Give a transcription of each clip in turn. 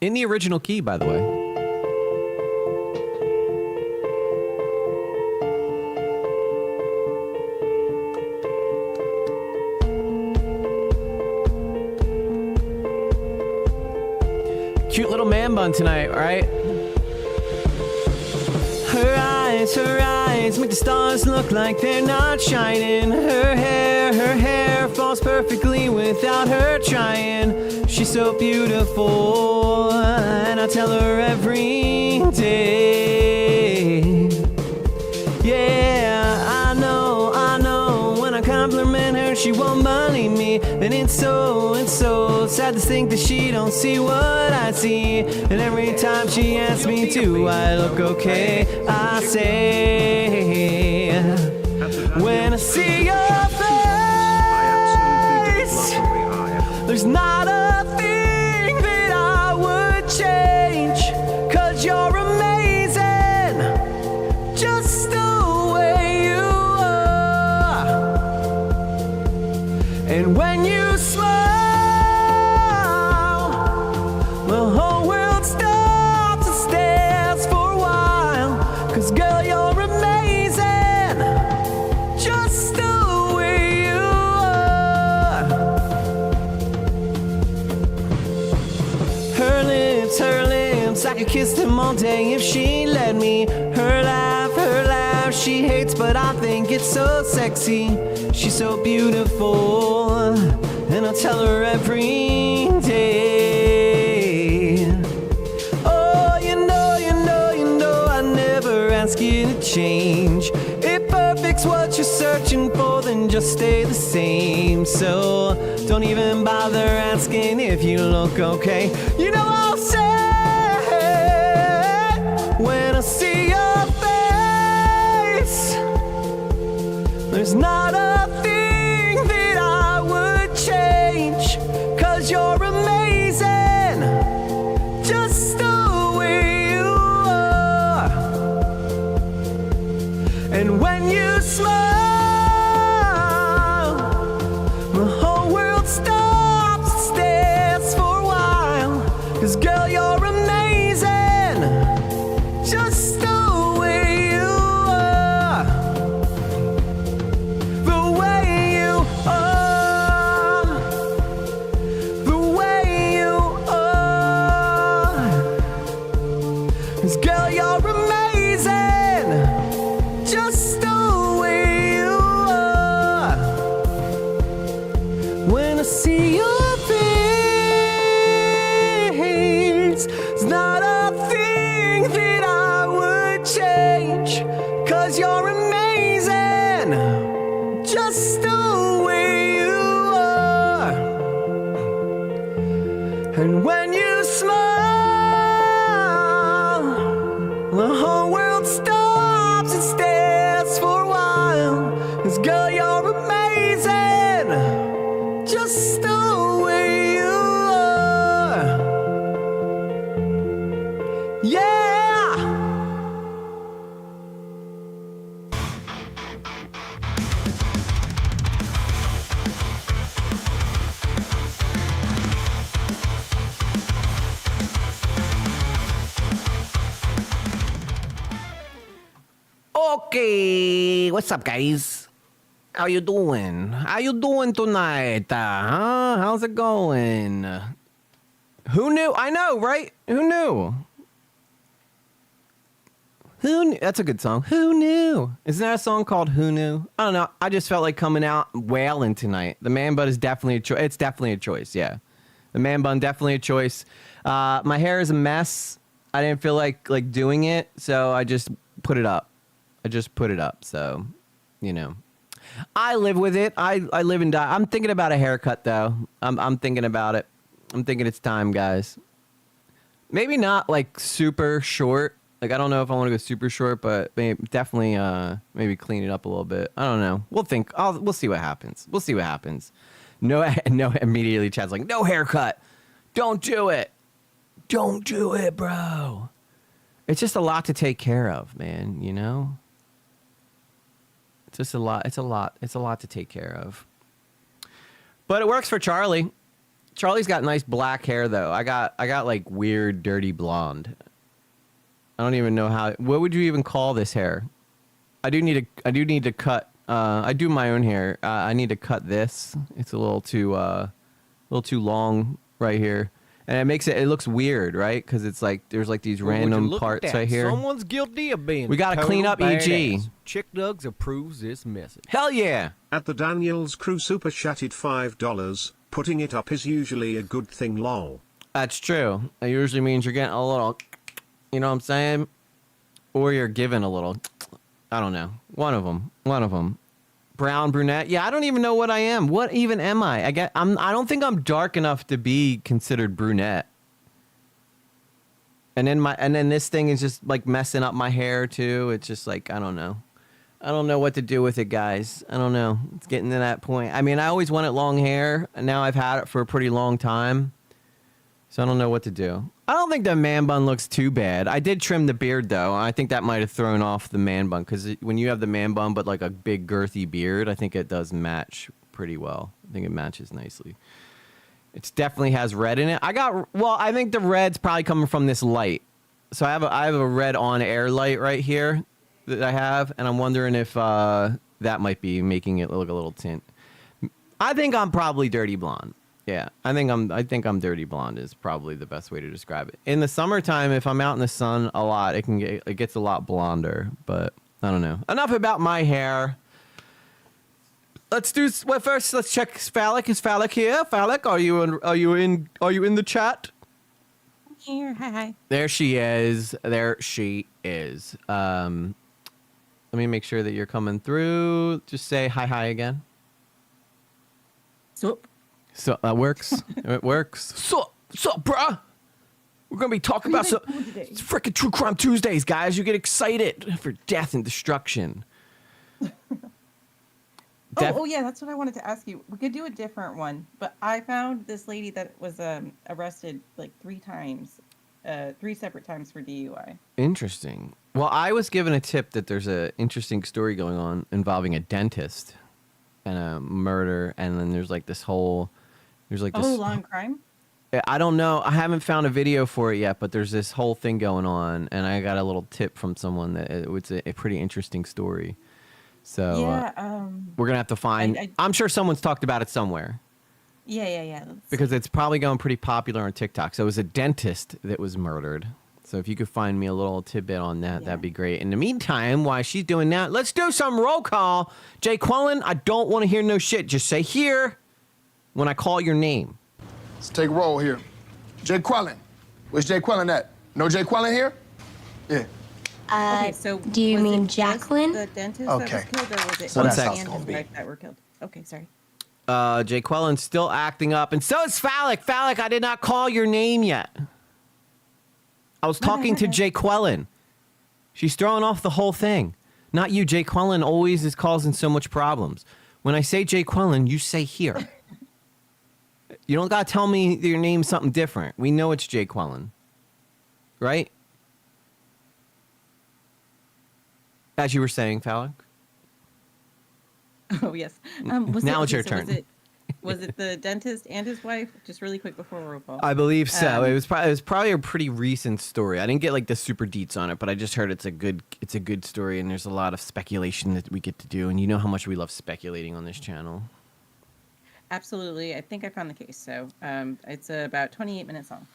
In the original key, by the way. Cute little man bun tonight, right? Her eyes make the stars look like they're not shining. Her hair falls perfectly without her trying. She's so beautiful, and I tell her every day. Yeah, I know, when I compliment her, she won't believe me. And it's so sad to think that she don't see what I see. And every time she asks me, do I look okay? I say, when I see your face, there's not a thing that I would change. 'Cause you're amazing, just the way you are. And when you smile, the whole world stops and stares for a while. 'Cause girl, you're amazing, just the way you are. Her lips, I could kiss them all day if she let me. Her laugh, she hates, but I think it's so sexy. She's so beautiful, and I tell her every day. Oh, you know, I never ask you to change. If perfect's what you're searching for, then just stay the same. So don't even bother asking if you look okay. You know I'll say, when I see your face, there's not a thing that I would change. 'Cause you're amazing, just the way you are. And when you smile, the whole world stops and stares for a while. 'Cause girl, you're amazing, just the way you are. The way you are. The way you are. 'Cause girl, you're amazing, just the way you are. When I see your face, it's not a thing that I would change. 'Cause you're amazing, just the way you are. And when you smile, the whole world stops and stares for a while. 'Cause girl, you're amazing, just the way you are. Yeah! Okay, what's up, guys? How you doing? How you doing tonight? Huh? How's it going? Who knew? I know, right? Who knew? Who knew? That's a good song. Who knew? Isn't that a song called Who Knew? I don't know. I just felt like coming out wailing tonight. The man bun is definitely a choice. It's definitely a choice, yeah. The man bun, definitely a choice. My hair is a mess. I didn't feel like doing it, so I just put it up. So, you know. I live with it. I live and die. I'm thinking about a haircut, though. I'm thinking about it. I'm thinking it's time, guys. Maybe not, like, super short. Like, I don't know if I want to go super short, but definitely maybe clean it up a little bit. I don't know. We'll see what happens. We'll see what happens. No, immediately Chad's like, no haircut. Don't do it. Don't do it, bro. It's just a lot to take care of, man, you know? It's just a lot. It's a lot to take care of. But it works for Charlie. Charlie's got nice black hair though. I got like weird dirty blonde. I don't even know how. What would you even call this hair? I do need to cut. I do my own hair. I need to cut this. It's a little too long right here, and it makes it looks weird, right? Because it's like there's like these random parts right here. Someone's guilty of being. We gotta clean up EG. Chick Nugs approves this message. Hell yeah! At the Daniels Crew super chatted $5. Putting it up is usually a good thing, lol. That's true. It usually means you're getting a little, you know what I'm saying, or you're giving a little. I don't know. One of them. Brown, brunette. Yeah, I don't even know what I am. What even am I? I don't think I'm dark enough to be considered brunette. And then this thing is just like messing up my hair too. It's just like I don't know. I don't know what to do with it, guys. I don't know. It's getting to that point. I mean, I always wanted long hair, and now I've had it for a pretty long time. So I don't know what to do. I don't think the man bun looks too bad. I did trim the beard, though. I think that might have thrown off the man bun, because when you have the man bun but like a big girthy beard, I think it does match pretty well. I think it matches nicely. It definitely has red in it. I think the red's probably coming from this light. So I have a red on air light right here that I have, and I'm wondering if that might be making it look a little tint. I think I'm probably dirty blonde. Yeah, I think I'm dirty blonde is probably the best way to describe it. In the summertime, if I'm out in the sun a lot, it gets a lot blonder, but I don't know. Enough about my hair. Let's check Phallic. Is Phallic here? Phallic, are you in the chat? Here, hi. There she is. Let me make sure that you're coming through. Just say hi again. So that works. It works. Sup, bruh? We're going to be talking about some freaking True Crime Tuesdays, guys. You get excited for death and destruction. Oh, yeah, that's what I wanted to ask you. We could do a different one, but I found this lady that was arrested like 3 times, 3 separate times for DUI. Interesting. Well, I was given a tip that there's an interesting story going on involving a dentist and a murder, and then there's like this whole, Law and Crime? I don't know. I haven't found a video for it yet, but there's this whole thing going on, and I got a little tip from someone that it's a pretty interesting story. So yeah, we're gonna have to find. I'm sure someone's talked about it somewhere. Yeah. Because it's probably going pretty popular on TikTok. So it was a dentist that was murdered. So if you could find me a little tidbit on that, that'd be great. In the meantime, while she's doing that, let's do some roll call. Jay Quellen, I don't want to hear no shit. Just say here when I call your name. Let's take a roll here. Jay Quellen. Where's Jay Quellen at? No Jay Quellen here? Yeah. Okay, so do you mean Jacqueline? The dentist Okay. that was killed, or was it So that's Anne how and it's gonna his be. wife that were killed? Okay, sorry. Jay Quellen's still acting up, and so is Phallic. Phallic, I did not call your name yet. I was talking to Jay Quellen. She's throwing off the whole thing. Not you. Jay Quellen always is causing so much problems. When I say Jay Quellen, you say here. You don't gotta tell me your name's something different. We know it's Jay Quellen. Right? As you were saying, Phallic. Oh, yes. Now it's your turn. Was it the dentist and his wife? Just really quick before roll call. I believe so. It was probably a pretty recent story. I didn't get like the super deets on it, but I just heard it's a good story, and there's a lot of speculation that we get to do, and you know how much we love speculating on this channel. Absolutely. I think I found the case. So it's about 28 minutes long.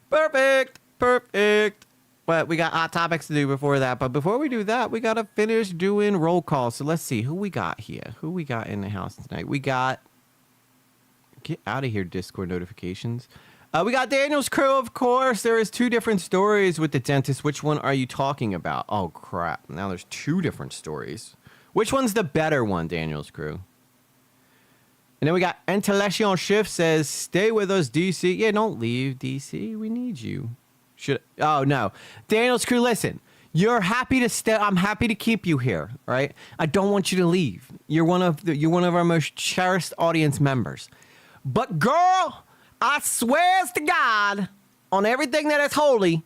Perfect. But we got hot topics to do before that. But before we do that, we got to finish doing roll call. So let's see who we got here. Who we got in the house tonight? We got... Get out of here, Discord notifications. We got Daniel's Crew, of course. There is 2 different stories with the dentist. Which one are you talking about? Oh, crap. Now there's 2 different stories. Which one's the better one, Daniel's Crew? And then we got Intellection Shift says, stay with us, DC. Yeah, don't leave, DC. We need you. Oh, no. Daniel's Crew, listen. You're happy to stay. I'm happy to keep you here, right? I don't want you to leave. You're one of our most cherished audience members. But girl, I swears to God on everything that is holy,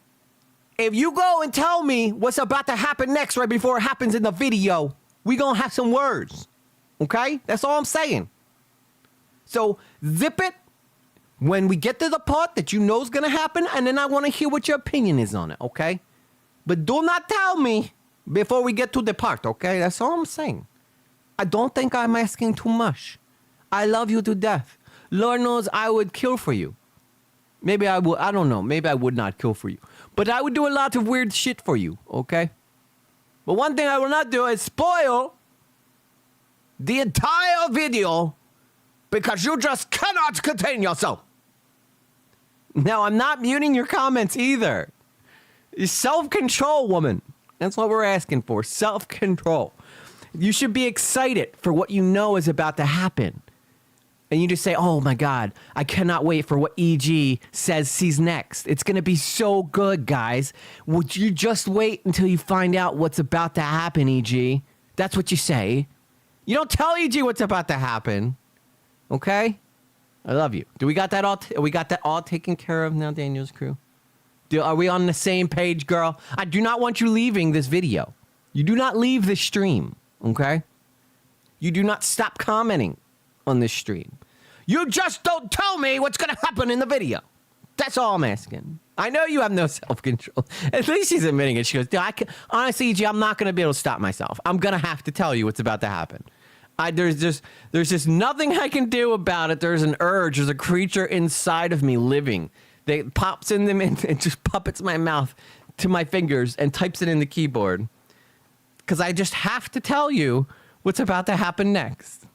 if you go and tell me what's about to happen next right before it happens in the video, we gonna have some words. Okay? That's all I'm saying. So zip it when we get to the part that you know is going to happen, and then I want to hear what your opinion is on it, okay? But do not tell me before we get to the part, okay? That's all I'm saying. I don't think I'm asking too much. I love you to death. Lord knows I would kill for you. Maybe I would, I don't know. Maybe I would not kill for you. But I would do a lot of weird shit for you, okay? But one thing I will not do is spoil the entire video because you just cannot contain yourself. Now, I'm not muting your comments either. Self-control, woman. That's what we're asking for. Self-control. You should be excited for what you know is about to happen. And you just say, oh my God, I cannot wait for what EG says sees next. It's going to be so good, guys. Would you just wait until you find out what's about to happen, EG? That's what you say. You don't tell EG what's about to happen. Okay? I love you. Do we got that all? We got that all taken care of now, Daniel's crew? Are we on the same page, girl? I do not want you leaving this video. You do not leave this stream, okay? You do not stop commenting on this stream. You just don't tell me what's going to happen in the video. That's all I'm asking. I know you have no self-control. At least she's admitting it. She goes, honestly, EG, I'm not going to be able to stop myself. I'm going to have to tell you what's about to happen. There's just nothing I can do about it. There's an urge. There's a creature inside of me living. It pops in them and just puppets my mouth to my fingers and types it in the keyboard. Because I just have to tell you what's about to happen next.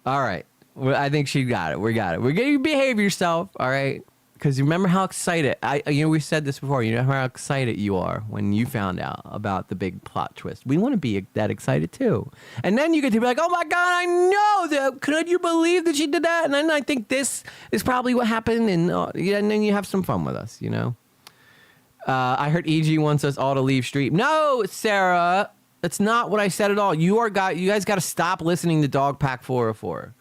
All right. Well, I think she got it. We got it. We're going to behave yourself. All right. Because you remember how excited, we said this before, you know how excited you are when you found out about the big plot twist. We want to be that excited too. And then you get to be like, oh my God, I know that. Could you believe that she did that? And then I think this is probably what happened. And then you have some fun with us, you know? I heard EG wants us all to leave stream. No, Sarah, that's not what I said at all. You guys got to stop listening to Dog Pack 404.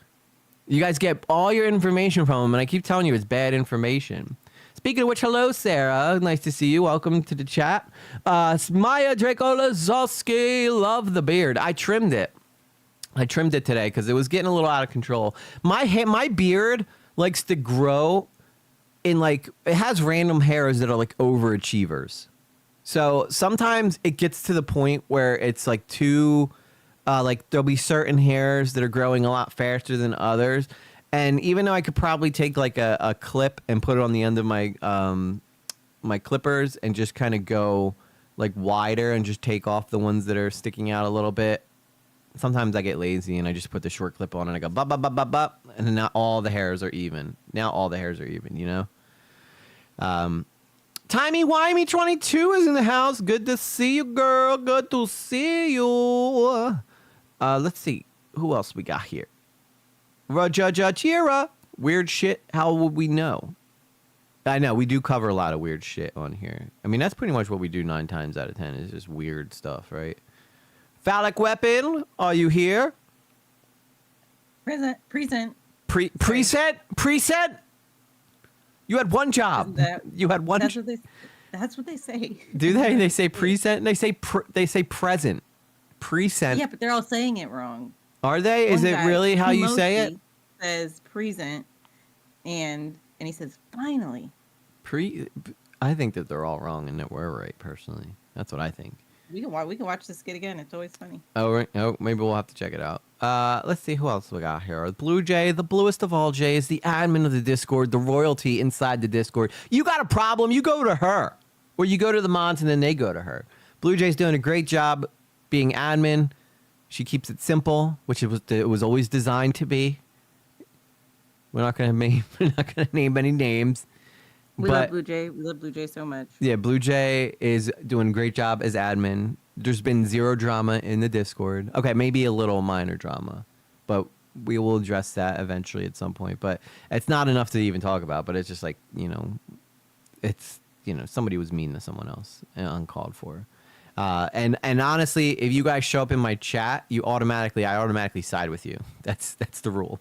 You guys get all your information from him, and I keep telling you it's bad information. Speaking of which, hello, Sarah. Nice to see you. Welcome to the chat. Maya Draco Lazowski, love the beard. I trimmed it. I trimmed it today because it was getting a little out of control. My beard likes to grow in it has random hairs that are like overachievers. So sometimes it gets to the point where it's like too... there'll be certain hairs that are growing a lot faster than others. And even though I could probably take like a clip and put it on the end of my my clippers and just kind of go like wider and just take off the ones that are sticking out a little bit. Sometimes I get lazy and I just put the short clip on and I go bop, bop, bop, bop, bop. And then now all the hairs are even. Now all the hairs are even, you know? Timey Wimey 22 is in the house. Good to see you, girl. Good to see you. Let's see. Who else we got here? Rajajachira. Weird shit. How would we know? I know. We do cover a lot of weird shit on here. I mean, that's pretty much what we do 9 times out of 10 is just weird stuff, right? Phallic Weapon. Are you here? Present. Preset? You had one job. You had one. That's what they say. Do they? They say preset. They say present. Present. Yeah, but they're all saying it wrong. Are they? Is it really how you say it? Says present, and he says finally. I think that they're all wrong and that we're right. Personally, that's what I think. We can watch this skit again. It's always funny. Oh, right. Oh, maybe we'll have to check it out. Let's see who else we got here. Blue Jay, the bluest of all Jays, the admin of the Discord, the royalty inside the Discord. You got a problem? You go to her, or you go to the mods and then they go to her. Blue Jay's doing a great job being admin. She keeps it simple, which it was always designed to be. We're not gonna name any names. We love Blue Jay. We love Blue Jay so much. Yeah, Blue Jay is doing a great job as admin. There's been zero drama in the Discord. Okay, maybe a little minor drama, but we will address that eventually at some point. But it's not enough to even talk about. But it's just like, somebody was mean to someone else and uncalled for. And honestly, if you guys show up in my chat, I automatically side with you. That's the rule.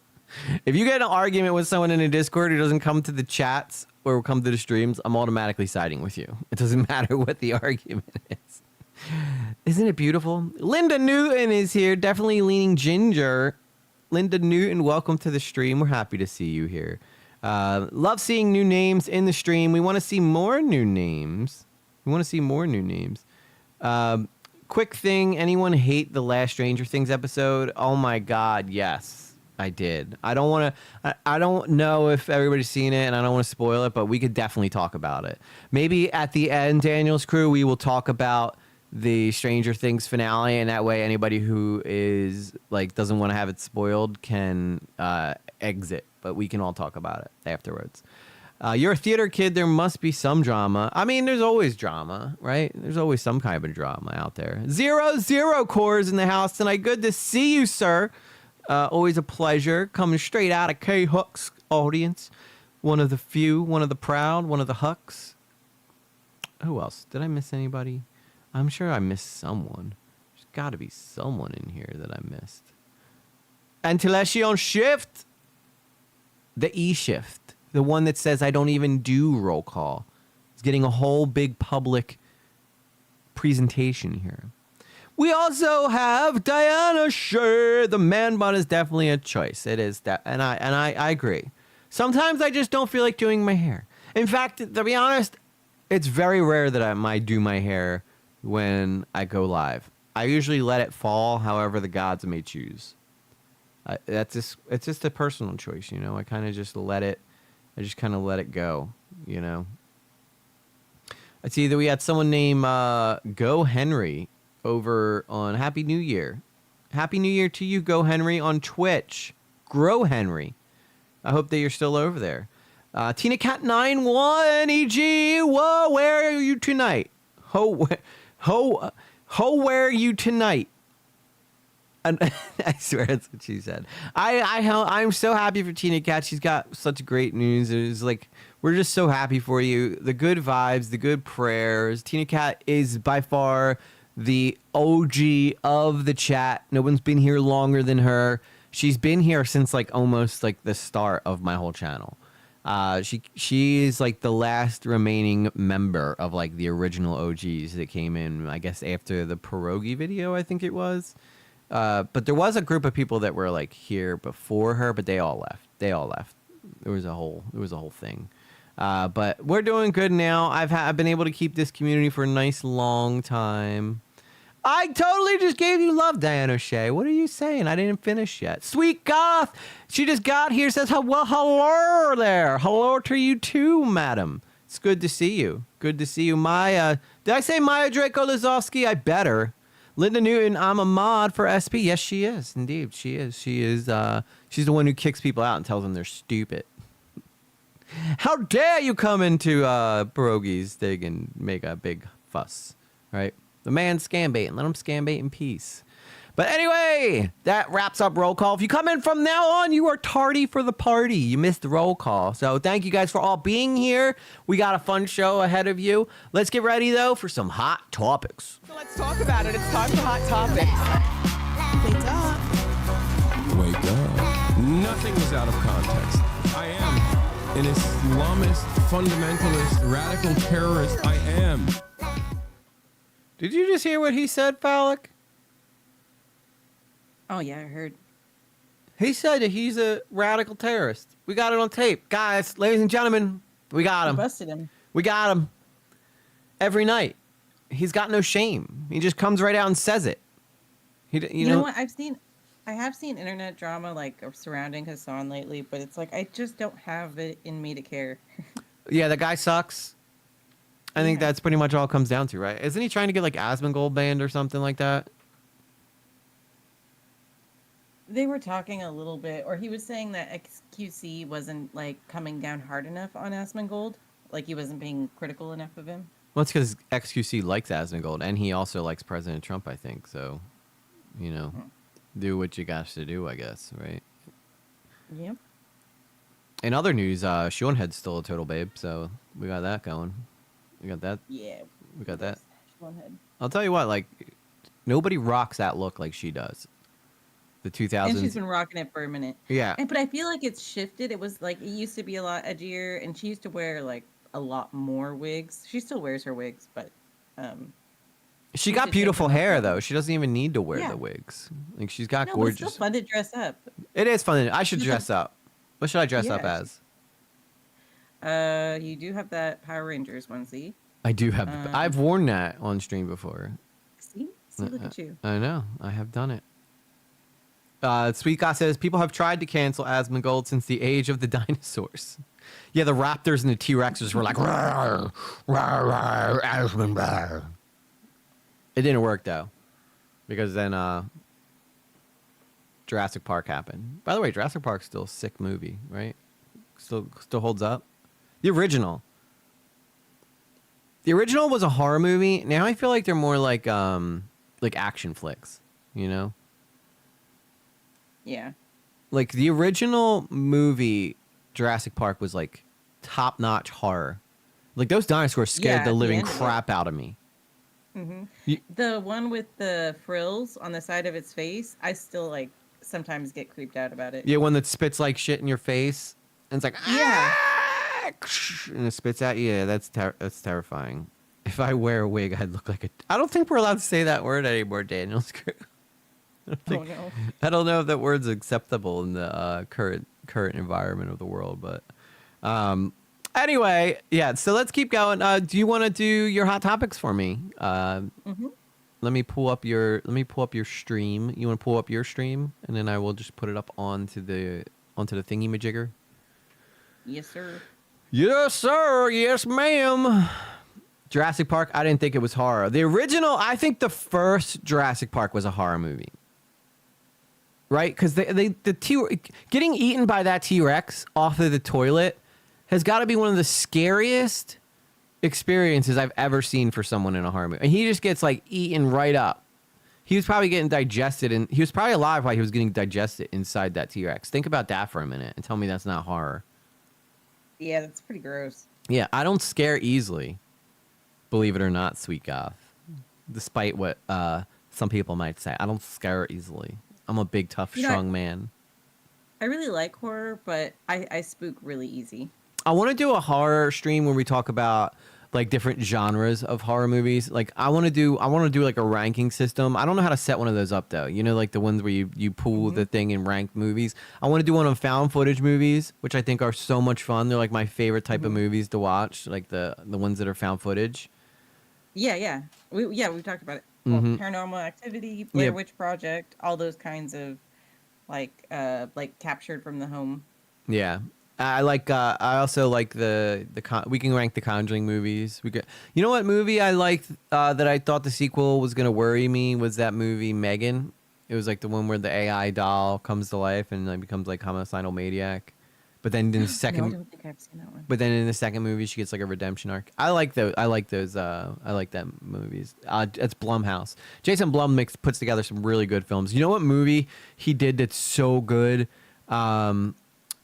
If you get in an argument with someone in a Discord who doesn't come to the chats or come to the streams, I'm automatically siding with you. It doesn't matter what the argument is. Isn't it beautiful? Linda Newton is here, definitely leaning ginger. Linda Newton, welcome to the stream. We're happy to see you here. Love seeing new names in the stream. We want to see more new names. Quick thing. Anyone hate the last Stranger Things episode? Oh my God, yes. I did. I don't want to. I don't know if everybody's seen it, and I don't want to spoil it, but we could definitely talk about it. Maybe at the end, Daniel's crew, we will talk about the Stranger Things finale, and that way, anybody who is like doesn't want to have it spoiled can exit. But we can all talk about it afterwards. You're a theater kid. There must be some drama. I mean, there's always drama, right? There's always some kind of drama out there. 00 cores in the house tonight. Good to see you, sir. Always a pleasure. Coming straight out of K-Huck's audience. One of the few, one of the proud, one of the Hucks. Who else? Did I miss anybody? I'm sure I missed someone. There's got to be someone in here that I missed. Antilation shift. The E shift. The one that says I don't even do roll call. It's getting a whole big public presentation here. We also have Diana Shea. The man bun is definitely a choice. It is that, and I agree. Sometimes I just don't feel like doing my hair. In fact, to be honest, it's very rare that I do my hair when I go live. I usually let it fall however the gods may choose. It's just a personal choice, you know. I kind of just let it go, you know. I see that we had someone named Go Henry over on Happy New Year. Happy New Year to you, Go Henry, on Twitch. Grow Henry. I hope that you're still over there. Tina Cat 91 EG. Whoa, where are you tonight? Where are you tonight? And I swear that's what she said. I'm so happy for Tina Cat. She's got such great news. It's like, we're just so happy for you. The good vibes, the good prayers. Tina Cat is by far the OG of the chat. No one's been here longer than her. She's been here since like almost like the start of my whole channel. She is like the last remaining member of like the original OGs that came in, I guess, after the pierogi video, I think it was. But there was a group of people that were like here before her, but they all left. There was a whole thing. But we're doing good now. I've been able to keep this community for a nice long time. I totally just gave you love, Diana Shea. What are you saying? I didn't finish yet. Sweet Goth, she just got here, says, well, hello there. Hello to you too, madam. It's good to see you. Good to see you. Maya, did I say Maya Draco Lazowski? I better. Linda Newton, I'm a mod for SP. Yes, she is. Indeed, she is. She's the one who kicks people out and tells them they're stupid. How dare you come into Pierogi's thing and make a big fuss, right? The man scam bait, and let him scam bait in peace. But anyway, that wraps up roll call. If you come in from now on, you are tardy for the party. You missed the roll call. So thank you guys for all being here. We got a fun show ahead of you. Let's get ready, though, for some hot topics. So let's talk about it. It's time for Hot Topics. Wake up. Nothing was out of context. I am an Islamist, fundamentalist, radical terrorist. I am. Did you just hear what he said, Phallic? Oh, yeah, I heard. He said that he's a radical terrorist. We got it on tape. Guys, ladies and gentlemen, we got him. Busted him. We got him. Every night. He's got no shame. He just comes right out and says it. You know what? I have seen internet drama like surrounding Hassan lately, but it's like I just don't have it in me to care. Yeah, the guy sucks. I think that's pretty much all it comes down to, right? Isn't he trying to get like Asmongold banned or something like that? They were talking a little bit, or he was saying that XQC wasn't like coming down hard enough on Asmongold, like he wasn't being critical enough of him. Well, it's because XQC likes Asmongold, and he also likes President Trump, I think. So, you know, do what you got to do, I guess, right? Yep. In other news, Seanhead's still a total babe, so we got that going. We got that. Yeah. We got that. Ahead. I'll tell you what, like, nobody rocks that look like she does. The 2000s. And she's been rocking it for a minute. Yeah. But I feel like it's shifted. It was like, it used to be a lot edgier, and she used to wear like a lot more wigs. She still wears her wigs, but she got beautiful hair though. She doesn't even need to wear the wigs. Like she's got gorgeous. It's still fun to dress up. It is fun. I should dress up. What should I dress up Yeah. as? You do have that Power Rangers onesie. I do have. I've worn that on stream before. See, look at you. I know. I have done it. Sweet God says people have tried to cancel Asmongold since the age of the dinosaurs. Yeah, the raptors and the T-Rexes were like, rawr, rawr, rawr, Asmund, rawr. It didn't work though, because then Jurassic Park happened. By the way, Jurassic Park's still a sick movie, right? Still holds up. The original. The original was a horror movie. Now I feel like they're more like action flicks, you know? Yeah. Like the original movie Jurassic Park was like top-notch horror. Like those dinosaurs scared the living crap out of me. Mm-hmm. The one with the frills on the side of its face, I still like sometimes get creeped out about it. Yeah, one that spits like shit in your face and it's like and it spits at you. Yeah, that's terrifying. If I wear a wig, I'd look like a. I don't think we're allowed to say that word anymore, Daniel. I don't know if that word's acceptable in the current environment of the world, but anyway, yeah. So let's keep going. Do you want to do your hot topics for me? Let me pull up your stream. You want to pull up your stream, and then I will just put it up onto the thingy majigger. Yes, sir. Yes, sir. Yes, ma'am. Jurassic Park. I didn't think it was horror. The original. I think the first Jurassic Park was a horror movie. Right? Because getting eaten by that T-Rex off of the toilet has got to be one of the scariest experiences I've ever seen for someone in a horror movie. And he just gets like eaten right up. He was probably getting digested, and he was probably alive while he was getting digested inside that T-Rex. Think about that for a minute and tell me that's not horror. Yeah, that's pretty gross. Yeah, I don't scare easily. Believe it or not, Sweet Goth. Despite what some people might say, I don't scare easily. I'm a big, tough, strong man. I really like horror, but I spook really easy. I want to do a horror stream where we talk about like different genres of horror movies. Like I want to do like a ranking system. I don't know how to set one of those up though. You know, like the ones where you pull the thing and rank movies. I want to do one on found footage movies, which I think are so much fun. They're like my favorite type of movies to watch, like the ones that are found footage. Yeah. We've talked about it. Well, Paranormal Activity, Blair Witch Project, all those kinds of like captured from the home. Yeah. I like. I also like we can rank the Conjuring movies. You know what movie I liked that I thought the sequel was gonna worry me was that movie Megan. It was like the one where the AI doll comes to life and like becomes like homicidal maniac. But then in the second, No, I don't think I've seen that one. But then in the second movie, she gets like a redemption arc. I like those. I like that movies. It's Blumhouse. Jason Blum puts together some really good films. You know what movie he did that's so good?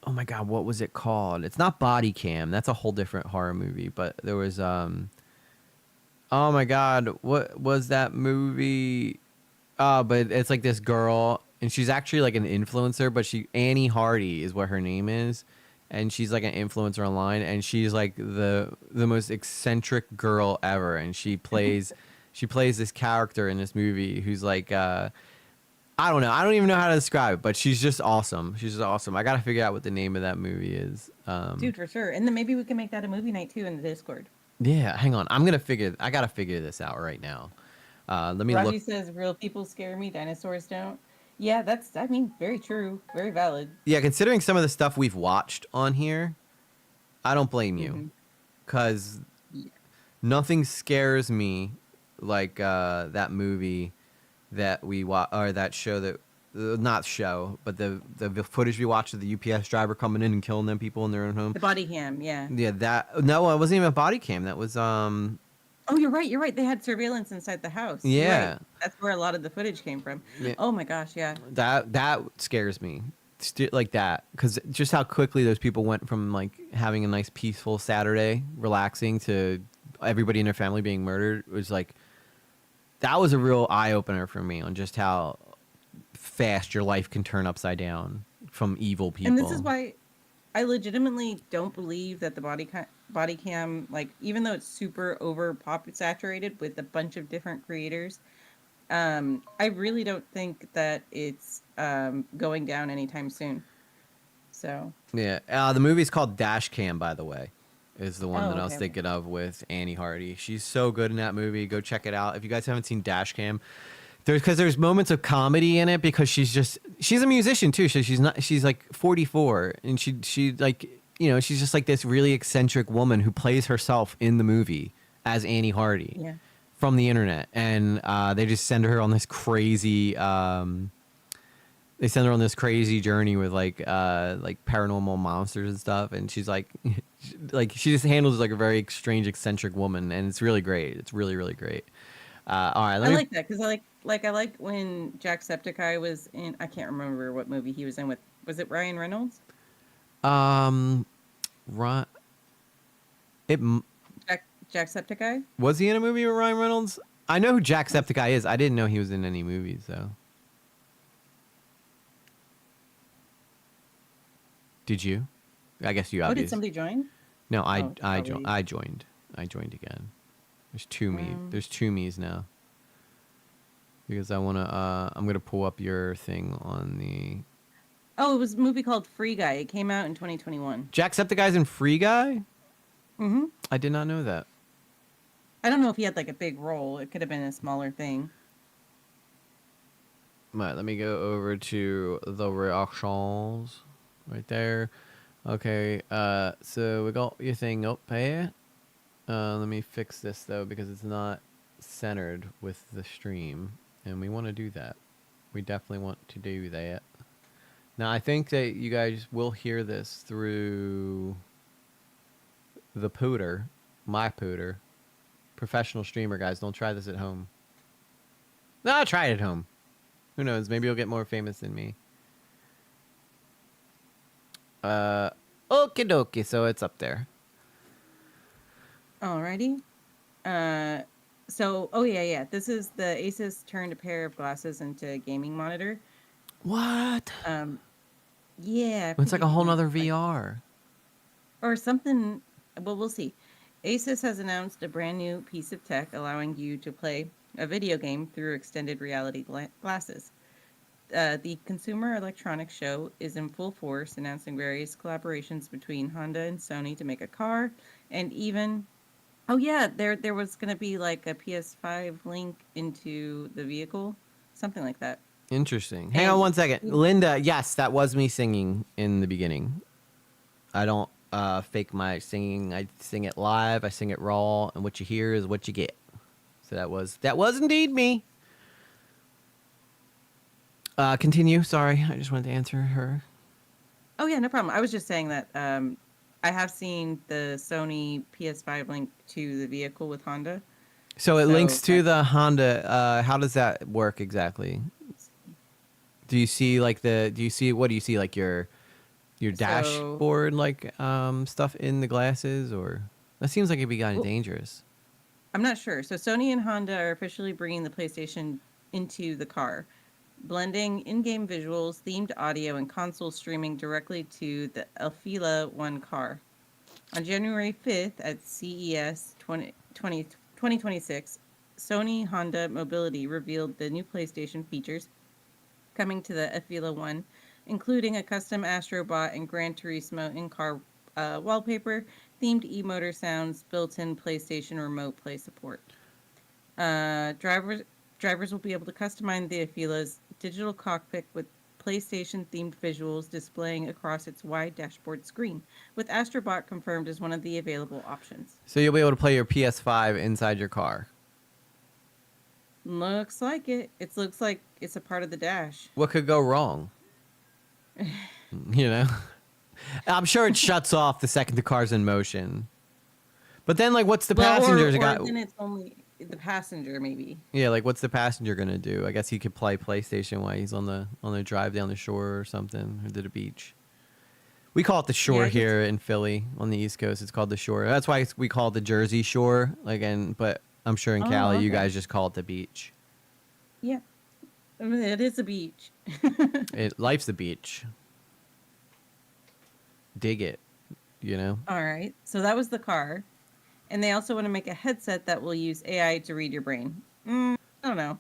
Oh my God, what was it called? It's not Body Cam. That's a whole different horror movie. But there was oh my God, what was that movie? But it's like this girl, and she's actually like an influencer. But Annie Hardy is what her name is, and she's like an influencer online, and she's like the most eccentric girl ever, and she plays this character in this movie who's like I don't know. I don't even know how to describe it, but she's just awesome. She's just awesome. I got to figure out what the name of that movie is. Dude, for sure. And then maybe we can make that a movie night too in the Discord. Yeah, hang on. I got to figure this out right now. Let me Raji look. says real people scare me, dinosaurs don't. Yeah, very true. Very valid. Yeah, considering some of the stuff we've watched on here, I don't blame you. Because nothing scares me like that movie that we watch, or that show that not show, but the footage we watched of the UPS driver coming in and killing them people in their own home. The body cam, yeah. Yeah, no, it wasn't even a body cam. That was Oh, you're right. They had surveillance inside the house. Yeah. Right. That's where a lot of the footage came from. Yeah. Oh my gosh, yeah. That scares me. Like that, because just how quickly those people went from like having a nice peaceful Saturday, relaxing, to everybody in their family being murdered was like. That was a real eye-opener for me on just how fast your life can turn upside from evil people. And this is why I legitimately don't believe that the body cam, like, even though it's super saturated with a bunch of different creators, I really don't think that it's going down anytime soon. So yeah, the movie's called Dash Cam, by the way. is the one Oh, that I was okay. thinking of with Annie Hardy. She's so good in that movie. Go check it out. If you guys haven't seen Dashcam, there's moments of comedy in it because she's a musician too. So she's like 44 and she like, you know, she's just like this really eccentric woman who plays herself in the movie as Annie Hardy Yeah. from the internet, and they just send her on this crazy journey with like paranormal monsters and stuff, and she's like like she just handles like a very strange eccentric woman, and it's really great. It's really, really great. All right, I let me like that because I like when Jacksepticeye was in. I can't remember what movie he was in with. Was it Ryan Reynolds? Ron, it m- Jacksepticeye. was he in a movie with Ryan Reynolds? I know who Jacksepticeye is. I didn't know he was in any movies though. Did you? I guess you Oh, did obviously. somebody join? No, I Oh, I probably. I joined. I joined again. There's two me. There's two me's now. Because I'm gonna pull up your thing on the Oh, it was a movie called Free Guy. It came out in 2021. Jacksepticeye's in Free Guy. Mm-hmm. I did not know that. I don't know if he had like a big role. It could have been a smaller thing. Right, let me go over to the reactions right there. Okay, so we got your thing up here. Let me fix this though because it's not centered with the stream, and we want to do that. We definitely want to do that. Now I think that you guys will hear this through the pooter, my pooter, professional streamer. Guys, don't try this at home. No, try it at home. Who knows? Maybe you'll get more famous than me. Okie dokie. So it's up there. Alrighty. So, oh yeah. This is the Asus turned a pair of glasses into a gaming monitor. What? Yeah. It's like a whole nother like- VR. or something. Well, we'll see. Asus has announced a brand new piece of tech allowing you to play a video game through extended reality glasses. The Consumer Electronics Show is in full force, announcing various collaborations between Honda and Sony to make a car, and even, oh yeah, there was going to be like a PS5 link into the vehicle, something like that. Interesting. Hang on one second. Linda, yes, that was me singing in the beginning. I don't fake my singing. I sing it live. I sing it raw, and what you hear is what you get. So that was indeed me. Continue. Sorry, I just wanted to answer her. Oh yeah, no problem. I was just saying that I have seen the Sony PS5 link to the vehicle with Honda. So it So, links to like- the Honda. How does that work exactly? Do you see like what do you see like your dashboard like stuff in the glasses, or that seems like it'd be kind of dangerous. I'm not sure. So Sony and Honda are officially bringing the PlayStation into the car, blending in-game visuals, themed audio, and console streaming directly to the Alfila 1 car. On January 5th at CES 2026, Sony Honda Mobility revealed the new PlayStation features coming to the Alfila 1, including a custom Astrobot and Gran Turismo in-car wallpaper, themed e-motor sounds, built-in PlayStation Remote Play support. Drivers will be able to customize the Alfila's digital cockpit with PlayStation-themed visuals displaying across its wide dashboard screen, with Astrobot confirmed as one of the available options. So you'll be able to play your PS5 inside your car. Looks like it. It looks like it's a part of the dash. What could go wrong? You know, I'm sure it shuts off the second the car's in motion. But then, like, what's the passenger's got? Then it's only the passenger, maybe. Yeah, like, what's the passenger gonna do? I guess he could play PlayStation while he's on the drive down the shore or something, or to the beach. We call it the shore Yeah, I guess- here in Philly on the East Coast. It's called the shore. That's why we call it the Jersey Shore. But I'm sure in Oh, Cali, you okay. guys just call it the beach. Yeah. I mean, it is a beach. Life's the beach. Dig it, you know. All right. So that was the car. And they also want to make a headset that will use AI to read your brain. I don't know.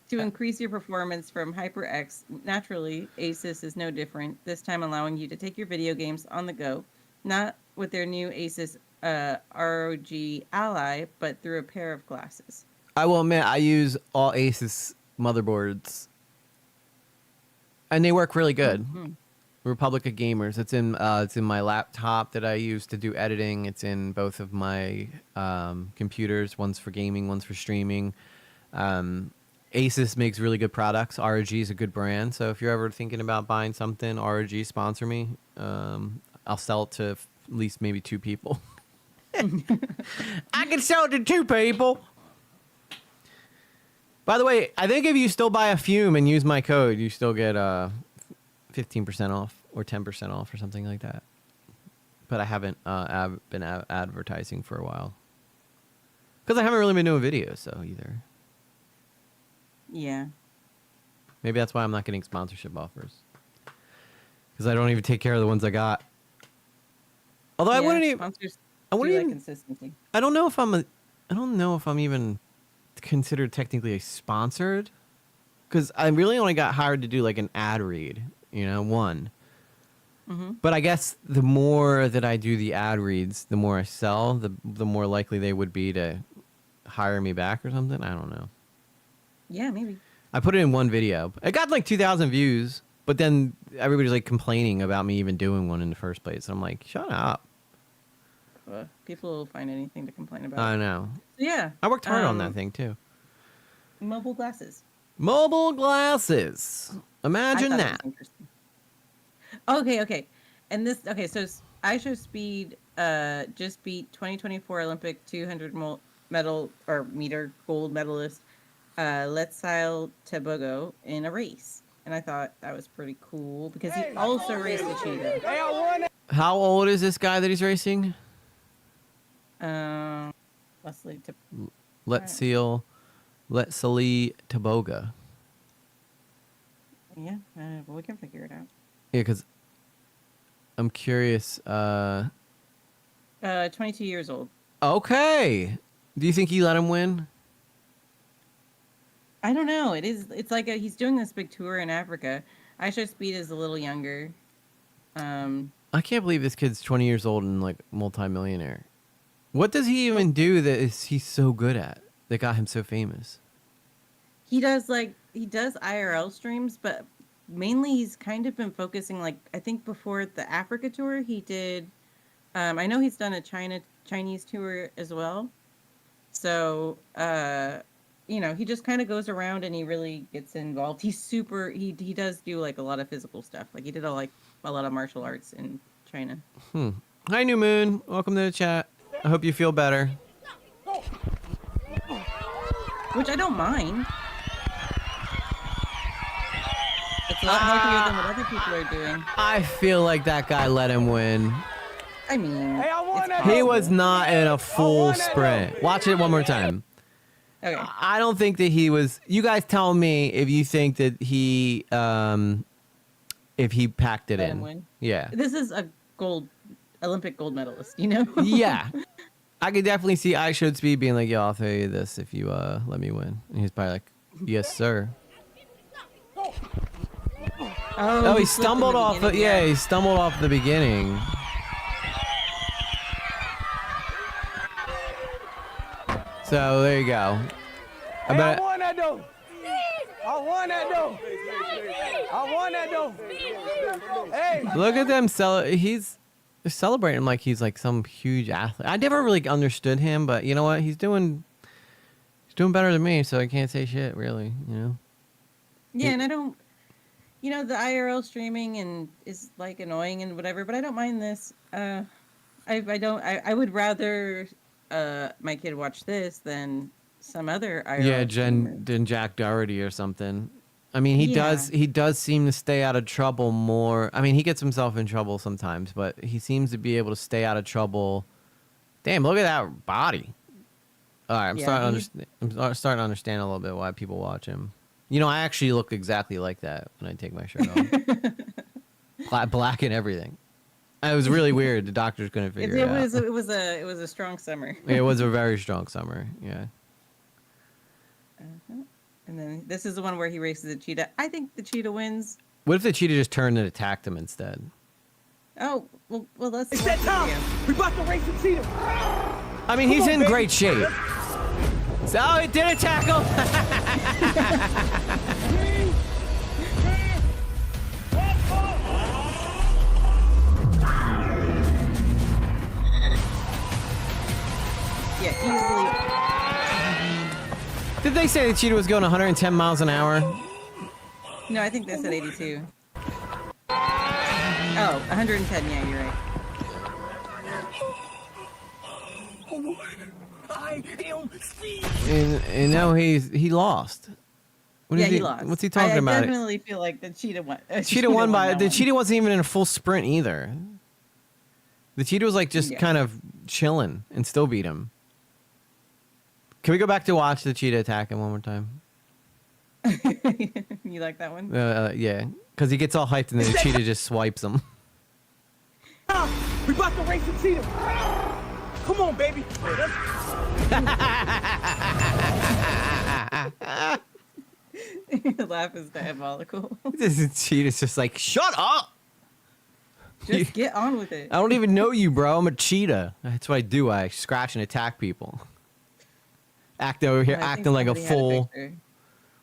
To increase your performance from HyperX, naturally, Asus is no different, this time allowing you to take your video games on the go, not with their new Asus ROG Ally, but through a pair of glasses. I will admit, I use all Asus motherboards, and they work really good. Mhm. Republic of Gamers. It's in my laptop that I use to do editing. It's in both of my computers. One's for gaming, one's for streaming. Asus makes really good products. ROG is a good brand. So if you're ever thinking about buying something, ROG sponsor me. I'll sell it to at least maybe 2 people. I can sell it to 2 people. By the way, I think if you still buy a Fume and use my code, you still get 15% off or 10% off or something like that. But I haven't been advertising for a while. Because I haven't really been doing videos, so either. Yeah. Maybe that's why I'm not getting sponsorship offers. Because I don't even take care of the ones I got. Although I wouldn't even. Sponsors I wouldn't do like even. consistency. I don't know if I'm even considered technically sponsored. Because I really only got hired to do like an ad read, one. Mm-hmm. But I guess the more that I do the ad reads, the more I sell, the more likely they would be to hire me back or something. I don't know. Yeah, maybe. I put it in one video. It got like 2,000 views, but then everybody's like complaining about me even doing one in the first place. And I'm like, shut up. People will find anything to complain about. I know. Yeah. I worked hard on that thing too. Mobile glasses. Mobile glasses. Imagine I thought it that. was interesting. Okay. And this, so ISO Speed just beat 2024 Olympic 200 meter gold medalist Letsail Tebogo in a race. And I thought that was pretty cool because he also raced a cheetah. How old is this guy that he's racing? Leslie Letsail Teboga. Yeah, we can figure it out. Yeah, because I'm curious. 22 years old. Okay. Do you think he let him win? I don't know. It's like he's doing this big tour in Africa. ISO Speed is a little younger. I can't believe this kid's 20 years old and like multimillionaire. What does he even do he's so good at that got him so famous? He does IRL streams, but mainly he's kind of been focusing I think before the Africa tour he did. I know he's done a Chinese tour as well. So he just kind of goes around and he really gets involved. He's super. He does do like a lot of physical stuff. Like he did a lot of martial arts in China. Hi, New Moon. Welcome to the chat. I hope you feel better. Which I don't mind. It's a lot healthier than what other people are doing. I feel like that guy let him win. I mean, He was not in a full sprint. Watch it one more time. okay. I don't think that he was. You guys tell me if you think that he packed it Let him in. win. Yeah. This is a Olympic gold medalist, Yeah. I could definitely see I Showed Speed being like, yo, I'll tell you this if you let me win. And he's probably like, yes, sir. Oh, he stumbled off. He stumbled off the beginning. So there you go. I won that though. Hey. Look at them he's celebrating like he's like some huge athlete. I never really understood him, but you know what? He's doing better than me, so I can't say shit really, Yeah, and I don't, the IRL streaming and is like annoying and whatever, but I don't mind this. I would rather my kid watch this than some other IRL. Yeah, streamer. than Jack Doherty or something. I mean, he Yeah. does seem to stay out of trouble more. I mean, he gets himself in trouble sometimes, but he seems to be able to stay out of trouble. Damn, look at that body. All right, I'm starting to understand a little bit why people watch him. I actually look exactly like that when I take my shirt off. Black and everything. It was really weird. The doctors couldn't figure it out. It was a strong summer. It was a very strong summer. Yeah. And then this is the one where he races a cheetah. I think the cheetah wins. What if the cheetah just turned and attacked him instead? Oh, Well, let's. It's that time. We about to race the cheetah. I mean, he's Come on, in baby. great shape. So he did a tackle. Yeah, Did they say the cheetah was going 110 miles an hour? easily. No, I think they said 82. Oh, 110. Yeah, you're right. I am Steve. And now he lost. What Yeah, is he lost. What's he talking I about? definitely feel like the cheetah won. Cheetah won by that the one. cheetah wasn't even in a full sprint either. The cheetah was like just Yeah. kind of chilling and still beat him. Can we go back to watch the cheetah attack him one more time? You like that one? Yeah, because he gets all hyped and then the cheetah just swipes him. We about to race the cheetah. Come on, baby. The laugh is diabolical. The cheetah's just like, shut up! Just get on with it. I don't even know you, bro. I'm a cheetah. That's what I do. I scratch and attack people. Act over here, I think acting like a somebody had fool. picture.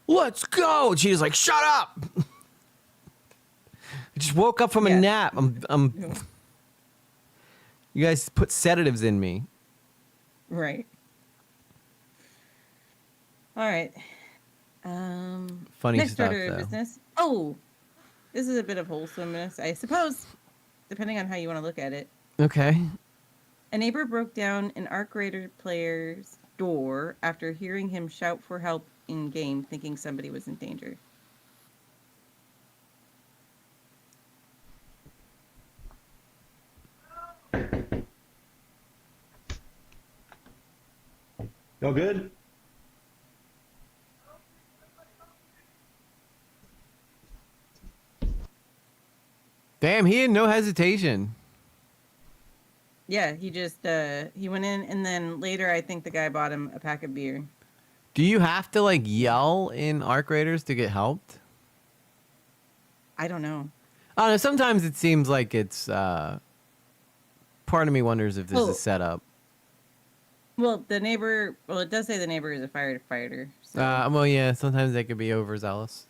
Let's go. Cheetah's like, shut up. I just woke up from a Yeah. nap. You guys put sedatives in me. Right. All right. Funny next stuff, order of though. business. Oh, this is a bit of wholesomeness, I suppose, depending on how you want to look at it. Okay. A neighbor broke down an Arc Raider player's door after hearing him shout for help in game, thinking somebody was in danger. Y'all good? Damn, he had no hesitation. Yeah, he just he went in, and then later I think the guy bought him a pack of beer. Do you have to like yell in Arc Raiders to get helped? I don't know. I don't know. Sometimes it seems like it's. Part of me wonders if this Oh. is set up. Well, the neighbor. Well, it does say the neighbor is a firefighter. So. Well, yeah. Sometimes they could be overzealous.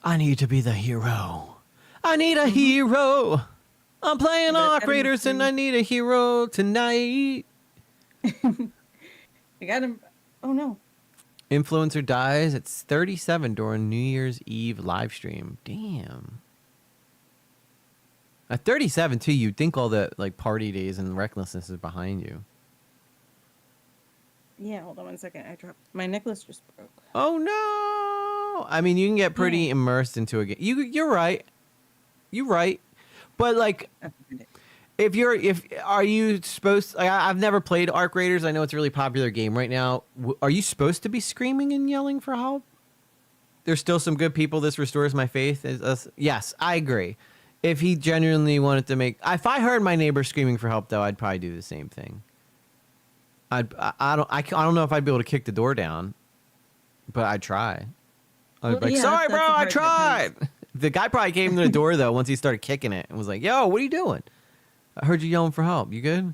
I need to be the hero. I need a hero. I'm playing But Arc Adam Raiders and Green- I need a hero tonight. I got him. Oh no. Influencer dies at 37 during New Year's Eve live stream. Damn. At 37 too, you'd think all the like party days and recklessness is behind you. Yeah, hold on one second. I dropped my necklace. Just broke. Oh no! I mean, you can get pretty Yeah. immersed into a game. You're right. You're right. But like, if are you supposed? Like, I've never played Arc Raiders. I know it's a really popular game right now. Are you supposed to be screaming and yelling for help? There's still some good people. This restores my faith. Yes, I agree. If he genuinely wanted to make, if I heard my neighbor screaming for help, though, I'd probably do the same thing. I don't know if I'd be able to kick the door down, but I'd try. I'd Well, be like, yeah, sorry, that's bro, the I part that tried. The guy probably came to the door though once he started kicking it and was like, yo, what are you doing? I heard you yelling for help. You good?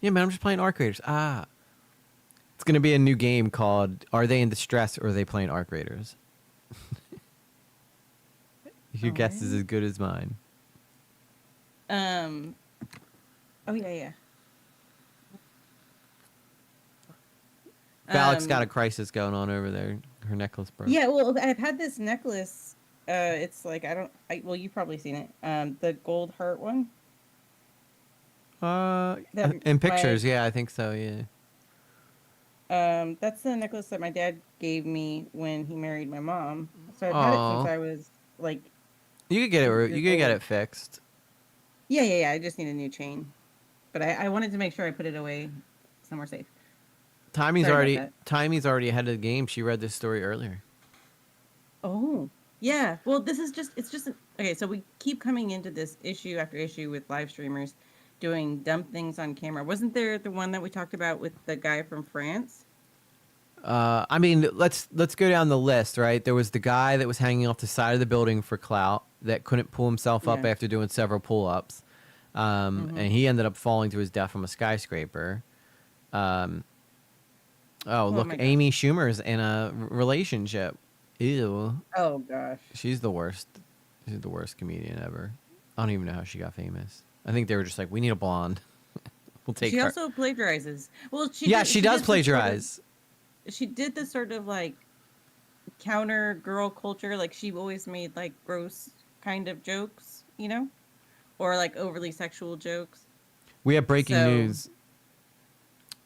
Yeah, man, I'm just playing Arc Raiders. It's gonna be a new game called Are They in Distress or Are They Playing Arc Raiders? Your guess is as good as mine. Oh yeah. Alex got a crisis going on over there. Her necklace broke. Yeah, well, I've had this necklace. It's like well, you've probably seen it. The gold heart one. That In pictures, my- yeah, I think so. Yeah. That's the necklace that my dad gave me when he married my mom. So I've had it Aw. since I was like, You could get it. You could get old. it fixed. yeah. I just need a new chain, but I wanted to make sure I put it away somewhere safe. Tammy's Sorry about already ahead of the game. She read this story earlier. Oh, yeah. Well, it's just okay. So we keep coming into this issue after issue with live streamers doing dumb things on camera. Wasn't there the one that we talked about with the guy from France? I mean, let's go down the list, right? There was the guy that was hanging off the side of the building for clout that couldn't pull himself up Yeah. after doing several pull-ups. And he ended up falling to his death from a skyscraper. Oh, look, my God. Amy Schumer's in a relationship. Ew. Oh gosh. She's the worst. She's the worst comedian ever. I don't even know how she got famous. I think they were just like, we need a blonde. We'll take She her. also plagiarizes. Well, She did does this sort of- plagiarize. she did this sort of like counter girl culture. Like she always made like gross kind of jokes, or like overly sexual jokes. We have breaking So- news.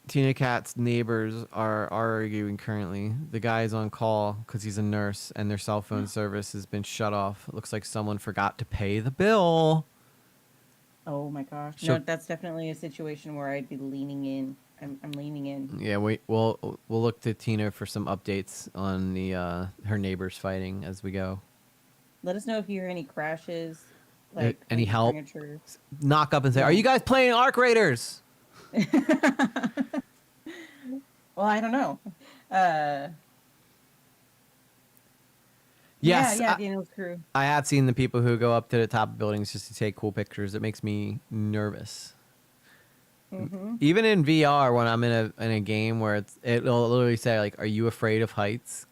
Tina Katz's neighbors are arguing currently. The guy is on call because he's a nurse, and their cell phone service has been shut off. It looks like someone forgot to pay the bill. Oh my gosh. So- No, that's definitely a situation where I'd be leaning in. I'm leaning in. Yeah, we'll look to Tina for some updates on the her neighbors fighting as we go. Let us know if you hear any crashes, like any help? furniture. Knock up and say, "Are you guys playing Arc Raiders?" Well, I don't know. Yes, Yeah, Daniel's crew. I have seen the people who go up to the top of buildings just to take cool pictures. It makes me nervous. Mm-hmm. Even in VR, when I'm in a game where it'll literally say like, "Are you afraid of heights?"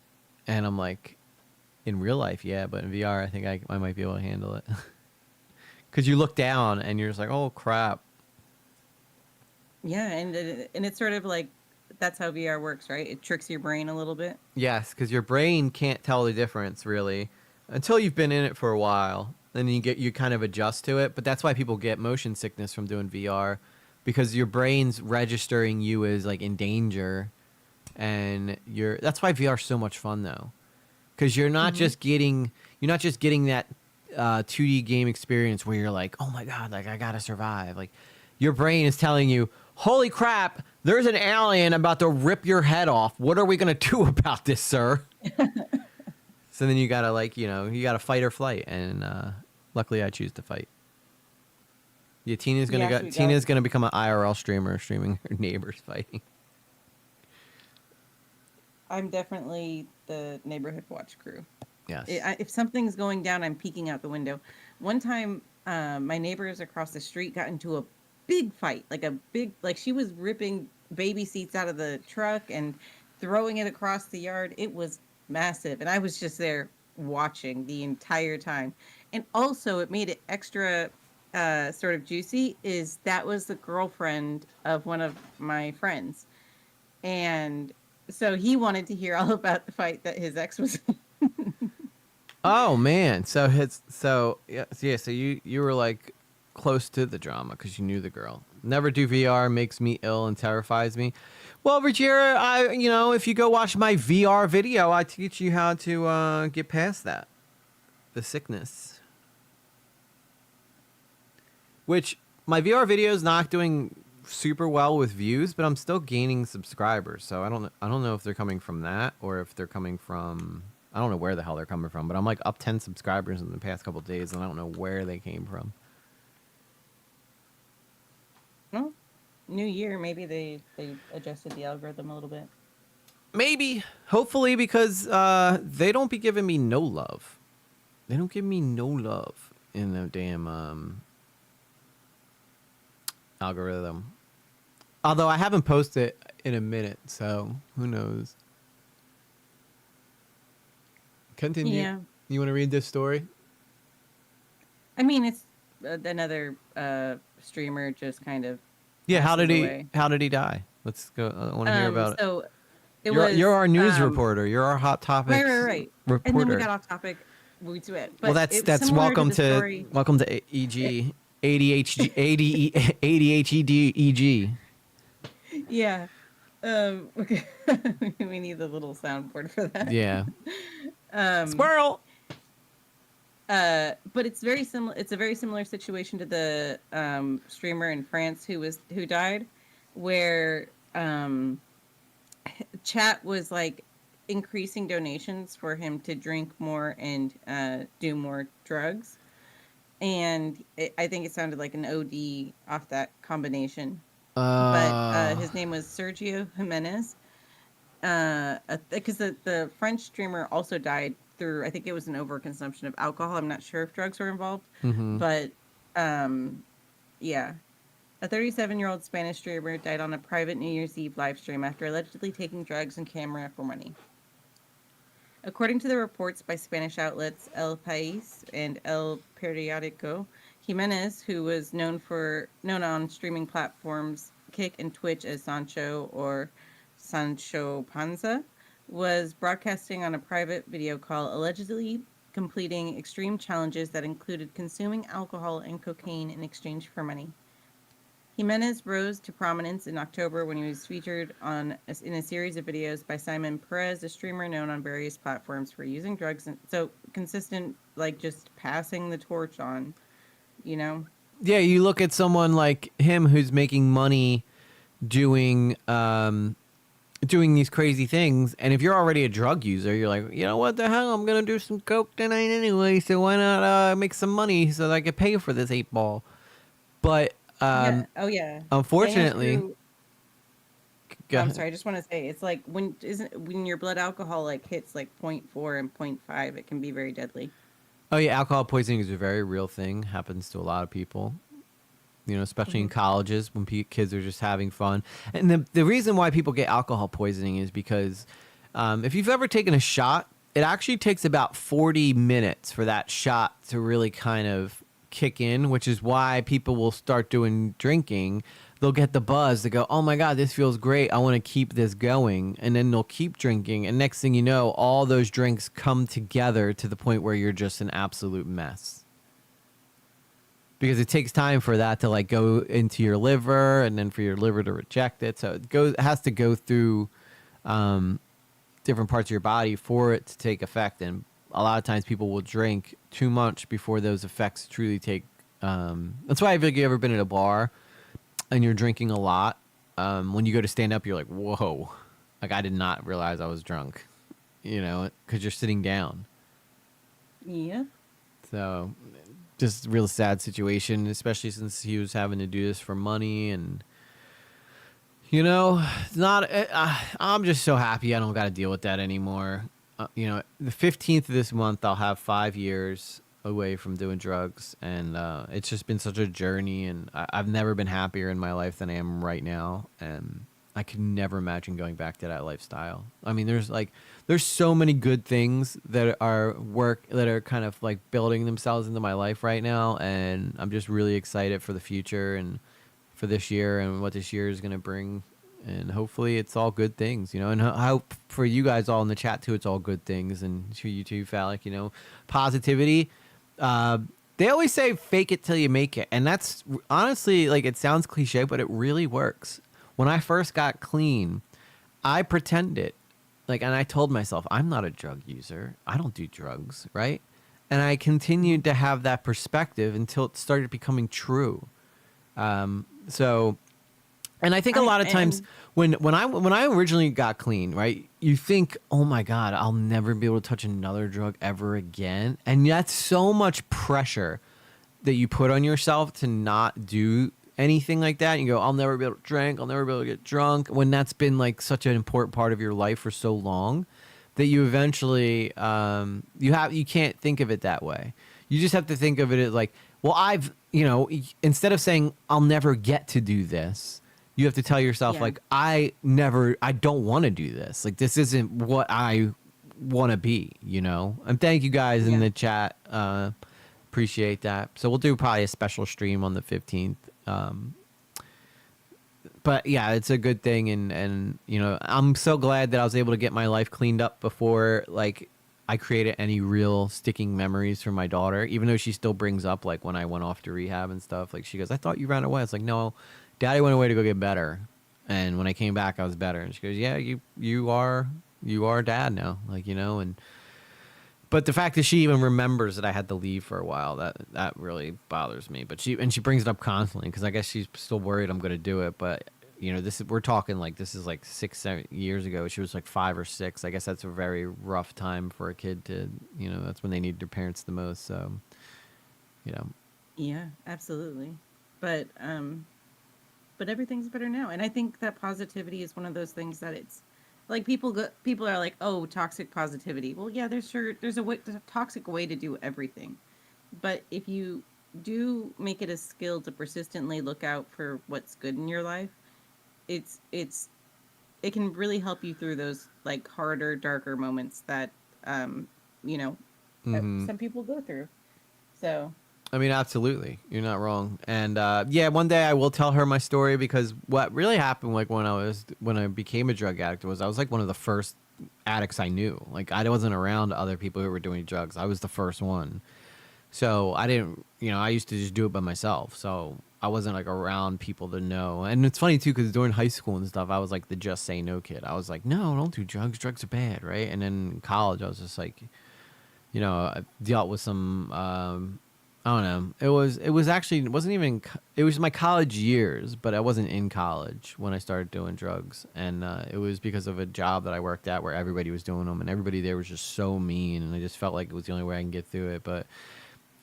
And I'm like, in real life, yeah, but in VR, I think I might be able to handle it. Because you look down and you're just like, "Oh crap!" Yeah, and it's sort of like that's how VR works, right? It tricks your brain a little bit. Yes, because your brain can't tell the difference really until you've been in it for a while. Then you kind of adjust to it. But that's why people get motion sickness from doing VR, because your brain's registering you as like in danger, and that's why VR is so much fun though, because you're not just getting that 2D game experience where you're like, oh my god, like I gotta survive. Like your brain is telling you, holy crap, there's an alien about to rip your head off. What are we gonna do about this, sir? So then you gotta you gotta fight or flight, and luckily I choose to fight. Yeah, Tina's gonna become an IRL streamer, streaming her neighbors fighting. I'm definitely the neighborhood watch crew. Yes. If something's going down, I'm peeking out the window. One time, my neighbors across the street got into a big fight, like she was ripping baby seats out of the truck and throwing it across the yard. It was massive, and I was just there watching the entire time. And also, it made it extra sort of juicy. That was the girlfriend of one of my friends, and so he wanted to hear all about the fight that his ex was in. Oh man, so you were like close to the drama because you knew the girl. Never do VR, makes me ill and terrifies me. Well, Rajira, if you go watch my VR video, I teach you how to get past that, the sickness. Which my VR video is not doing super well with views, but I'm still gaining subscribers. So I don't know if they're coming from that or if they're coming from. I don't know where the hell they're coming from, but I'm like up 10 subscribers in the past couple of days, and I don't know where they came from. Well, new year, maybe they adjusted the algorithm a little bit. Maybe, hopefully, because they don't be giving me no love. They don't give me no love in the damn algorithm. Although I haven't posted in a minute, so who knows? Continue. Yeah. You want to read this story? I mean, it's another streamer just kind of. Yeah. How did away. he die? Let's go. I want to hear about it. So it You're our news reporter. You're our hot topic right. reporter. And then we got off topic. We do it. But Well, that's similar welcome the to story. EG ADHD EG. Yeah. Okay. We need the little soundboard for that. Yeah. Squirrel. But it's very similar. It's a very similar situation to the streamer in France who died, where chat was like increasing donations for him to drink more and do more drugs, and I think it sounded like an OD off that combination. But his name was Sergio Jimenez. Because the French streamer also died through, I think it was an overconsumption of alcohol. I'm not sure if drugs were involved, but Yeah. A 37-year-old Spanish streamer died on a private New Year's Eve live stream after allegedly taking drugs and camera for money. According to the reports by Spanish outlets El País and El Periódico, Jimenez, who was known on streaming platforms Kick and Twitch as Sancho or Sancho Panza, was broadcasting on a private video call, allegedly completing extreme challenges that included consuming alcohol and cocaine in exchange for money. Jimenez rose to prominence in October when he was featured in a series of videos by Simon Perez, a streamer known on various platforms for using drugs. And so consistent, like just passing the torch on, you know? Yeah, you look at someone like him who's making money doing doing these crazy things, and if you're already a drug user, you're like, you know what the hell, I'm gonna do some coke tonight anyway, so why not make some money so that I can pay for this 8 ball. But Yeah. Oh yeah. unfortunately, I'm sorry. I just want to say it's like when your blood alcohol like hits like 0.4 and 0.5, it can be very deadly. Oh yeah, alcohol poisoning is a very real thing. Happens to a lot of people. You know, especially in colleges when kids are just having fun. And the reason why people get alcohol poisoning is because if you've ever taken a shot, it actually takes about 40 minutes for that shot to really kind of kick in, which is why people will start doing drinking. They'll get the buzz. They go, oh my God, this feels great. I want to keep this going. And then they'll keep drinking. And next thing you know, all those drinks come together to the point where you're just an absolute mess. Because it takes time for that to like go into your liver and then for your liver to reject it. So it has to go through different parts of your body for it to take effect. And a lot of times people will drink too much before those effects truly take. That's why I feel like you've ever been at a bar and you're drinking a lot. When you go to stand up, you're like, whoa, like I did not realize I was drunk, you know, because you're sitting down. Yeah. So just real sad situation, especially since he was having to do this for money. And, you know, it's not, I'm just so happy I don't got to deal with that anymore. You know, the 15th of this month, I'll have 5 years away from doing drugs. And it's just been such a journey. And I've never been happier in my life than I am right now. And I could never imagine going back to that lifestyle. I mean, there's so many good things that are kind of like building themselves into my life right now. And I'm just really excited for the future and for this year and what this year is going to bring. And hopefully it's all good things, you know, and I hope for you guys all in the chat too, it's all good things. And to you too, Phallic, you know, positivity. They always say fake it till you make it. And that's honestly, like, it sounds cliche, but it really works. When I first got clean, I pretended, like, and I told myself, I'm not a drug user. I don't do drugs, right? And I continued to have that perspective until it started becoming true. So, and I think a lot of times when I originally got clean, right, you think, oh my God, I'll never be able to touch another drug ever again. And that's so much pressure that you put on yourself to not do anything like that. You go, I'll never be able to drink, I'll never be able to get drunk, when that's been like such an important part of your life for so long that you eventually you can't think of it that way. You just have to think of it as like, well, instead of saying I'll never get to do this, you have to tell yourself like, I don't want to do this. Like, this isn't what I want to be, you know? And thank you guys in the chat. Appreciate that. So we'll do probably a special stream on the 15th. But yeah, it's a good thing. And, you know, I'm so glad that I was able to get my life cleaned up before, like, I created any real sticking memories for my daughter, even though she still brings up, like, when I went off to rehab and stuff. Like, she goes, I thought you ran away. It's like, no, Daddy went away to go get better. And when I came back, I was better. And she goes, yeah, you are Dad now. Like, you know, but the fact that she even remembers that I had to leave for a while, that really bothers me. But she brings it up constantly because I guess she's still worried I'm going to do it. But, you know, we're talking like this is like 6-7 years ago. She was like 5 or 6. I guess that's a very rough time for a kid to, you know, that's when they need their parents the most. So, you know. Yeah, absolutely. But everything's better now. And I think that positivity is one of those things that it's like people are like, oh, toxic positivity. Well, yeah, there's a toxic way to do everything. But if you do make it a skill to persistently look out for what's good in your life, it's it can really help you through those like harder, darker moments that you know some people go through. So I mean, absolutely. You're not wrong. And yeah, one day I will tell her my story because what really happened, like when I became a drug addict, was I was like one of the first addicts I knew. Like I wasn't around other people who were doing drugs. I was the first one. So I didn't, I used to just do it by myself. So I wasn't like around people to know. And it's funny too, because during high school and stuff, I was like the just say no kid. I was like, no, don't do drugs. Drugs are bad, right? And then in college, I was just like, I dealt with some. I don't know. It was actually it wasn't even. It was my college years, but I wasn't in college when I started doing drugs, and it was because of a job that I worked at where everybody was doing them, and everybody there was just so mean, and I just felt like it was the only way I can get through it. But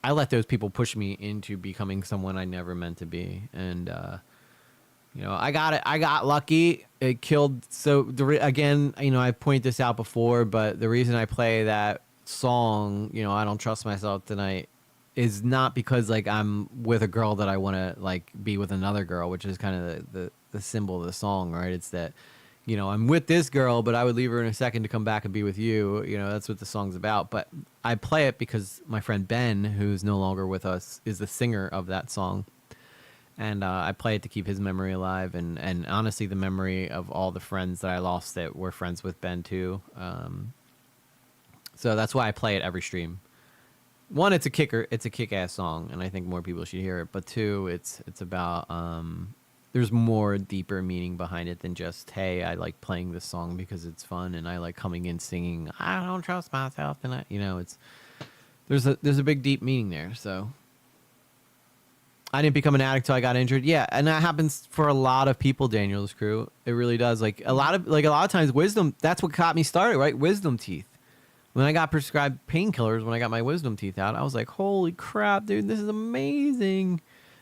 I let those people push me into becoming someone I never meant to be, and I got it. I got lucky. It killed. So again, I point this out before, but the reason I play that song, I don't trust myself tonight, is not because like I'm with a girl that I want to like be with another girl, which is kind of the symbol of the song, right? It's that, I'm with this girl, but I would leave her in a second to come back and be with you. That's what the song's about. But I play it because my friend Ben, who's no longer with us, is the singer of that song. And I play it to keep his memory alive, and honestly, the memory of all the friends that I lost that were friends with Ben too. So that's why I play it every stream. One, it's a kick-ass song, and I think more people should hear it. But two, it's about there's more deeper meaning behind it than just, hey, I like playing this song because it's fun, and I like coming in singing, I don't trust myself, and it's there's a big deep meaning there. So I didn't become an addict till I got injured. Yeah, and that happens for a lot of people, Daniel's crew. It really does. Like a lot of times, wisdom. That's what got me started, right? Wisdom teeth. When I got prescribed painkillers, when I got my wisdom teeth out, I was like, "Holy crap, dude! This is amazing.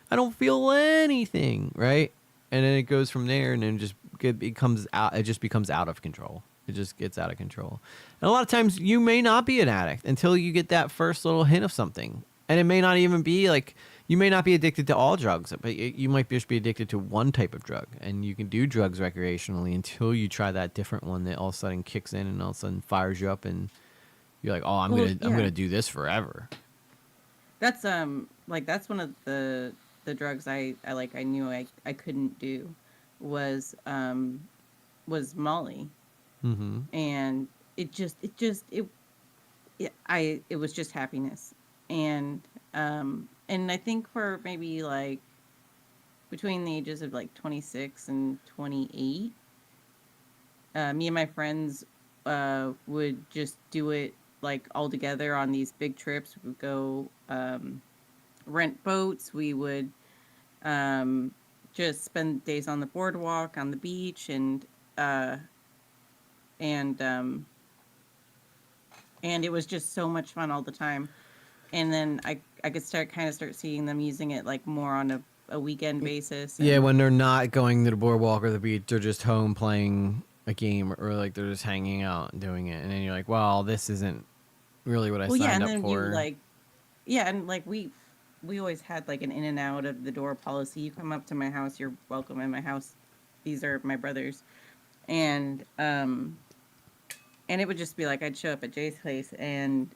I don't feel anything, right?" And then it goes from there, and then it becomes out. It just becomes out of control. It just gets out of control. And a lot of times, you may not be an addict until you get that first little hint of something, and it may not even be like. You may not be addicted to all drugs, but you might just be addicted to one type of drug. And you can do drugs recreationally until you try that different one that all of a sudden kicks in and all of a sudden fires you up, and you're like, "Oh, I'm gonna do this forever." that's that's one of the drugs I knew I couldn't do was Molly. Mm-hmm. And it was just happiness. And I think for maybe like between the ages of like 26 and 28, me and my friends would just do it like all together on these big trips. We would go rent boats. We would just spend days on the boardwalk, on the beach, and it was just so much fun all the time. And then I could start seeing them using it like more on a weekend basis. Yeah, when they're not going to the boardwalk or the beach, they're just home playing a game, or like they're just hanging out and doing it. And then you're like, well, this isn't really what I signed up for. And we always had like an in and out of the door policy. You come up to my house, you're welcome in my house. These are my brothers. And it would just be like I'd show up at Jay's place, and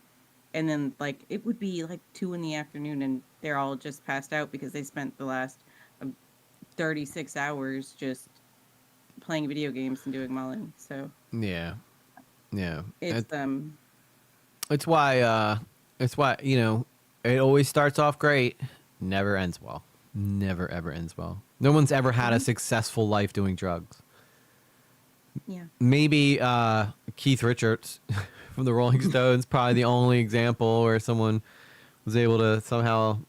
then like it would be like 2 p.m, and they're all just passed out because they spent the last 36 hours just playing video games and doing mulling. So yeah, it's why it always starts off great, never ends well, never ever ends well. No one's ever had a successful life doing drugs. Yeah, maybe Keith Richards from the Rolling Stones, probably the only example where someone was able to somehow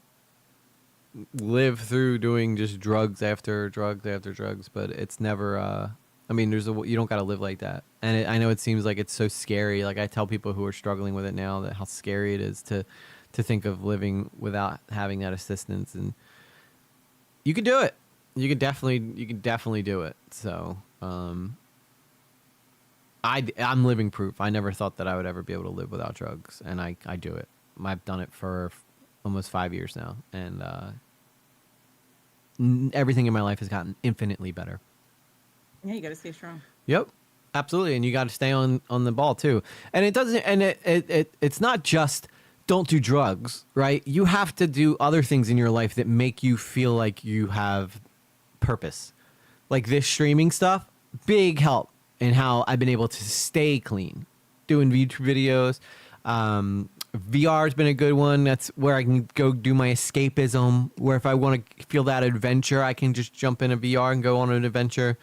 live through doing just drugs after drugs after drugs. But it's never. I mean, you don't got to live like that. And I know it seems like it's so scary. Like I tell people who are struggling with it now that how scary it is to think of living without having that assistance. And you can do it. You can definitely do it. So. I'm living proof. I never thought that I would ever be able to live without drugs, and I do it. I've done it for almost 5 years now, and everything in my life has gotten infinitely better. Yeah, you got to stay strong. Yep, absolutely, and you got to stay on the ball too. And it doesn't, and it's not just don't do drugs, right? You have to do other things in your life that make you feel like you have purpose. Like this streaming stuff, big help in how I've been able to stay clean, doing YouTube videos. VR has been a good one. That's where I can go do my escapism. Where if I want to feel that adventure, I can just jump in a VR and go on an adventure.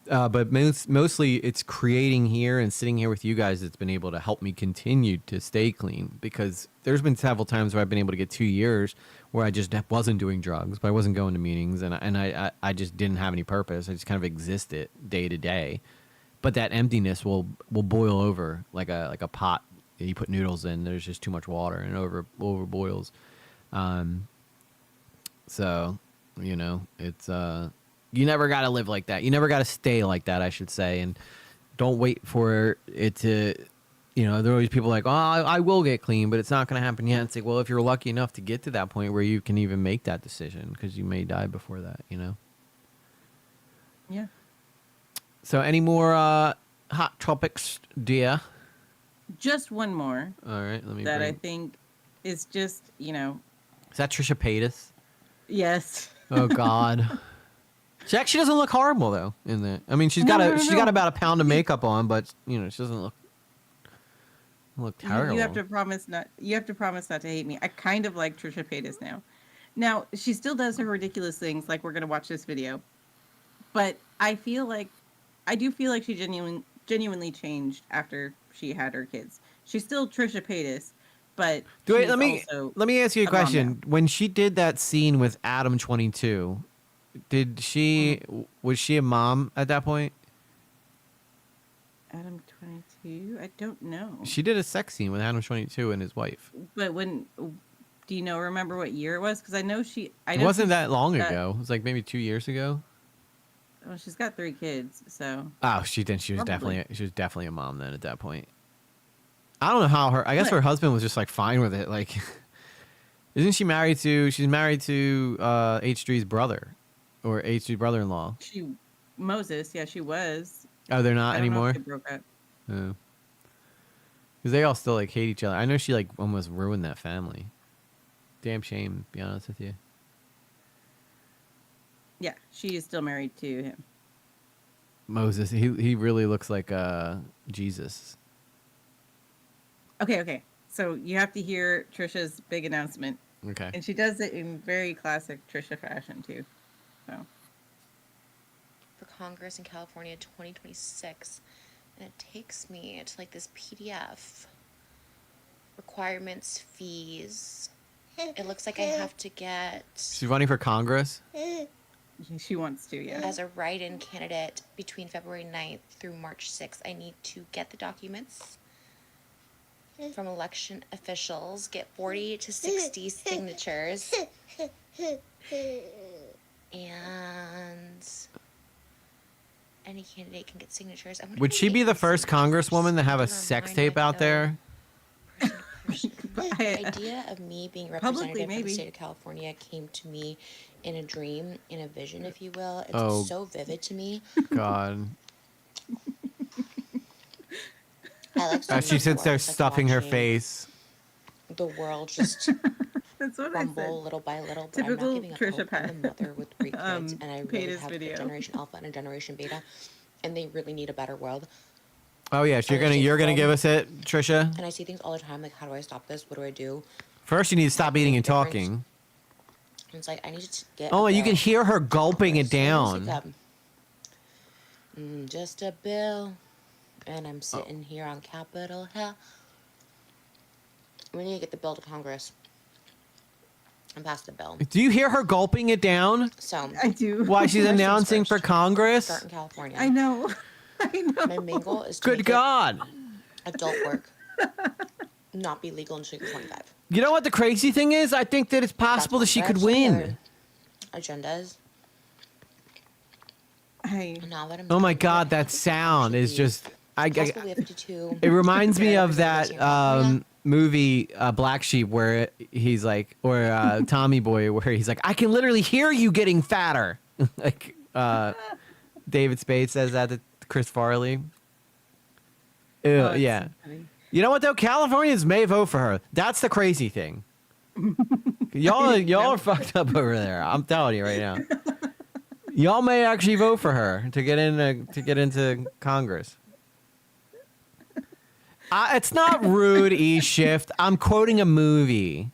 But mostly it's creating here and sitting here with you guys that's been able to help me continue to stay clean, because there's been several times where I've been able to get 2 years where I just wasn't doing drugs, but I wasn't going to meetings, and I just didn't have any purpose. I just kind of existed day to day. But that emptiness will boil over like a pot that you put noodles in. There's just too much water and over boils. So, you know, it's you never got to live like that. You never got to stay like that, I should say. And don't wait for it to, you know, there are always people like, oh, I will get clean, but it's not going to happen yet. It's like, well, if you're lucky enough to get to that point where you can even make that decision, because you may die before that, you know? Yeah. So any more hot topics, dear? Just one more All right, let me that I bring... think is just, you know, Is that Trisha Paytas? yes. Oh, God. She actually doesn't look horrible, though, in that. I mean, she's No, got about a pound of makeup on, but, you know, she doesn't look terrible. You have to promise not. You have to promise not to hate me. I kind of like Trisha Paytas now. Now she still does her ridiculous things, like we're gonna watch this video, but I do feel like she genuinely changed after she had her kids. She's still Trisha Paytas, but Let me ask you a question. now. When she did that scene with Adam 22, was she a mom at that point? Adam 22. I don't know. She did a sex scene with Adam 22 and his wife. But do you remember what year it was? Because I know she. It wasn't that long ago. It was like maybe 2 years ago. Well, she's got 3 kids, so. Oh, she was Probably. definitely a mom then at that point. I don't know how I guess her husband was just like fine with it. Like, she's married to H3's brother, or H3's brother-in-law. Moses, yeah, she was. Oh, they're not I don't know anymore? if they broke up. Oh. Because they all still like hate each other. I know she like almost ruined that family. Damn shame, to be honest with you. Yeah, she is still married to him. Moses, he really looks like Jesus. Okay. So you have to hear Trisha's big announcement. Okay. And she does it in very classic Trisha fashion, too. So. For Congress in California 2026. And it takes me to like this PDF. Requirements, fees. It looks like I have to get... She's running for Congress? She wants to, yeah. As a write-in candidate between February 9th through March 6th, I need to get the documents from election officials, get 40 to 60 signatures, and any candidate can get signatures. Would she be the first congresswoman to have a sex tape out there? The idea of me being representative for the maybe. state of California came to me in a dream, in a vision, if you will. It's Oh. so vivid to me. God. I like As she sits there like stuffing her watching face. the world just That's what I crumble said. little by little, but Typical I'm not giving up Trisha hope. I'm a mother with 3 kids, and I really Paytas have video. a generation alpha and a generation beta, and they really need a better world. Oh yeah, so I you're just gonna feel- give us it, Trisha? And I see things all the time, like, how do I stop this? What do I do? First, you need to stop eating and Difference. talking. And it's like, I need to get Oh, a you can bill. hear her gulping it As soon as it down. come. Just a bill, and I'm sitting here on Capitol Hill. We need to get the bill to Congress and pass the bill. Do you hear her gulping it down? So, I do. Why she's First things announcing for first. Congress? start in California. I know. I know. My main goal is to Good make God. adult work not be legal until you're 25. You know what the crazy thing is? I think that it's possible that she could win. Agendas. And now that I'm Oh my doing God, it, that sound is just. possibly a 52. It reminds me of that representation in California. movie Black Sheep where he's like, or Tommy Boy where he's like, I can literally hear you getting fatter. Like David Spade says that to Chris Farley. Oh, it's Yeah. so funny. You know what though? Californians may vote for her. That's the crazy thing. Y'all are fucked up over there. I'm telling you right now. Y'all may actually vote for her to get into Congress. It's not rude, E-Shift. I'm quoting a movie.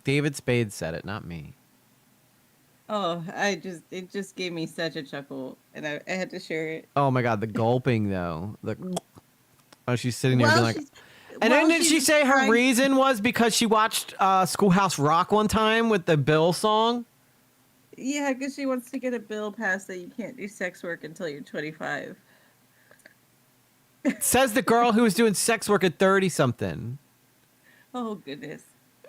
David Spade said it, not me. Oh, it just gave me such a chuckle, and I had to share it. Oh my god, the gulping though. She's sitting there Well, being like. she's- And well, then did she she's say her trying- reason was because she watched Schoolhouse Rock one time with the Bill song? Yeah, because she wants to get a bill passed that you can't do sex work until you're 25. Says the girl who was doing sex work at 30 something. Oh goodness.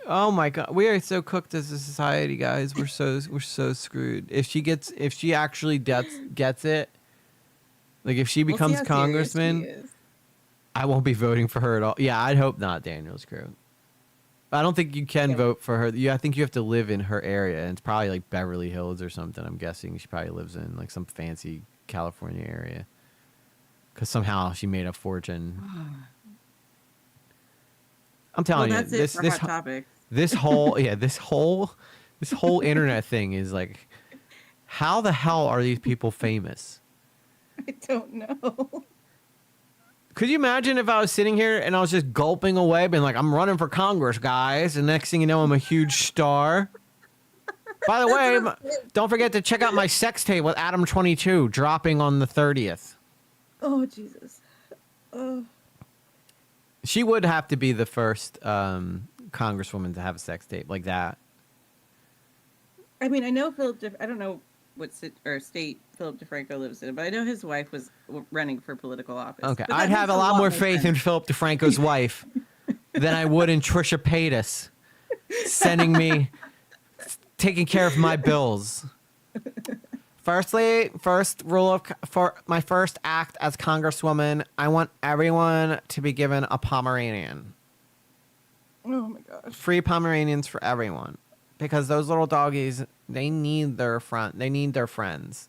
Oh my god, we are so cooked as a society, guys. We're so screwed. If she actually gets it, like if she We'll see becomes how serious congressman, she is. I won't be voting for her at all. Yeah, I'd hope not, Daniel's crew. I don't think you can vote for her. I think you have to live in her area, and it's probably like Beverly Hills or something. I'm guessing she probably lives in like some fancy California area. Because somehow she made a fortune. I'm telling Well, you, that's it for Hot Topics. this whole internet thing is like, how the hell are these people famous? I don't know. Could you imagine if I was sitting here and I was just gulping away, being like, I'm running for Congress, guys, and next thing you know, I'm a huge star? By the way, don't forget to check out my sex tape with Adam 22 dropping on the 30th. Oh Jesus. Oh. She would have to be the first congresswoman to have a sex tape like that. I mean, I know I don't know what state Philip DeFranco lives in, but I know his wife was running for political office. Okay, But that I'd have makes a lot more sense. faith in Philip DeFranco's wife than I would in Trisha Paytas taking care of my bills. First rule for my first act as congresswoman, I want everyone to be given a Pomeranian. Oh my gosh. Free Pomeranians for everyone. Because those little doggies, they need their friends.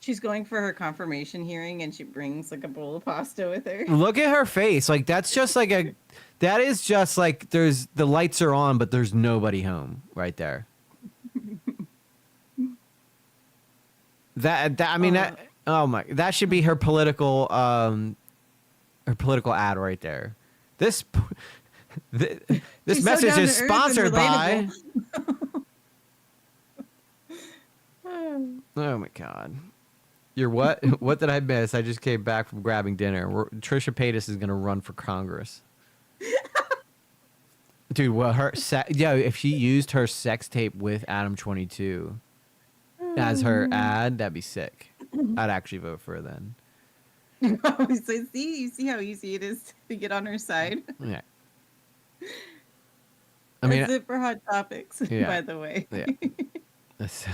She's going for her confirmation hearing, and she brings like a bowl of pasta with her. Look at her face. Like that is just like the lights are on, but there's nobody home right there. That should be her political ad right there. This She's so message down is to earth and sponsored by. relatable. Oh my god. You're what? What did I miss? I just came back from grabbing dinner. Trisha Paytas is gonna run for Congress. Dude, well, if she used her sex tape with Adam 22 as her ad, that'd be sick. I'd actually vote for her then. So you see how easy it is to get on her side. Yeah. I mean, That's it for Hot Topics, yeah. by the way. Yeah. That's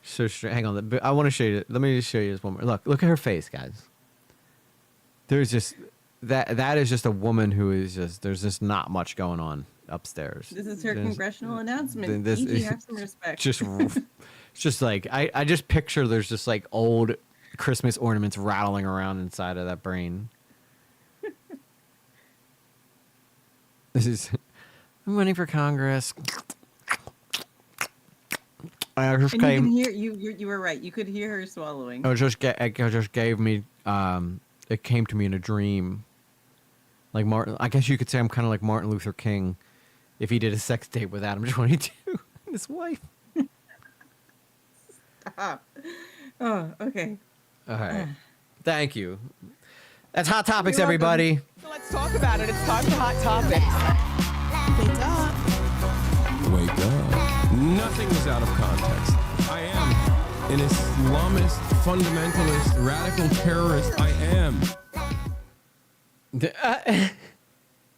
so strange. Hang on. I want to show you. Let me just show you this one more. Look at her face, guys. There's just that is just a woman who is just, there's just not much going on upstairs. This is her congressional announcement. This Gigi, is have some respect. it's just like I just picture there's just like old Christmas ornaments rattling around inside of that brain. I'm running for Congress. I just and you came. can hear you were right. You could hear her swallowing. It just gave me. It came to me in a dream. Like Martin, I guess you could say I'm kind of like Martin Luther King, if he did a sex tape with Adam 22 and his wife. Stop. Oh, okay. All right. Thank you. That's Hot Topics, You're welcome. everybody. So let's talk about it. It's time for Hot Topics. Wake up. Nothing is out of context. I am an Islamist, fundamentalist, radical terrorist. I am.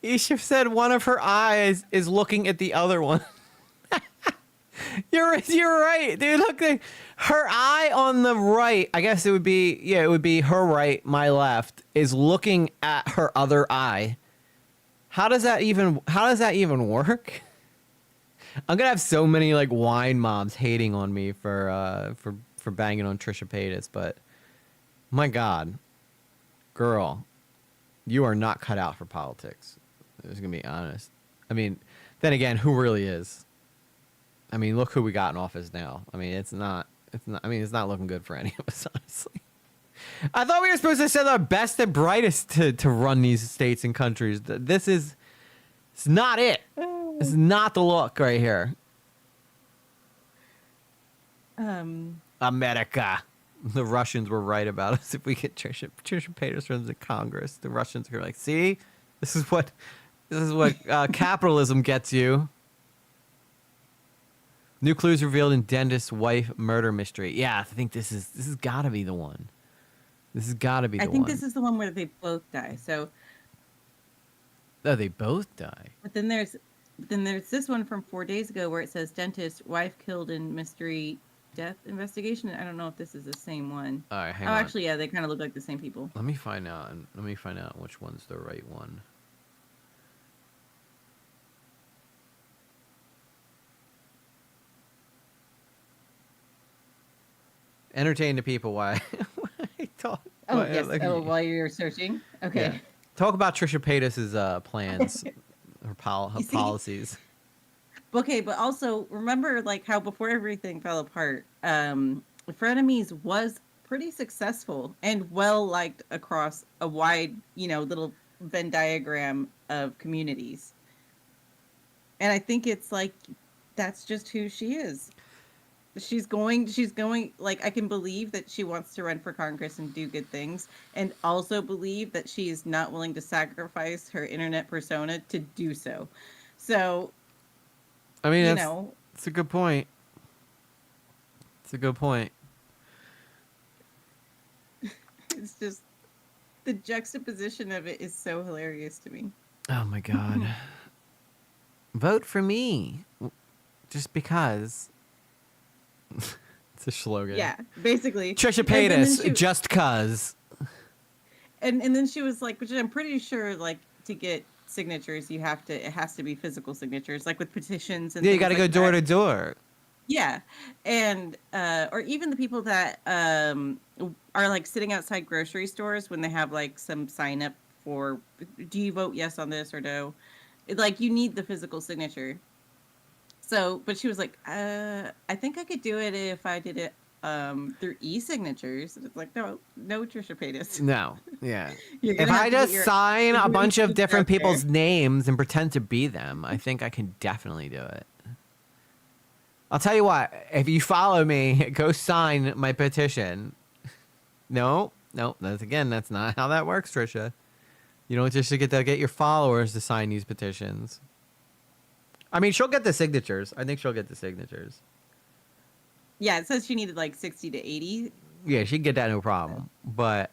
Ishif said one of her eyes is looking at the other one. You're right, dude. Look, her eye on the right. I guess it would be her right. My left is looking at her other eye. How does that even work? I'm gonna have so many like wine moms hating on me for banging on Trisha Paytas, but my God, girl, you are not cut out for politics. I'm just gonna be honest. I mean, then again, who really is? I mean, look who we got in office now. I mean, it's not looking good for any of us, honestly. I thought we were supposed to send our best and brightest to run these states and countries. It's not it. It's not the look right here. America. The Russians were right about us. If we get Trisha Paytas runs the Congress, the Russians are like, see, this is what capitalism gets you. New clues revealed in dentist's wife murder mystery. Yeah, I think this has got to be the one. This has got to be the one. I think this is the one where they both die. So. Oh, they both die. But then there's this one from 4 days ago where it says dentist wife killed in mystery death investigation. I don't know if this is the same one. All right, hang on. Actually, yeah, they kind of look like the same people. Let me find out. Which one's the right one. Entertain the people while I talk. Oh, yes. While you're searching? Okay. Yeah. Talk about Trisha Paytas' plans, her policies. Okay, but also remember like how before everything fell apart, Frenemies was pretty successful and well liked across a wide, little Venn diagram of communities. And I think it's like that's just who she is. She's going like I can believe that she wants to run for Congress and do good things, and also believe that she is not willing to sacrifice her internet persona to do so. So I mean, it's a good point. It's a good point. It's just the juxtaposition of it is so hilarious to me. Oh my God. Vote for me. Just because. It's a slogan. Yeah, basically. Trisha Paytas, just cuz. And then she was like, which I'm pretty sure, like, to get signatures, it has to be physical signatures, like with petitions and yeah, you got to go door to door. Yeah, and or even the people that are like sitting outside grocery stores when they have like some sign up for, do you vote yes on this or no? Like you need the physical signature. So, but she was like, I think I could do it if I did it through e-signatures. And it's like, no, Trisha Paytas. No, yeah. If I just sign a bunch of different people's names and pretend to be them, I think I can definitely do it. I'll tell you what, if you follow me, go sign my petition. No, that's not how that works, Trisha. You don't just get your followers to sign these petitions. I mean, she'll get the signatures. I think she'll get the signatures. Yeah, it says she needed like 60 to 80. Yeah, she can get that no problem. But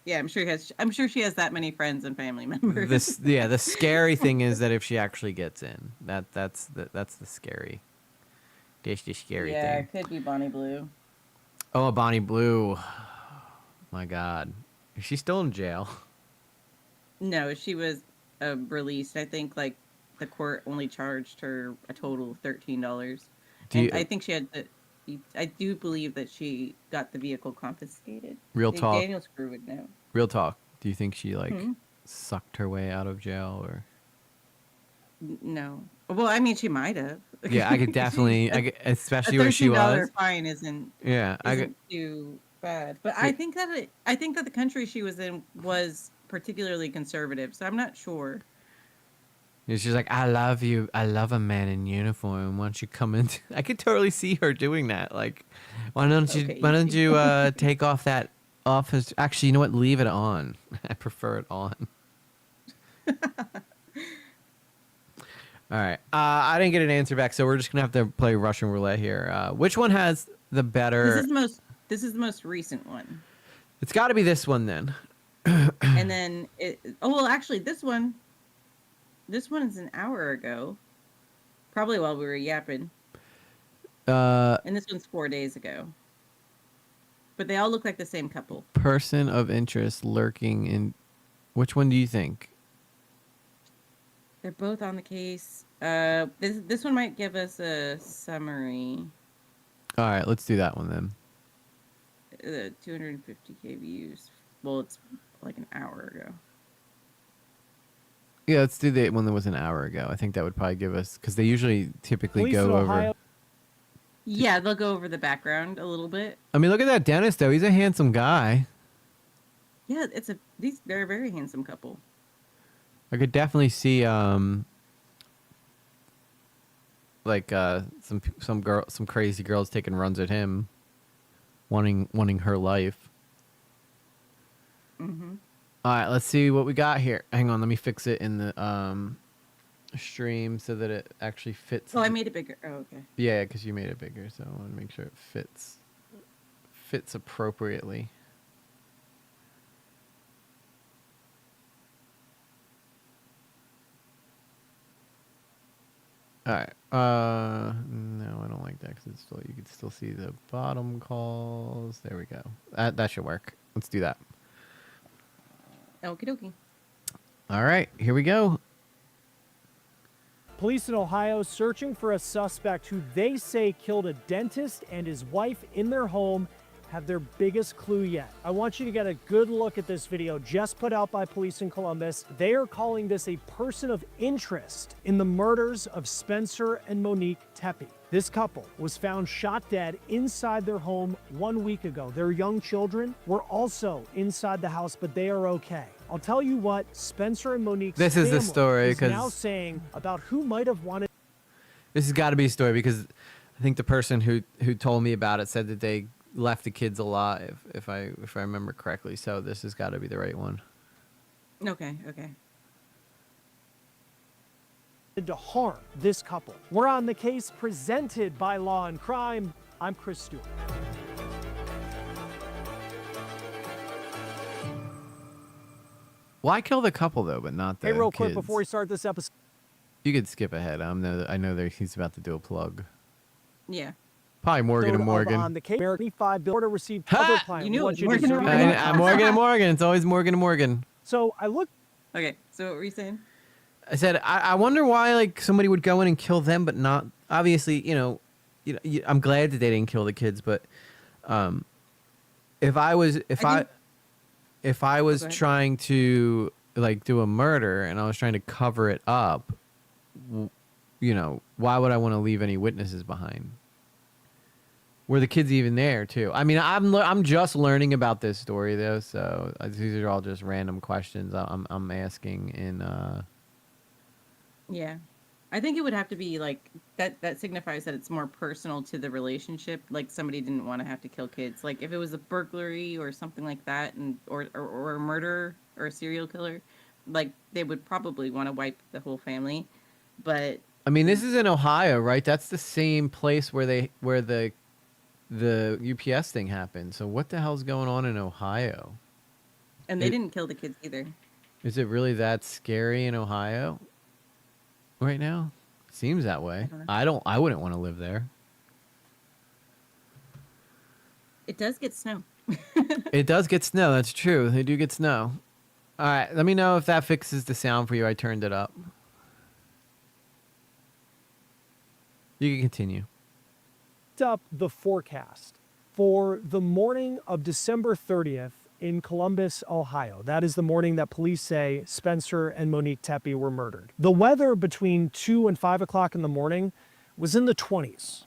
yeah, I'm sure she has that many friends and family members. The scary thing is that if she actually gets in, that's the scary. That's the scary thing. Yeah, it could be Bonnie Blue. Oh, Bonnie Blue. My God, is she still in jail? No, she was released. I think like the court only charged her a total of $13. I think she had to. I do believe that she got the vehicle confiscated. Real talk. Daniel Screw would know. Real talk. Do you think she sucked her way out of jail or? No. Well, I mean, she might have. Yeah, I could definitely, especially where she was. $13 fine isn't too bad. But I think that the country she was in was particularly conservative, so I'm not sure. She's like, I love you. I love a man in uniform. Why don't you come in? I could totally see her doing that. Like, why don't you take off that office? Actually, you know what? Leave it on. I prefer it on. All right. I didn't get an answer back, so we're just gonna have to play Russian roulette here. Which one has the better? This is the most recent one. It's got to be this one then. And then actually, this one is an hour ago. Probably while we were yapping. And this one's 4 days ago. But they all look like the same couple. Person of interest lurking in. Which one do you think? They're both on the case. This one might give us a summary. All right, let's do that one then. 250K views. Well, it's like an hour ago. Yeah, let's do the one that was an hour ago. I think that would probably give us, because they usually typically Police in go over. Ohio- Yeah, they'll go over the background a little bit. I mean, look at that dentist though. He's a handsome guy. Yeah, they're a very handsome couple. I could definitely see some crazy girls taking runs at him, wanting her life. Mm-hmm. All right, let's see what we got here. Hang on, let me fix it in the stream so that it actually fits. Oh, I made it bigger. Oh, okay. Yeah, because you made it bigger, so I want to make sure it fits appropriately. All right. No, I don't like that because you can still see the bottom calls. There we go. That should work. Let's do that. Okie dokie. All right, here we go. Police in Ohio searching for a suspect who they say killed a dentist and his wife in their home have their biggest clue yet. I want you to get a good look at this video just put out by police in Columbus. They are calling this a person of interest in the murders of Spencer and Monique Tepe. This couple was found shot dead inside their home 1 week ago. Their young children were also inside the house, but they are okay. I'll tell you what Spencer and Monique's This is the family story, is now 'cause- saying about who might have wanted. This has got to be a story because I think the person who told me about it said that they left the kids alive, if I remember correctly. So this has got to be the right one. Okay. To harm this couple. We're on the case presented by Law and Crime. I'm Chris Stewart. Why kill the couple though, but not the Hey, real kids? quick before we start this episode. You could skip ahead. I know that he's about to do a plug. Yeah. Probably Morgan and Morgan. On the case, American 5 Builder received Ha! other client. You knew What it. Morgan deserve. and Morgan and Morgan. It's always Morgan and Morgan. So I looked. Okay. So what were you saying? I said, I wonder why like somebody would go in and kill them, but not obviously. I'm glad that they didn't kill the kids, but if I was ahead. trying to like do a murder and I was trying to cover it up, why would I want to leave any witnesses behind? Were the kids even there too? I mean, I'm just learning about this story though, so these are all just random questions I'm asking in. Yeah. I think it would have to be like that signifies that it's more personal to the relationship. Like somebody didn't want to have to kill kids. Like if it was a burglary or something like that, or a murder or a serial killer, like they would probably want to wipe the whole family. But I mean, this is in Ohio, right? That's the same place where the UPS thing happened. So what the hell's going on in Ohio? and they didn't kill the kids either. Is it really that scary in Ohio right now? Seems that way. I wouldn't want to live there. It does get snow. It does get snow. That's true. They do get snow. All right. Let me know if that fixes the sound for you. I turned it up. You can continue. Up the forecast for the morning of December 30th in Columbus, Ohio. That is the morning that police say Spencer and Monique Tepe were murdered. The weather between 2 and 5 o'clock in the morning was in the 20s.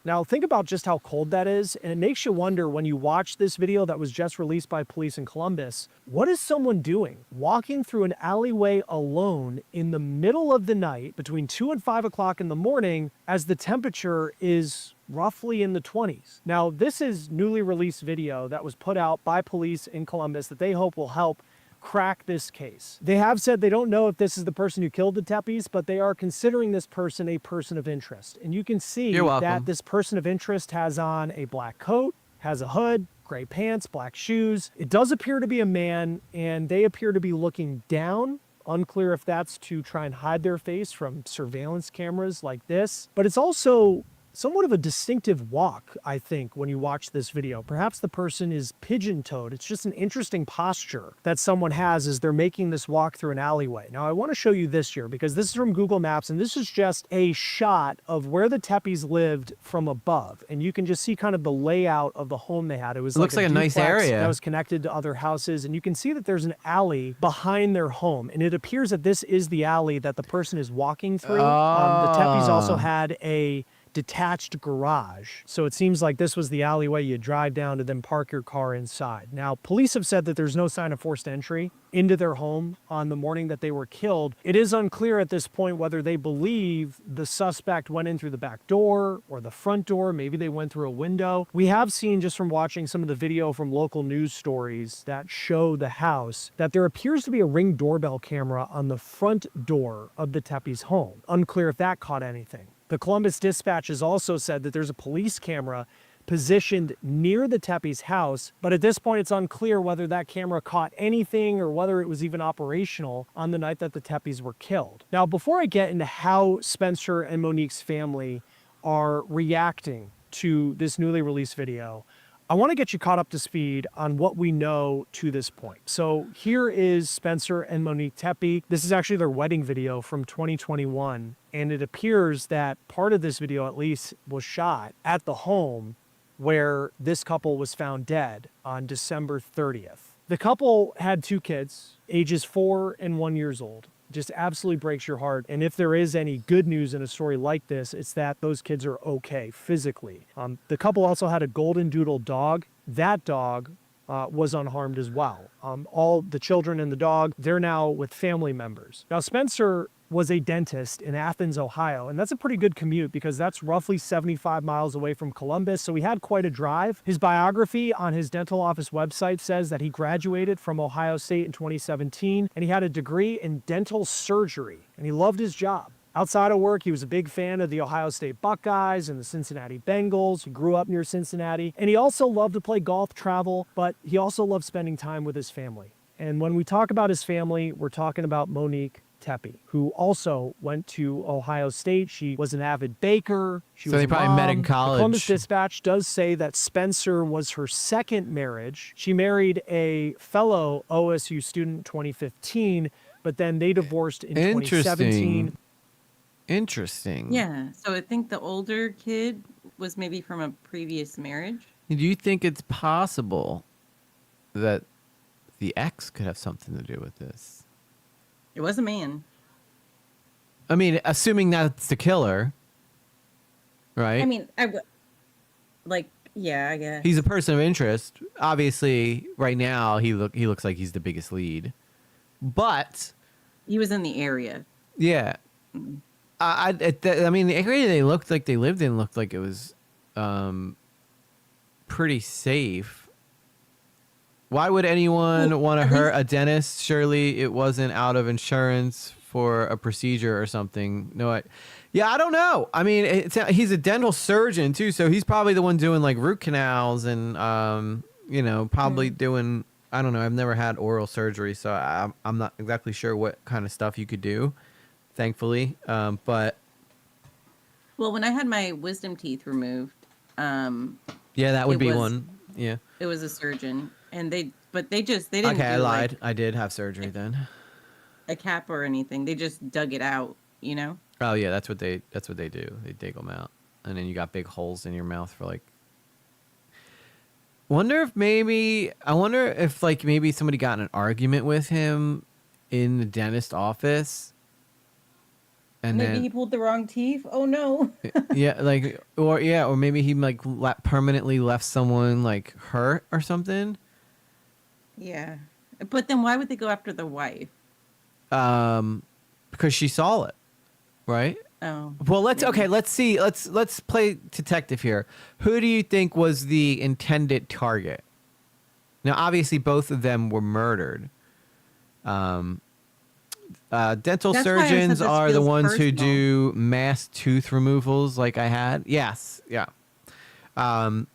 Now, think about just how cold that is, and it makes you wonder when you watch this video that was just released by police in Columbus, what is someone doing walking through an alleyway alone in the middle of the night between 2 and 5 o'clock in the morning as the temperature is roughly in the 20s? Now, this is newly released video that was put out by police in Columbus that they hope will help crack this case. They have said they don't know if this is the person who killed the Tepes, but they are considering this person a person of interest. And you can see that this person of interest has on a black coat, has a hood, gray pants, black shoes. It does appear to be a man, and they appear to be looking down. Unclear if that's to try and hide their face from surveillance cameras like this, but it's also somewhat of a distinctive walk, I think, when you watch this video. Perhaps the person is pigeon-toed. It's just an interesting posture that someone has as they're making this walk through an alleyway. Now, I want to show you this here because this is from Google Maps, and this is just a shot of where the Teppes lived from above. And you can just see kind of the layout of the home they had. It was looks like a nice duplex area that was connected to other houses, and you can see that there's an alley behind their home, and it appears that this is the alley that the person is walking through. The Teppes also had a detached garage. So it seems like this was the alleyway you drive down to then park your car inside. Now, police have said that there's no sign of forced entry into their home on the morning that they were killed. It is unclear at this point whether they believe the suspect went in through the back door or the front door. Maybe they went through a window. We have seen, just from watching some of the video from local news stories that show the house, that there appears to be a Ring doorbell camera on the front door of the Teppes home. Unclear if that caught anything. The Columbus Dispatch has also said that there's a police camera positioned near the Teppes house, but at this point it's unclear whether that camera caught anything or whether it was even operational on the night that the Teppes were killed. Now, before I get into how Spencer and Monique's family are reacting to this newly released video, I want to get you caught up to speed on what we know to this point. So here is Spencer and Monique Teppe. This is actually their wedding video from 2021. And it appears that part of this video, at least, was shot at the home where this couple was found dead on December 30th. The couple had 2 kids, ages 4 and 1 years old. Just absolutely breaks your heart. And if there is any good news in a story like this, it's that those kids are okay physically. The couple also had a golden doodle dog. That dog was unharmed as well. All the children and the dog, they're now with family members. Now, Spencer was a dentist in Athens, Ohio, and that's a pretty good commute because that's roughly 75 miles away from Columbus, so he had quite a drive. His biography on his dental office website says that he graduated from Ohio State in 2017, and he had a degree in dental surgery, and he loved his job. Outside of work, he was a big fan of the Ohio State Buckeyes and the Cincinnati Bengals. He grew up near Cincinnati, and he also loved to play golf, travel, but he also loved spending time with his family. And when we talk about his family, we're talking about Monique Teppe, who also went to Ohio State. She was an avid baker. So they probably met in college. The Columbus Dispatch does say that Spencer was her second marriage. She married a fellow OSU student in 2015, but then they divorced in 2017. Interesting. Yeah. So I think the older kid was maybe from a previous marriage. Do you think it's possible that the ex could have something to do with this? It was a man. I mean, assuming that's the killer, right? I mean, yeah, I guess. He's a person of interest. Obviously, right now, he looks like he's the biggest lead. But He was in the area. yeah. I mean, the area they looked like they lived in looked like it was pretty safe. Why would anyone want to hurt a dentist? Surely it wasn't out of insurance for a procedure or something. No, I don't know. I mean, he's a dental surgeon too, so he's probably the one doing like root canals and probably doing. I don't know. I've never had oral surgery, so I'm not exactly sure what kind of stuff you could do. Thankfully, but Well, when I had my wisdom teeth removed, yeah, that would be one. Yeah, it was a surgeon, and they didn't. Okay, I do, lied. like, I did have surgery then. a cap or anything. They just dug it out, you know. Oh yeah, that's what they do. They dig them out, and then you got big holes in your mouth for like. I wonder if maybe somebody got in an argument with him in the dentist office. And Maybe then, he pulled the wrong teeth. Oh no. yeah, or maybe he like permanently left someone like hurt or something. Yeah, but then why would they go after the wife? Because she saw it, right? Oh. Well, let's see. Let's play detective here. Who do you think was the intended target? Now, obviously, both of them were murdered. Dental surgeons are the ones who do mass tooth removals like I had. Yes. Yeah. I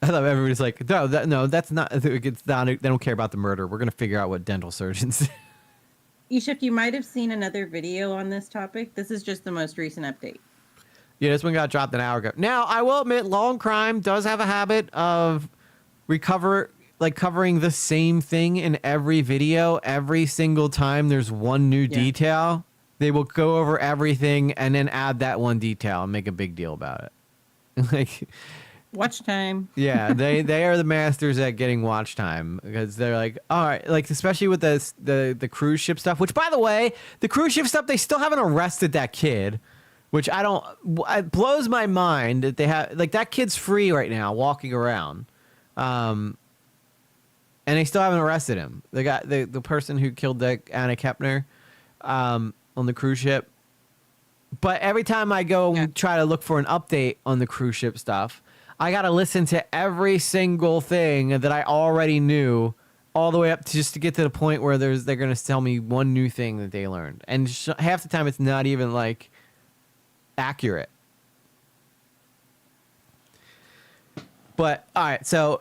thought everybody's like, no, that's not, it's not, they don't care about the murder. We're going to figure out what dental surgeons. Ishif, you might have seen another video on this topic. This is just the most recent update. Yeah, this one got dropped an hour ago. Now, I will admit, Law and Crime does have a habit of covering the same thing in every video. Every single time there's one new detail, they will go over everything and then add that one detail and make a big deal about it. Like, Watch time. yeah, they are the masters at getting watch time because they're like, all right, like especially with the cruise ship stuff. Which, by the way, the cruise ship stuff, they still haven't arrested that kid. Which it blows my mind that they have, like, that kid's free right now walking around. And they still haven't arrested him. They got the person who killed Anna Kepner on the cruise ship. But every time I go and try to look for an update on the cruise ship stuff, I got to listen to every single thing that I already knew all the way up to just to get to the point where they're going to tell me one new thing that they learned. And half the time it's not even, like, accurate. But all right, so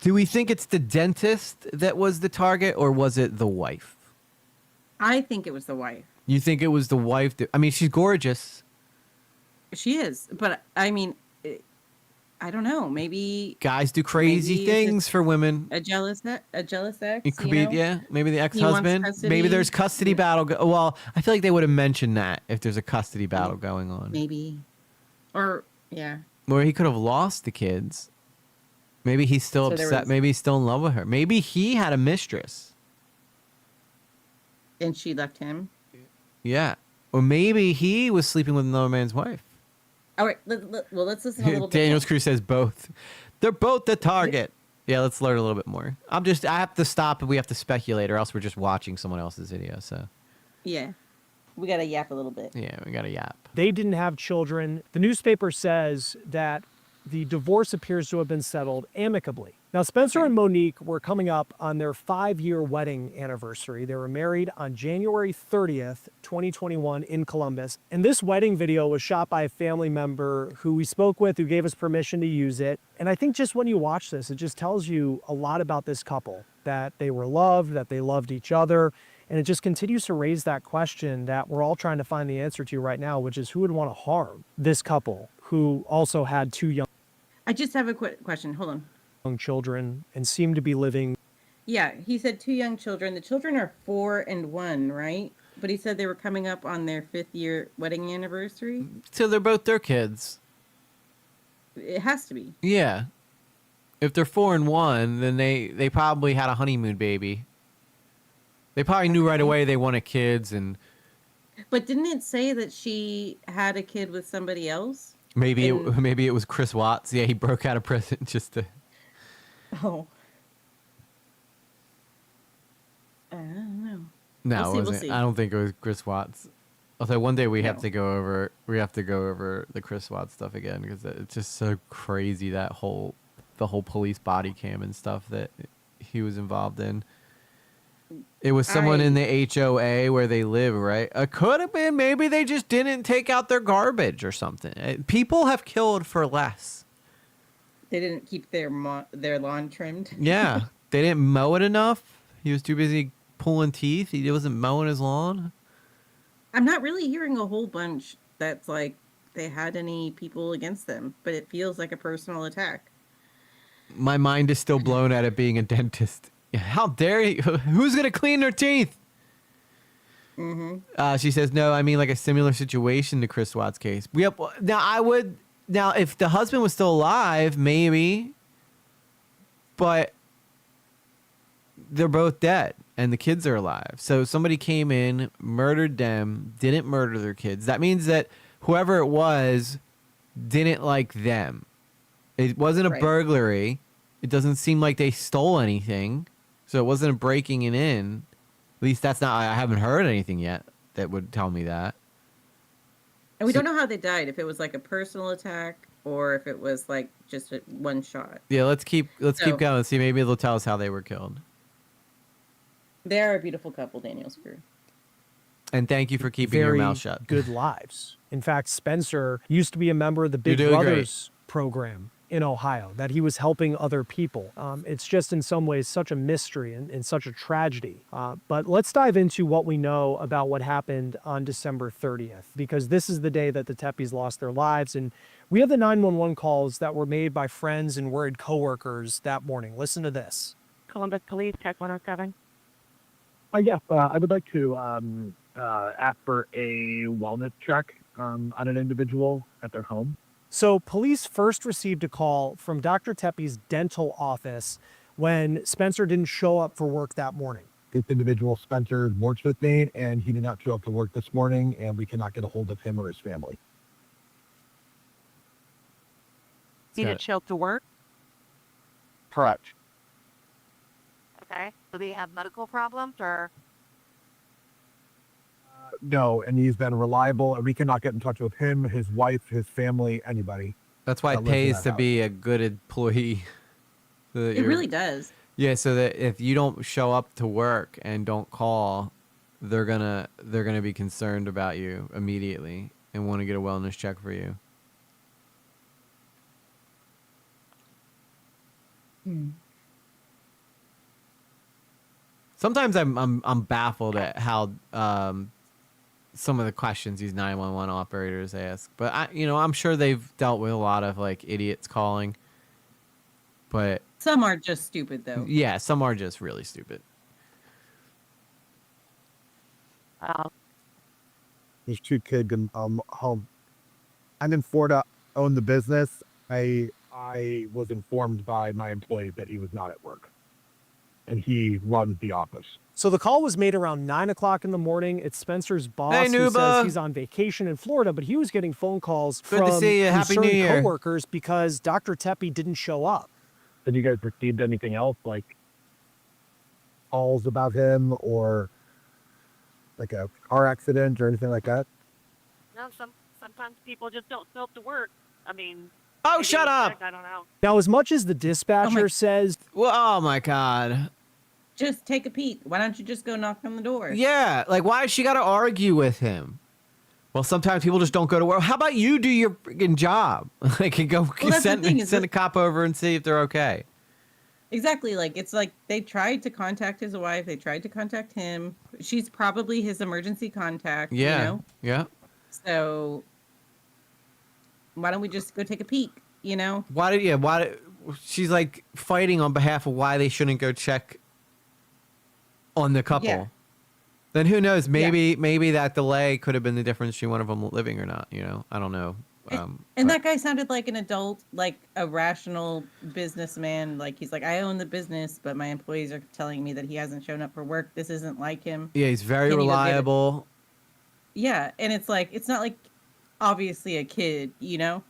do we think it's the dentist that was the target, or was it the wife? I think it was the wife. You think it was the wife I mean, she's gorgeous. She is, but I mean, I don't know. Maybe guys do crazy things for women. A jealous ex. It could be, yeah. Maybe the ex-husband. Maybe there's custody battle. Well, I feel like they would have mentioned that if there's a custody battle going on. Maybe, or yeah. Or he could have lost the kids. Maybe he's still upset. Maybe he's still in love with her. Maybe he had a mistress. And she left him. Yeah. Or maybe he was sleeping with another man's wife. All right. Well, let's listen a little bit. Daniel's crew says both. They're both the target. Yeah, let's learn a little bit more. I have to stop and we have to speculate, or else we're just watching someone else's video. So. Yeah. We got to yap a little bit. Yeah, we got to yap. They didn't have children. The newspaper says that the divorce appears to have been settled amicably. Now, Spencer and Monique were coming up on their 5-year wedding anniversary. They were married on January 30th, 2021 in Columbus. And this wedding video was shot by a family member who we spoke with, who gave us permission to use it. And I think just when you watch this, it just tells you a lot about this couple, that they were loved, that they loved each other. And it just continues to raise that question that we're all trying to find the answer to right now, which is who would want to harm this couple who also had 2 young I just have a quick question. Hold on. children and seem to be living. Yeah, he said 2 young children. The children are 4 and 1, right? But he said they were coming up on their 5th-year wedding anniversary. So they're both their kids. It has to be. Yeah. If they're 4 and 1, then they probably had a honeymoon baby. They probably knew right away they wanted kids, and. But didn't it say that she had a kid with somebody else? Maybe it was Chris Watts. Yeah, he broke out of prison just to. Oh. I don't know. No, We'll it wasn't. see. I don't think it was Chris Watts. Although one day we have to go over the Chris Watts stuff again, because it's just so crazy, the whole police body cam and stuff that he was involved in. It was someone in the HOA where they live, right? It could have been. Maybe they just didn't take out their garbage or something. People have killed for less. They didn't keep their lawn trimmed. Yeah, they didn't mow it enough. He was too busy pulling teeth. He wasn't mowing his lawn. I'm not really hearing a whole bunch that's like they had any people against them, but it feels like a personal attack. My mind is still blown at it being a dentist. How dare you? Who's going to clean their teeth? Mm-hmm. She says, no, I mean like a similar situation to Chris Watts' case. Yep. Now, if the husband was still alive, maybe. But they're both dead and the kids are alive. So somebody came in, murdered them, didn't murder their kids. That means that whoever it was didn't like them. It wasn't a burglary. It doesn't seem like they stole anything. So it wasn't a breaking it in. At least that's not, I haven't heard anything yet that would tell me that. And we don't know how they died, if it was like a personal attack or if it was like just one shot. Yeah, let's keep going and see. Maybe they'll tell us how they were killed. They're a beautiful couple, Daniel's crew. And thank you for keeping your mouth shut. Good lives. In fact, Spencer used to be a member of the Big Brothers program. in Ohio, that he was helping other people. It's just in some ways such a mystery and such a tragedy. But let's dive into what we know about what happened on December 30th, because this is the day that the Teppis lost their lives. And we have the 911 calls that were made by friends and worried coworkers that morning. Listen to this. Columbus Police, check 107. I would like to ask for a wellness check on an individual at their home. So police first received a call from Dr. Teppi's dental office when Spencer didn't show up for work that morning. This individual, Spencer, works with me, and he did not show up to work this morning, and we cannot get a hold of him or his family. He didn't show up to work? Correct. Okay. Do they have medical problems or? No, and he's been reliable, and we cannot get in touch with him, his wife, his family, anybody. That's why it that lives in pays that to house. be a good employee. So that It you're- really does. Yeah, so that if you don't show up to work and don't call, they're gonna be concerned about you immediately and want to get a wellness check for you. Sometimes I'm baffled at how some of the questions these 911 operators ask, but I'm sure they've dealt with a lot of like idiots calling. But Some are just stupid, though. yeah, some are just really stupid. There's two kids in home. I'm in Florida, own the business. I was informed by my employee that he was not at work, and he runs the office. So the call was made around 9 o'clock in the morning. It's Spencer's boss Hey, who Nuba. says he's on vacation in Florida, but he was getting phone calls Good to from see you. Happy New concerned Year. coworkers because Dr. Teppi didn't show up. Have you guys received anything else, like calls about him or like a car accident or anything like that? No, sometimes people just don't show up to work. I mean. Oh, maybe shut it's up! sick, I don't know. Now, as much as the dispatcher says, Well, oh my god. Just take a peek. Why don't you just go knock on the door? Yeah, like why has she got to argue with him? Well, sometimes people just don't go to work. How about you do your freaking job? Like, and go that's the thing is send a that- cop over and see if they're okay. Exactly. Like, it's like they tried to contact his wife. They tried to contact him. She's probably his emergency contact. Yeah, You know? yeah. So why don't we just go take a peek? You know? She's like fighting on behalf of why they shouldn't go check on the couple. Yeah. Then who knows? Maybe that delay could have been the difference between one of them living or not. I don't know. And that guy sounded like an adult, like a rational businessman. Like, he's like, I own the business, but my employees are telling me that he hasn't shown up for work. This isn't like him. Yeah, he's very Can you go get it? reliable. Yeah, and it's like, it's not like obviously a kid, you know?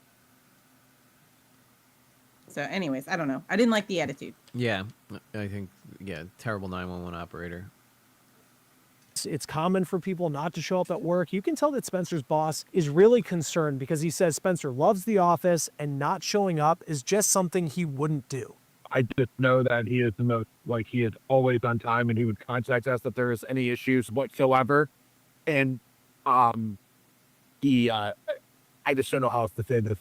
So anyways, I don't know. I didn't like the attitude. Yeah, I think, terrible 911 operator. it's common for people not to show up at work. You can tell that Spencer's boss is really concerned because he says Spencer loves the office and not showing up is just something he wouldn't do. I just know that he is the most, he is always on time, and he would contact us if there's any issues whatsoever. And I just don't know how else to say this.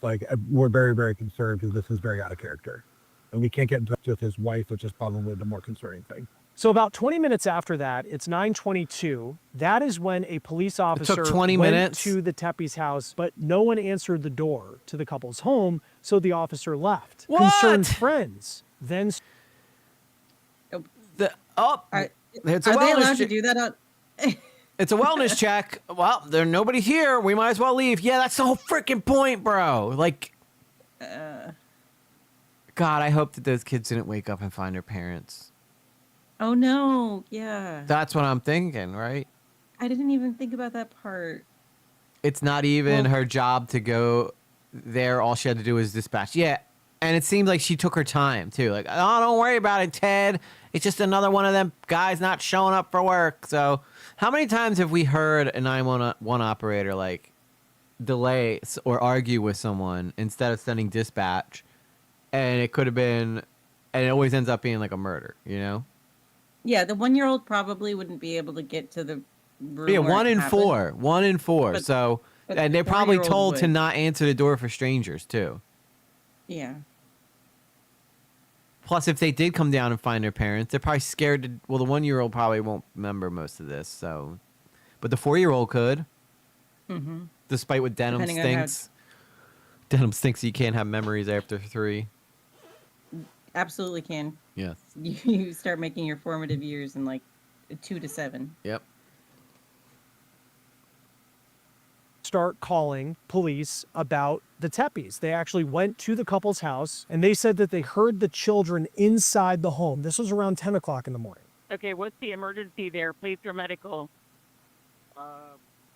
We're very, very concerned because this is very out of character. And we can't get in touch with his wife, which is probably the more concerning thing. So about 20 minutes after that, it's 9:22. That is when a police officer 20 went minutes? to the Teppi's house, but no one answered the door to the couple's home, so the officer left. What? Concerned friends then It's a Are they wellness allowed to check. do that on? It's a wellness check. Well, there's nobody here. We might as well leave. Yeah, that's the whole freaking point, bro. God, I hope that those kids didn't wake up and find their parents. Oh no, yeah. That's what I'm thinking, right? I didn't even think about that part. It's not even her job to go there. All she had to do was dispatch. Yeah. And it seemed like she took her time, too. Like, oh, don't worry about it, Ted. It's just another one of them guys not showing up for work. So how many times have we heard a 911 operator, delay or argue with someone instead of sending dispatch? And it could have been, and it always ends up being like a murder, you know? Yeah, the 1-year-old probably wouldn't be able to get to the room. Yeah, where one it in happened. four. 1 in 4. But- So, but and the they're probably 4-year-old told to would. not answer the door for strangers, too. Yeah. Plus, if they did come down and find their parents, they're probably scared to. Well, the 1-year-old probably won't remember most of this, so. But the 4-year-old could. Mm-hmm. Despite what Denim Depending on how- stinks. Denim thinks you can't have memories after 3. Absolutely can. Yes. You start making your formative years in like 2 to 7. Yep. Start calling police about the Teppies. They actually went to the couple's house and they said that they heard the children inside the home. This was around 10 o'clock in the morning. Okay, what's the emergency there? Please for medical.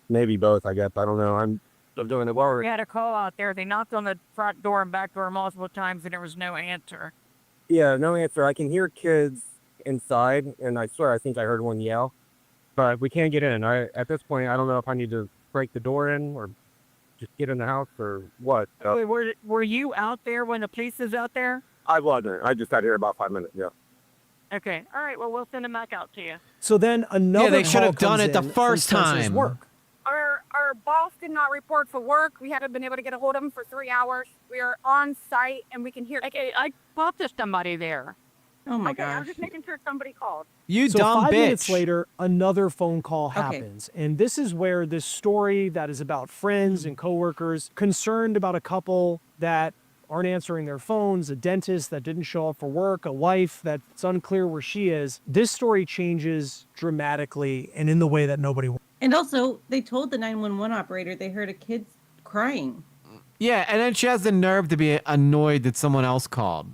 Maybe both, I guess. I don't know. I'm doing the We work. had a call out there. They knocked on the front door and back door multiple times and there was no answer. Yeah, no answer. I can hear kids inside, and I swear I think I heard one yell, but we can't get in. At this point, I don't know if I need to break the door in or just get in the house or what. Wait, were you out there when the police was out there? I wasn't. I just got here about 5 minutes. Yeah. Okay. All right. Well, we'll send them back out to you. So then another they call should have done comes it the in from first Spencer's time. Work. Our boss did not report for work. We haven't been able to get a hold of him for 3 hours. We are on site and we can hear. Okay, I talked to somebody there. Oh my Okay, I'm gosh. just making sure somebody called. You So dumb 5 bitch. minutes later, another phone call Okay. happens. And this is where this story that is about friends and coworkers concerned about a couple that aren't answering their phones, a dentist that didn't show up for work, a wife that's unclear where she is. This story changes dramatically and in the way that nobody wants. And also, they told the 911 operator they heard a kid crying. Yeah, and then she has the nerve to be annoyed that someone else called.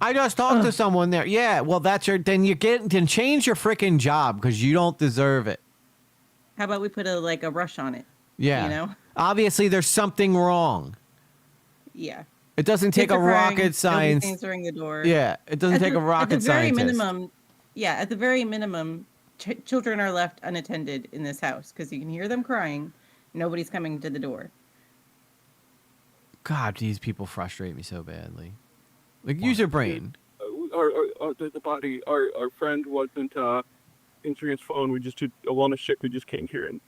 I just talked to someone there. Yeah, well, that's your. Then change your freaking job because you don't deserve it. How about we put a rush on it? Yeah. You know? Obviously, there's something wrong. Yeah. It doesn't take Kids a are crying, rocket nobody's science. answering the door. Yeah, it doesn't take a rocket At the very scientist. minimum, at the very minimum, children are left unattended in this house because you can hear them crying. Nobody's coming to the door. God, these people frustrate me so badly. Like, use your brain. Our friend wasn't answering his phone. We just did a wellness check. We just came here and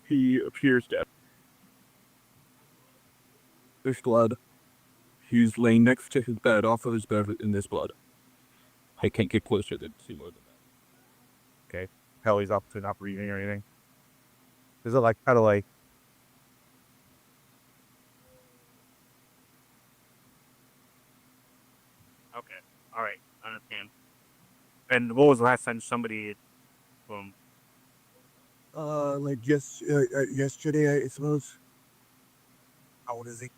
he appears dead. There's blood. He's laying next to his bed, off of his bed in this blood. I can't get closer to see more than that. Okay. Kelly's up to not breathing or anything. Is it like kind of like? Okay. All right. I understand. And what was the last time somebody from? Like yesterday, I suppose. How old is he?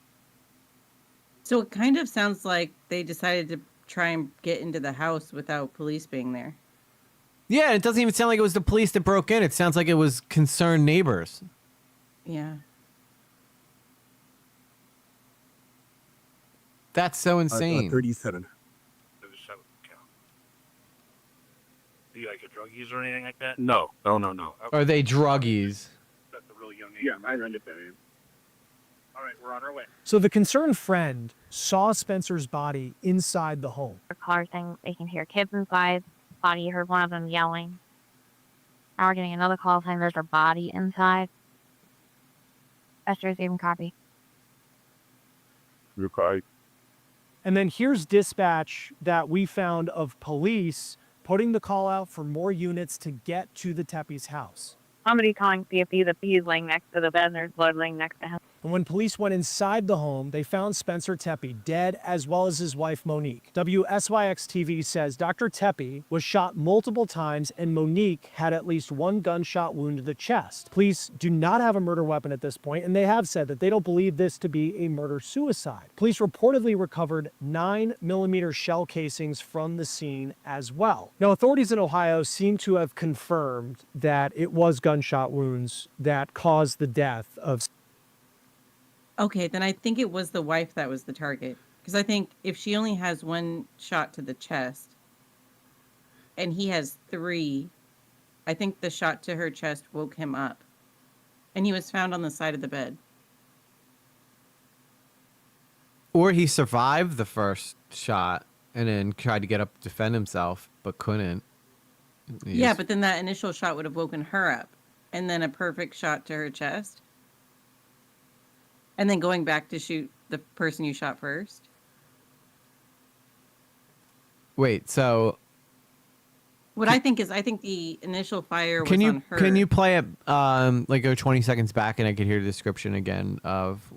So it kind of sounds like they decided to try and get into the house without police being there. Yeah, it doesn't even sound like it was the police that broke in. It sounds like it was concerned neighbors. Yeah. That's so insane. 37. Do you like a drug user or anything like that? No. No. Are they druggies? That's a really young age. Yeah, I run it there. All right, we're on our way. So the concerned friend saw Spencer's body inside the home. Caller saying they can hear kids inside. Body, you heard one of them yelling. Now we're getting another call saying there's a body inside. That's receiving copy. Okay. And then here's dispatch that we found of police putting the call out for more units to get to the Teppies' house. Somebody calling CFD that he's laying next to the bed and there's blood laying next to him. And when police went inside the home, they found Spencer Teppi dead, as well as his wife, Monique. WSYX-TV says Dr. Teppi was shot multiple times and Monique had at least one gunshot wound to the chest. Police do not have a murder weapon at this point, and they have said that they don't believe this to be a murder-suicide. Police reportedly recovered 9mm shell casings from the scene as well. Now, authorities in Ohio seem to have confirmed that it was gunshot wounds that caused the death of. Okay, then I think it was the wife that was the target. Because I think if she only has one shot to the chest and he has 3, I think the shot to her chest woke him up. And he was found on the side of the bed. Or he survived the first shot and then tried to get up to defend himself, but couldn't. Yeah, but then that initial shot would have woken her up. And then a perfect shot to her chest. And then going back to shoot the person you shot first. Wait, so What I think the initial fire was can on her. you play it like go 20 seconds back and I could hear the description again of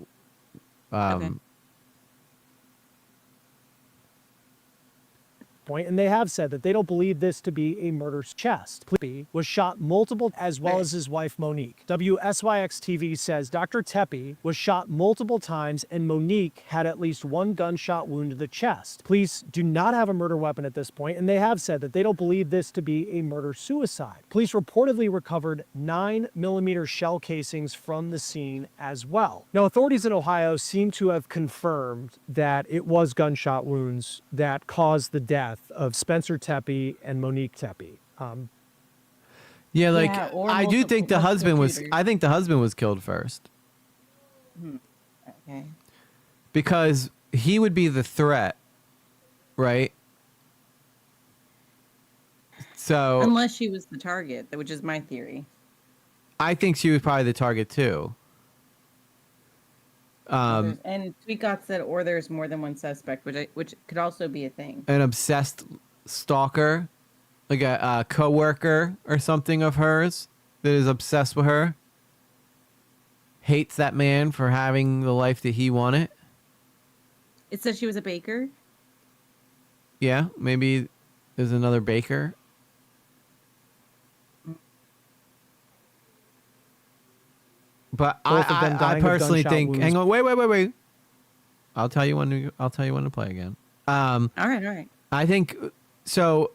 Okay. point, and they have said that they don't believe this to be a murder's chest. Tepe was shot multiple, as well as his wife Monique. WSYX TV says Dr. Tepe was shot multiple times and Monique had at least one gunshot wound to the chest. Police do not have a murder weapon at this point, and they have said that they don't believe this to be a murder-suicide. Police reportedly recovered 9mm shell casings from the scene as well. Now, authorities in Ohio seem to have confirmed that it was gunshot wounds that caused the death of Spencer Tepe and Monique Tepe. Yeah, like Yeah, or I do think the multiple husband was. shooters. I think the husband was killed first Okay. because he would be the threat, right? So Unless she was the target, which is my theory. I think she was probably the target too. And Tweetgot said, or there's more than one suspect, which could also be a thing. An obsessed stalker, like a coworker or something of hers that is obsessed with her, hates that man for having the life that he wanted. It says she was a baker. Yeah, maybe there's another baker. But Both of them I dying of personally gunshot think. wounds. Hang on, wait. I'll tell you when to play again. All right. I think so.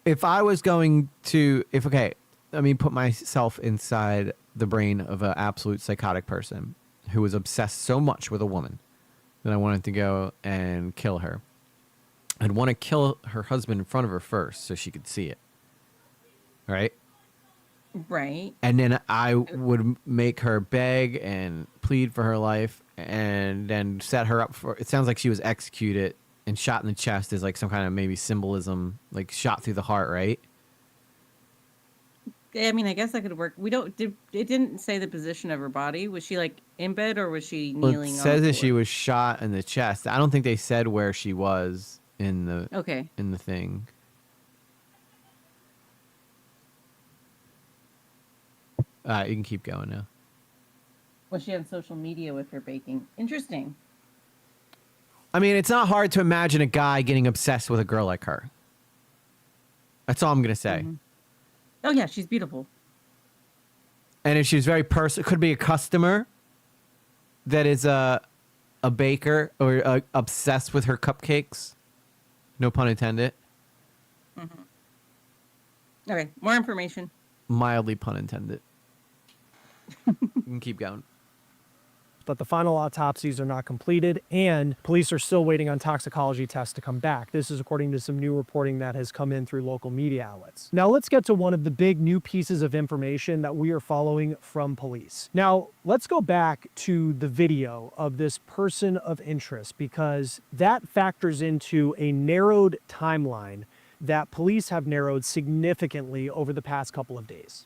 If I was going to, let me put myself inside the brain of an absolute psychotic person who was obsessed so much with a woman that I wanted to go and kill her. I'd want to kill her husband in front of her first so she could see it. Right? Right. And then I would make her beg and plead for her life and then set her up for, it sounds like she was executed and shot in the chest is like some kind of maybe symbolism, like shot through the heart, right? I mean, I guess that could work. It didn't say the position of her body. Was she like in bed or was she Well, kneeling it on says the that she floor? was shot in the chest. I don't think they said where she was in the Okay. in the thing. You can keep going now. Was she on social media with her baking? Interesting. I mean, it's not hard to imagine a guy getting obsessed with a girl like her. That's all I'm gonna say. Mhm. Oh yeah, she's beautiful. And if she's very could be a customer that is a baker or obsessed with her cupcakes. No pun intended. Okay, more information. Mildly pun intended. You can keep going. But the final autopsies are not completed, and police are still waiting on toxicology tests to come back. This is according to some new reporting that has come in through local media outlets. Now let's get to one of the big new pieces of information that we are following from police. Now let's go back to the video of this person of interest, because that factors into a narrowed timeline that police have narrowed significantly over the past couple of days.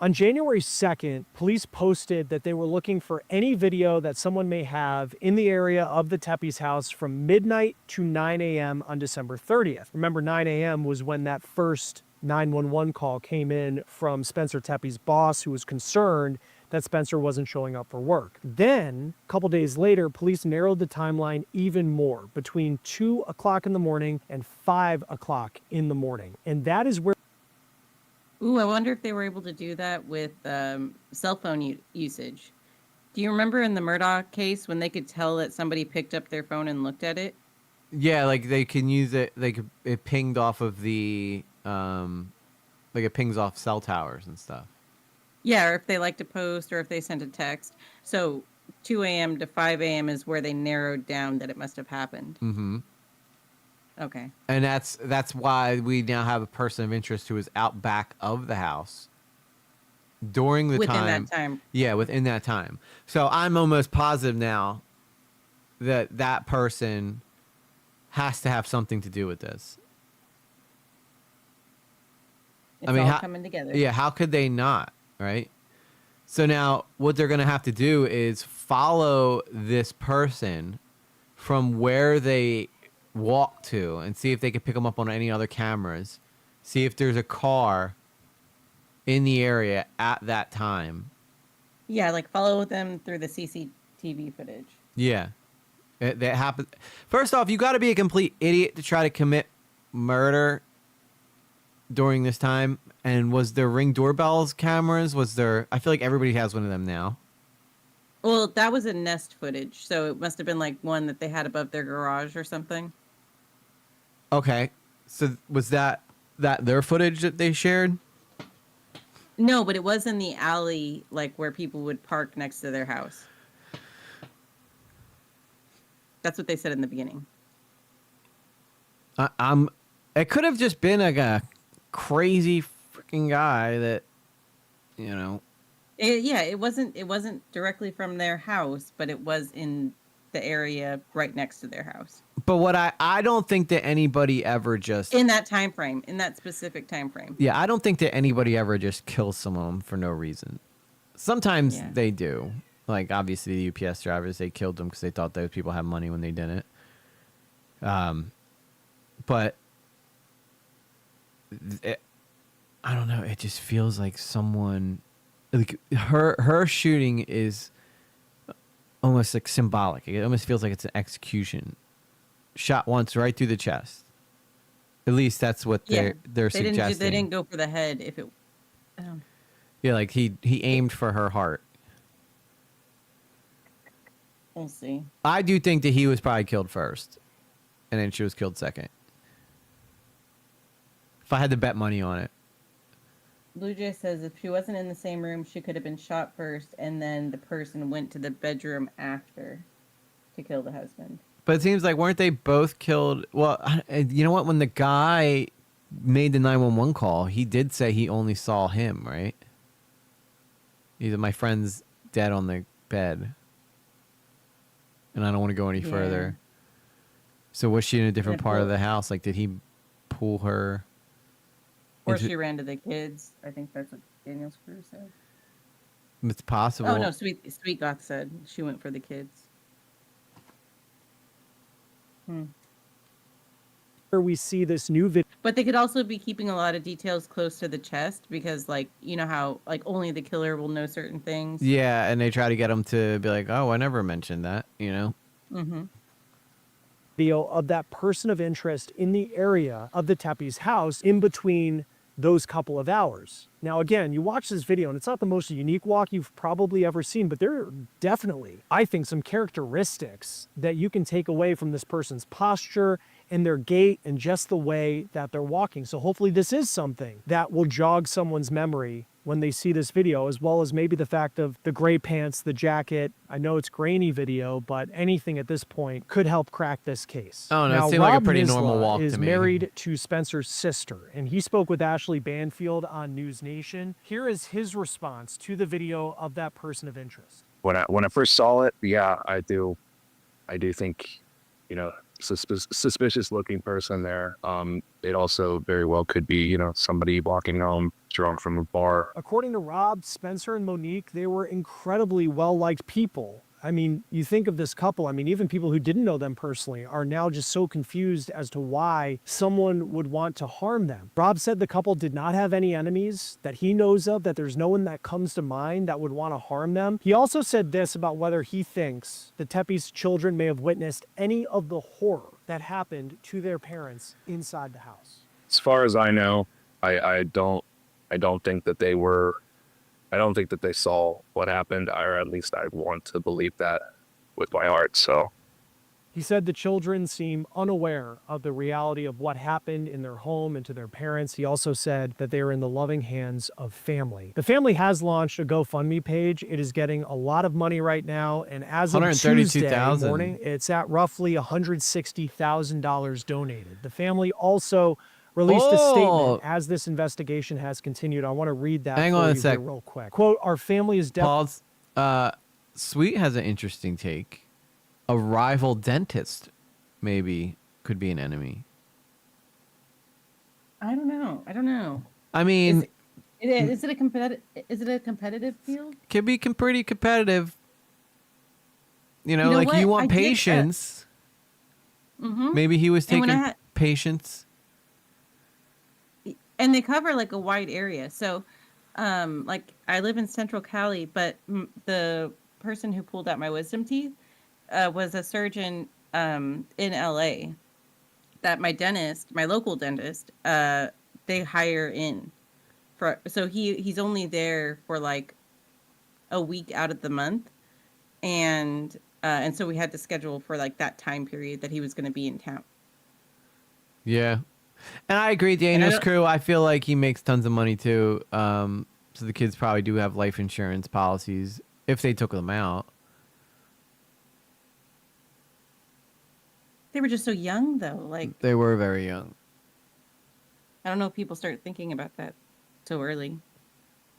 On January 2nd, police posted that they were looking for any video that someone may have in the area of the Tepe's house from midnight to 9 a.m. on December 30th. Remember, 9 a.m. was when that first 911 call came in from Spencer Tepe's boss, who was concerned that Spencer wasn't showing up for work. Then, a couple days later, police narrowed the timeline even more, between 2 o'clock in the morning and 5 o'clock in the morning. And that is where Ooh, I wonder if they were able to do that with cell phone usage. Do you remember in the Murdoch case when they could tell that somebody picked up their phone and looked at it? Yeah, like they can use it. It pinged off of the like it pings off cell towers and stuff. Yeah, or if they like to post or if they sent a text. So 2 a.m. to 5 a.m. is where they narrowed down that it must have happened. Mm-hmm. Okay. And that's why we now have a person of interest who is out back of the house during the Within time. that time. Yeah, within that time. So I'm almost positive now that that person has to have something to do with this. It's I mean, all coming together. Yeah, how could they not, right? So now what they're going to have to do is follow this person from where they walk to and see if they could pick them up on any other cameras. See if there's a car in the area at that time. Yeah, like follow them through the CCTV footage. Yeah. That happened. First off, you got to be a complete idiot to try to commit murder during this time. And was there Ring doorbells cameras? Was there... I feel like everybody has one of them now. Well, that was a Nest footage, so it must have been like one that they had above their garage or something. Okay. So was that their footage that they shared? No, but it was in the alley, like where people would park next to their house. That's what they said in the beginning. It could have just been like a crazy freaking guy that, you know. It wasn't directly from their house, but it was in the area right next to their house. But what I don't think that anybody ever just In that time frame, in that specific time frame. Yeah, I don't think that anybody ever just kills someone for no reason. Sometimes they do. Like, obviously, the UPS drivers, they killed them because they thought those people had money when they didn't. But I don't know. It just feels like someone... Like, her shooting is almost like symbolic. It almost feels like it's an execution. Shot once right through the chest. At least that's what they're suggesting. They didn't go for the head. If it, Yeah, like he aimed for her heart. We'll see. I do think that he was probably killed first, and then she was killed second. If I had to bet money on it. Blue Jay says if she wasn't in the same room, she could have been shot first, and then the person went to the bedroom after to kill the husband. But it seems like, weren't they both killed? Well, you know what? When the guy made the 911 call, he did say he only saw him, right? He said, my friend's dead on the bed, and I don't want to go any further. So was she in a different part of the house? Like, did he pull her? Or she ran to the kids. I think that's what Daniel's crew said. It's possible. Oh, no, Sweet Goth said she went for the kids. We see this new video. But they could also be keeping a lot of details close to the chest because, like, you know how, like, only the killer will know certain things. Yeah, and they try to get him to be like, oh, I never mentioned that, you know? Mm-hmm. Video of that person of interest in the area of the Tepe's house in between those couple of hours. Now, again, you watch this video and it's not the most unique walk you've probably ever seen, but there are definitely, I think, some characteristics that you can take away from this person's posture and their gait and just the way that they're walking. So hopefully this is something that will jog someone's memory when they see this video, as well as maybe the fact of the gray pants, the jacket. I know it's grainy video, but anything at this point could help crack this case. Oh, no, now, it seemed like a Rob pretty Misla normal walk is to me. married to Spencer's sister, and he spoke with Ashley Banfield on News Nation. Here is his response to the video of that person of interest. When I first saw it, yeah, I do think, you know, suspicious looking person there. It also very well could be, you know, somebody walking home drunk from a bar. According to Rob, Spencer and Monique, they were incredibly well-liked people. I mean, you think of this couple, I mean, even people who didn't know them personally are now just so confused as to why someone would want to harm them. Rob said the couple did not have any enemies that he knows of, that there's no one that comes to mind that would want to harm them. He also said this about whether he thinks the Tepe's children may have witnessed any of the horror that happened to their parents inside the house. As far as I know, I don't think that they were. I don't think that they saw what happened, or at least I want to believe that with my heart. So he said the children seem unaware of the reality of what happened in their home and to their parents. He also said that they are in the loving hands of family. The family has launched a GoFundMe page. It is getting a lot of money right now, and as of Tuesday morning, it's at roughly $160,000 donated. The family also released a statement as this investigation has continued. I want to read that Hang on a sec. real quick. Quote, our family is Paul's, Sweet has an interesting take. A rival dentist maybe could be an enemy. I don't know. I mean, is it a competitive field? Could be pretty competitive. You know, like what? you want patience. Maybe he was And when taking I had, patients. and they cover like a wide area. So, like I live in Central Cali, but the person who pulled out my wisdom teeth was a surgeon in LA that my dentist, my local dentist, they hire in for. So he's only there for like a week out of the month, and so we had to schedule for like that time period that he was going to be in town. Yeah. And I agree, And I Daniel's don't, crew, I feel like he makes tons of money too. So the kids probably do have life insurance policies if they took them out. they were just so young though. Like They were very young. I don't know if people start thinking about that so early.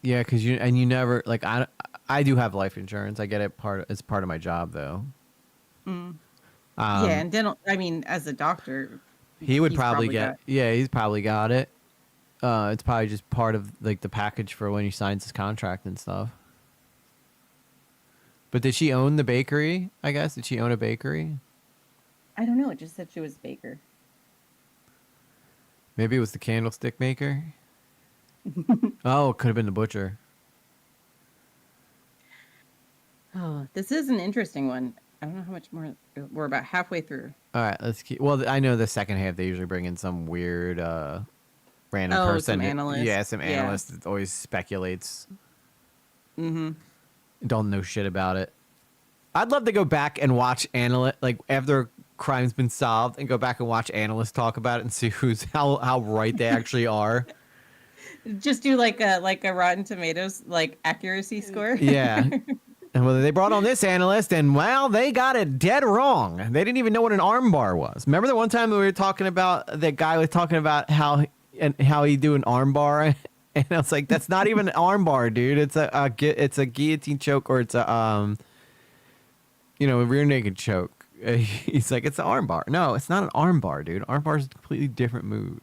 Yeah, because you never like I do have life insurance. I get it as part of my job though. Yeah, and dental. I mean, as a doctor, He would he's probably got- get. Yeah, he's probably got it. It's probably just part of like the package for when he signs his contract and stuff. But did she own the bakery? I guess did she own a bakery? I don't know. It just said she was a baker. Maybe it was the candlestick maker. Oh, it could have been the butcher. Oh, this is an interesting one. I don't know how much more. We're about halfway through. All right, let's keep. Well, I know the second half they usually bring in some weird, random Oh, person. some analyst. Yeah, some Yeah. analyst that always speculates. Mm-hmm. Don't know shit about it. I'd love to go back and watch analyst like after a crime's been solved and go back and watch analysts talk about it and see how right they actually are. Just do like a Rotten Tomatoes like accuracy score. Yeah. And whether they brought on this analyst and well, they got it dead wrong. They didn't even know what an arm bar was. Remember the one time we were talking about that guy was talking about how he do an arm bar, and I was like, that's not even an arm bar, dude. It's a guillotine choke or it's a a rear naked choke. He's like, it's an arm bar. No, it's not an arm bar, dude. Arm bar is a completely different move.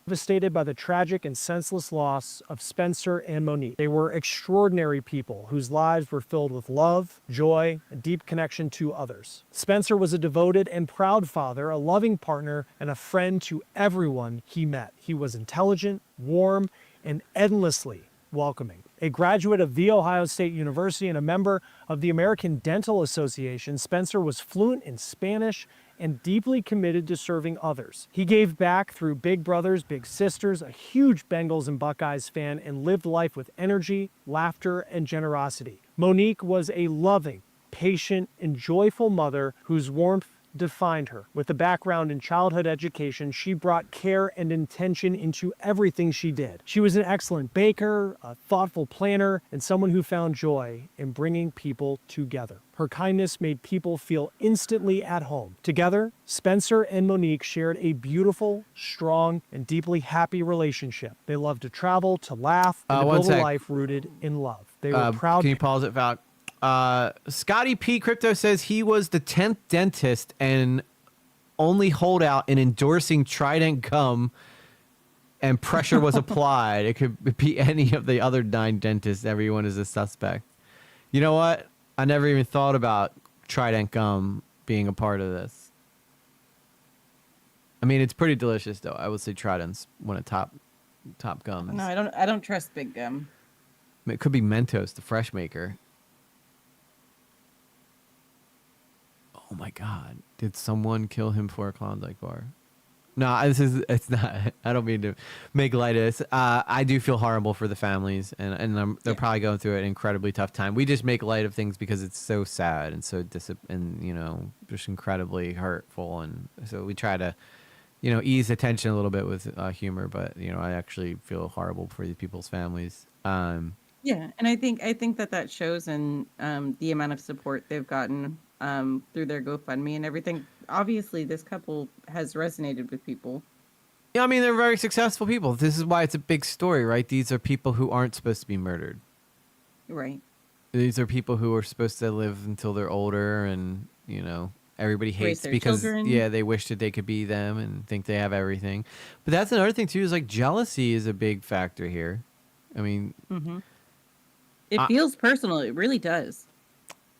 Devastated by the tragic and senseless loss of Spencer and Monique. They were extraordinary people whose lives were filled with love, joy, a deep connection to others. Spencer was a devoted and proud father, a loving partner, and a friend to everyone he met. He was intelligent, warm, and endlessly welcoming. A graduate of The Ohio State University and a member of the American Dental Association, Spencer was fluent in Spanish and deeply committed to serving others. He gave back through Big Brothers Big Sisters, a huge Bengals and Buckeyes fan, and lived life with energy, laughter, and generosity. Monique was a loving, patient, and joyful mother whose warmth defined her. With a background in childhood education, she brought care and intention into everything she did. She was an excellent baker, a thoughtful planner, and someone who found joy in bringing people together. Her kindness made people feel instantly at home. Together, Spencer and Monique shared a beautiful, strong, and deeply happy relationship. They loved to travel, to laugh, and to One build a sec. life rooted in love. They were proud. Can you pause it, Val? Scotty P. Crypto says he was the 10th dentist and only holdout in endorsing Trident gum and pressure was applied. It could be any of the other 9 dentists. Everyone is a suspect. You know what? I never even thought about Trident gum being a part of this. I mean, it's pretty delicious, though. I would say Trident's one of top gums. No, I don't trust Big Gum. It could be Mentos, the fresh maker. Oh my God! Did someone kill him for a Klondike bar? No, it's not. I don't mean to make light of this. I do feel horrible for the families, and they're probably going through an incredibly tough time. We just make light of things because it's so sad and so just incredibly hurtful, and so we try to, ease the tension a little bit with humor. But I actually feel horrible for these people's families. Yeah, and I think that shows in the amount of support they've gotten through their GoFundMe and everything. Obviously, this couple has resonated with people. Yeah, I mean, they're very successful people. This is why it's a big story, right? These are people who aren't supposed to be murdered. Right. These are people who are supposed to live until they're older, and everybody hates their because children. they wish that they could be them and think they have everything. But that's another thing too, is like jealousy is a big factor here. I mean, It feels personal. It really does.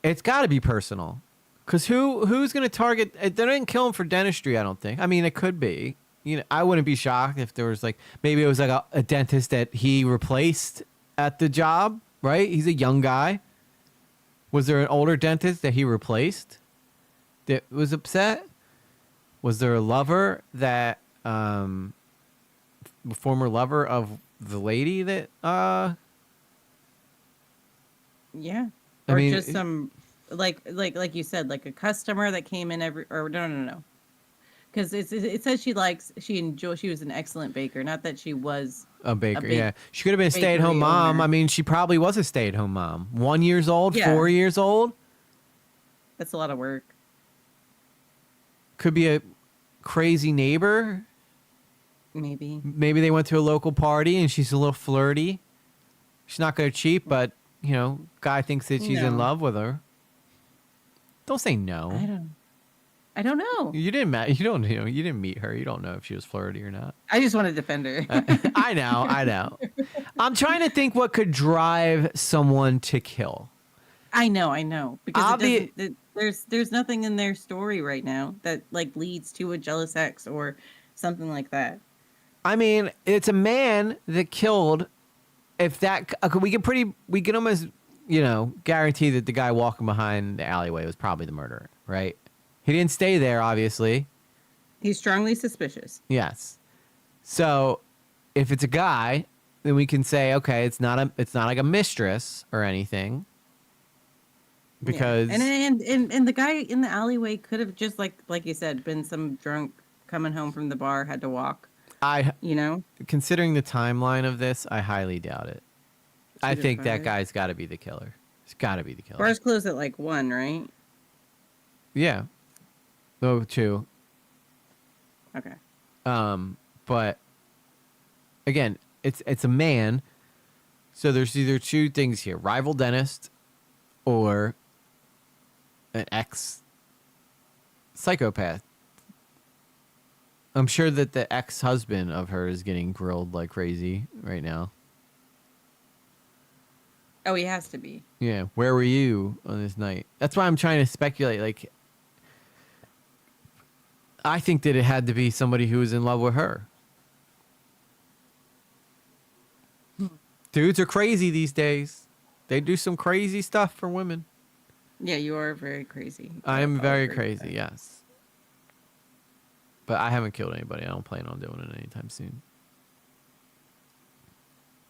It's got to be personal. Because who's going to target? They didn't kill him for dentistry, I don't think. I mean, it could be. You know, I wouldn't be shocked if there was like, maybe it was like a dentist that he replaced at the job, right? He's a young guy. Was there an older dentist that he replaced that was upset? Was there a lover that, former lover of the lady that, Yeah. I Or mean, just some, like you said, like a customer that came in no. Because it says she was an excellent baker. Not that she was a baker, yeah. She could have been a stay-at-home bakery mom. owner. I mean, she probably was a stay-at-home mom. 1 year old, Yeah. 4 years old. That's a lot of work. Could be a crazy neighbor. Maybe. Maybe they went to a local party and she's a little flirty. She's not going to cheat, but, you know, guy thinks that she's in No. love with her. Don't say no. I don't know. You didn't you didn't meet her. You don't know if she was flirty or not. I just want to defend her. I know. I'm trying to think what could drive someone to kill. I know. Because there's nothing in their story right now that like leads to a jealous ex or something like that. I mean, it's a man that killed. If that, we can almost, you know, guarantee that the guy walking behind the alleyway was probably the murderer, right? He didn't stay there, obviously. He's strongly suspicious. Yes. So, if it's a guy, then we can say, okay, it's not like a mistress or anything. Because and the guy in the alleyway could have just like you said been some drunk coming home from the bar, had to walk. Considering the timeline of this, I highly doubt it. I think that 5. guy's got to be the killer. He's got to be the killer. Bars close at like 1, right? Yeah. Oh, 2. Okay. But again, it's a man. So there's either two things here: rival dentist, or an ex-psychopath. I'm sure that the ex-husband of her is getting grilled like crazy right now. Oh, he has to be. Yeah, where were you on this night? That's why I'm trying to speculate. Like, I think that it had to be somebody who was in love with her. Dudes are crazy these days. They do some crazy stuff for women. Yeah, you are very crazy. I am very crazy, yes. But I haven't killed anybody. I don't plan on doing it anytime soon.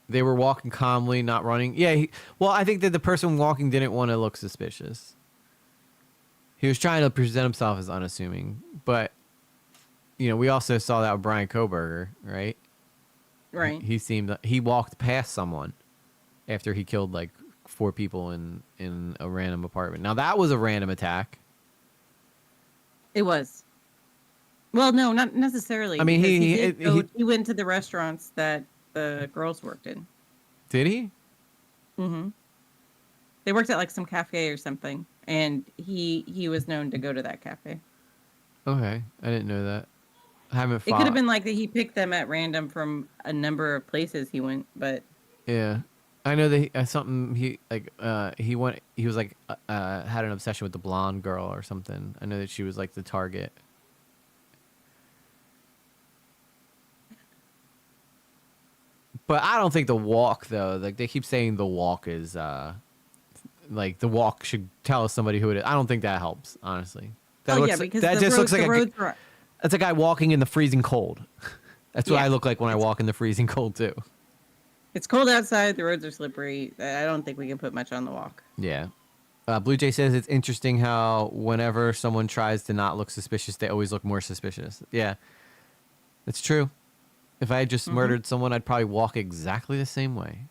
They were walking calmly, not running. Yeah, well, I think that the person walking didn't want to look suspicious. He was trying to present himself as unassuming. But, you know, we also saw that with Brian Koberger, right? Right. He walked past someone after he killed like 4 people in a random apartment. Now, that was a random attack. It was. Well, no, not necessarily. I mean, he went to the restaurants that the girls worked in. Did he? Mm-hmm. They worked at like some cafe or something, and he was known to go to that cafe. Okay, I didn't know that. I haven't. It could have been like that he picked them at random from a number of places he went, but yeah, I know that he went. He was like had an obsession with the blonde girl or something. I know that she was like the target. But I don't think the walk though. Like they keep saying the walk is like the walk should tell us somebody who it is. I don't think that helps, honestly. Because that just looks like that's a guy walking in the freezing cold. That's what I look like when I walk in the freezing cold too. It's cold outside. The roads are slippery. I don't think we can put much on the walk. Yeah. Blue Jay says it's interesting how whenever someone tries to not look suspicious, they always look more suspicious. Yeah, it's true. If I had just murdered someone, I'd probably walk exactly the same way.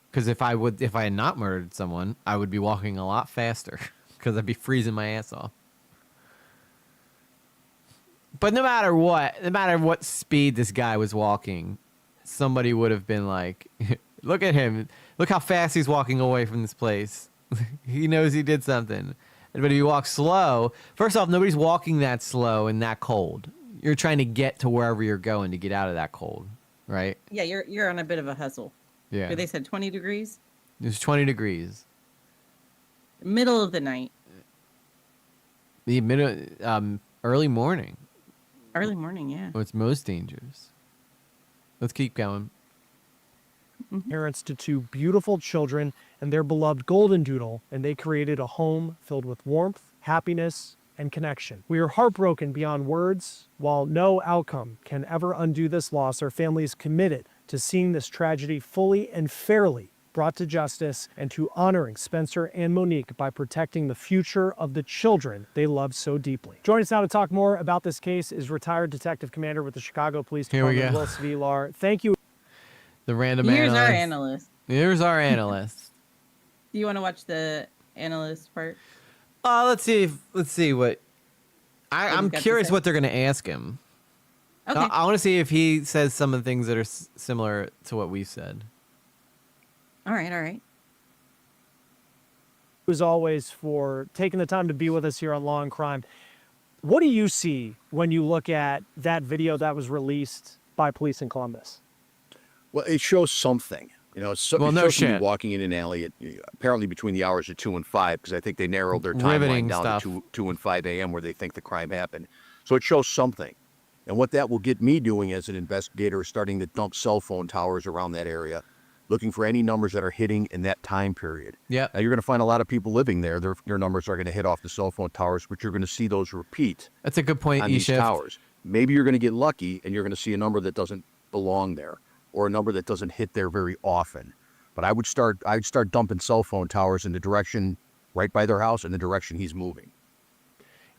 Because if I had not murdered someone, I would be walking a lot faster because I'd be freezing my ass off. But no matter what speed this guy was walking, somebody would have been like, look at him. Look how fast he's walking away from this place. He knows he did something. But if you walk slow, first off, nobody's walking that slow and that cold. You're trying to get to wherever you're going to get out of that cold, right? Yeah, you're on a bit of a hustle. Yeah. They said 20 degrees? It was 20 degrees. Middle of the night. The early morning. Early morning, yeah. When it's most dangerous. Let's keep going. Parents to two beautiful children and their beloved golden doodle, and they created a home filled with warmth, happiness, and connection. We are heartbroken beyond words. While no outcome can ever undo this loss, our family is committed to seeing this tragedy fully and fairly brought to justice and to honoring Spencer and Monique by protecting the future of the children they love so deeply. Joining us now to talk more about this case is retired detective commander with the Chicago Police Here we Department, go. Will Svilar. Thank you. The random Here's analyst. our analyst. Here's our analyst. Do you want to watch the analyst part? Let's see what. I'm got to curious say. what they're going to ask him. Okay. I want to see if he says some of the things that are similar to what we said. All right. As always, for taking the time to be with us here on Law and Crime. What do you see when you look at that video that was released by police in Columbus? Well, it shows something. You know, it shows no somebody shit. walking in an alley, apparently between the hours of 2 and 5, because I think they narrowed their timeline Riveting down stuff. to 2 and 5 a.m. where they think the crime happened. So it shows something. And what that will get me doing as an investigator is starting to dump cell phone towers around that area, looking for any numbers that are hitting in that time period. Yeah. Now, you're going to find a lot of people living there. Their numbers are going to hit off the cell phone towers, but you're going to see those repeat That's a good point, on these E-Shift. towers. Maybe you're going to get lucky and you're going to see a number that doesn't belong there or a number that doesn't hit there very often. But I would start dumping cell phone towers in the direction right by their house and the direction he's moving.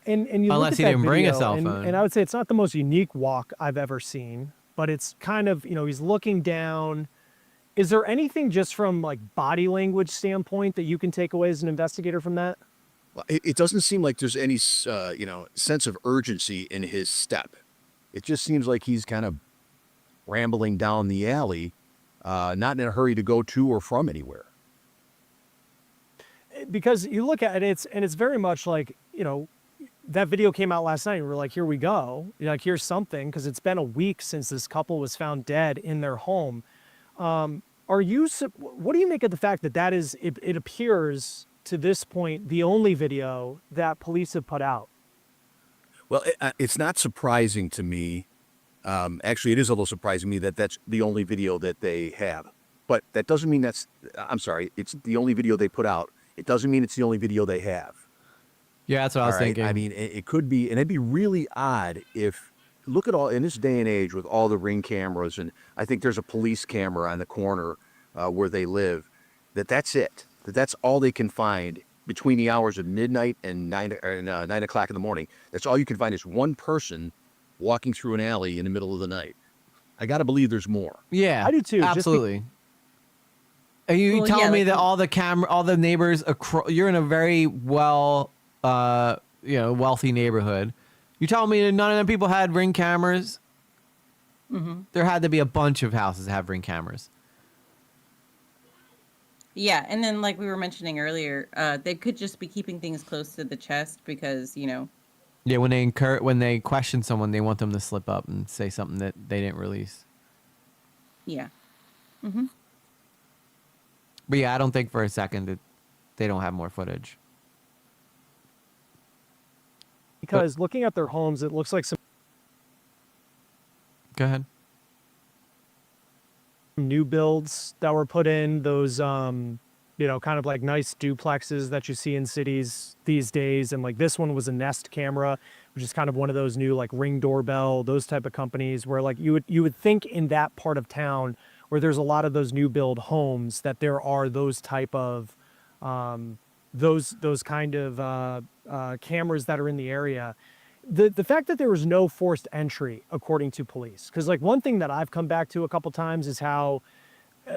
And you Unless look at he that didn't bring a video, cell and, phone. and I would say it's not the most unique walk I've ever seen, but it's kind of, he's looking down. Is there anything just from like body language standpoint that you can take away as an investigator from that? Well, it doesn't seem like there's any sense of urgency in his step. It just seems like he's kind of rambling down the alley, not in a hurry to go to or from anywhere. Because you look at it, it's very much like, that video came out last night and we're like, here we go. Like, here's something, because it's been a week since this couple was found dead in their home. What do you make of the fact that is, it appears to this point, the only video that police have put out? Well, it's not surprising to me. Actually, it is a little surprising to me that that's the only video that they have. But that doesn't mean it's the only video they put out. It doesn't mean it's the only video they have. Yeah, that's what I was thinking. I mean, it could be, and it'd be really odd if, look at all, in this day and age with all the Ring cameras, and I think there's a police camera on the corner where they live, that's it. That's all they can find between the hours of midnight and 9 o'clock in the morning. That's all you can find is one person walking through an alley in the middle of the night. I got to believe there's more. Yeah, I do too. Absolutely. Are you telling me that all the neighbors across, you're in a very wealthy neighborhood. You telling me that none of them people had Ring cameras? Mm-hmm. There had to be a bunch of houses that have Ring cameras. Yeah, and then like we were mentioning earlier, they could just be keeping things close to the chest because, Yeah, when they question someone, they want them to slip up and say something that they didn't release. Yeah. Mm-hmm. But yeah, I don't think for a second that they don't have more footage. Because looking at their homes, it looks like some Go ahead. new builds that were put in, those kind of like nice duplexes that you see in cities these days. And like this one was a Nest camera, which is kind of one of those new like Ring doorbell, those type of companies where like you would think in that part of town where there's a lot of those new build homes that there are those type of those kind of cameras that are in the area. The fact that there was no forced entry, according to police, because like one thing that I've come back to a couple times is how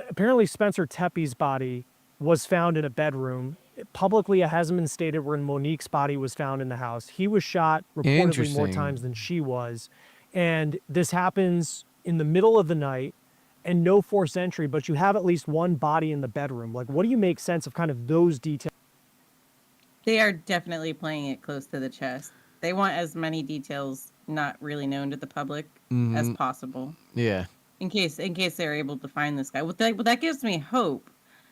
apparently Spencer Teppe's body was found in a bedroom. Publicly, it hasn't been stated where Monique's body was found in the house. He was shot reportedly more Interesting. times than she was. And this happens in the middle of the night and no forced entry, but you have at least one body in the bedroom. Like, what do you make sense of kind of those details? They are definitely playing it close to the chest. They want as many details not really known to the public as possible. Yeah. In case they're able to find this guy. Well, that gives me hope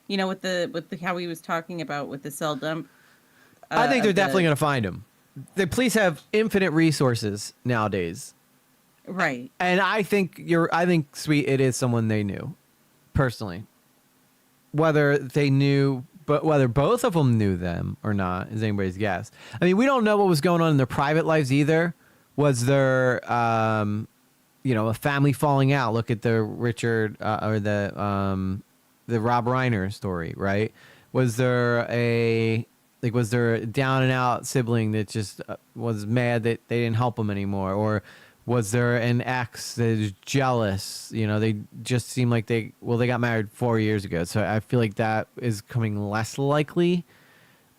you know, with the how he was talking about with the cell dump. I think they're of definitely going to find him. The police have infinite resources nowadays. Right. And I think Sweet, it is someone they knew personally. Whether they knew, but whether both of them knew them or not is anybody's guess. I mean, we don't know what was going on in their private lives either. Was there, a family falling out? Look at the Richard or the Rob Reiner story, right? Was there a down and out sibling that just was mad that they didn't help him anymore, or was there an ex that is jealous? They just seem like they got married 4 years ago. So I feel like that is coming less likely.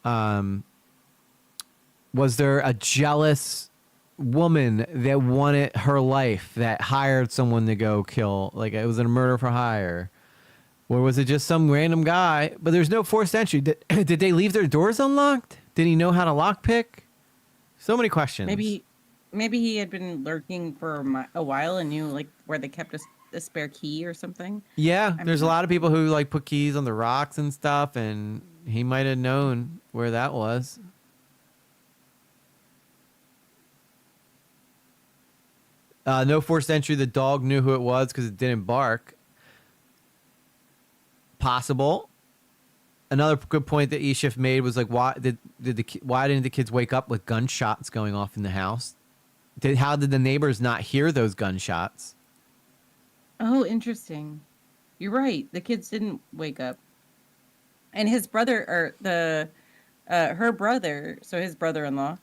Was there a jealous woman that wanted her life that hired someone to go kill? Like it was a murder for hire. Or was it just some random guy? But there's no forced entry. Did they leave their doors unlocked? Did he know how to lockpick? So many questions. Maybe he had been lurking for a while and knew like where they kept a spare key or something. Yeah, there's a lot of people who like put keys on the rocks and stuff, and he might have known where that was. No forced entry. The dog knew who it was because it didn't bark. Possible. Another good point that Eshif made was like, why didn't the kids wake up with gunshots going off in the house? How did the neighbors not hear those gunshots? Oh, interesting. You're right. The kids didn't wake up. And his brother, or her brother, so his brother-in-law,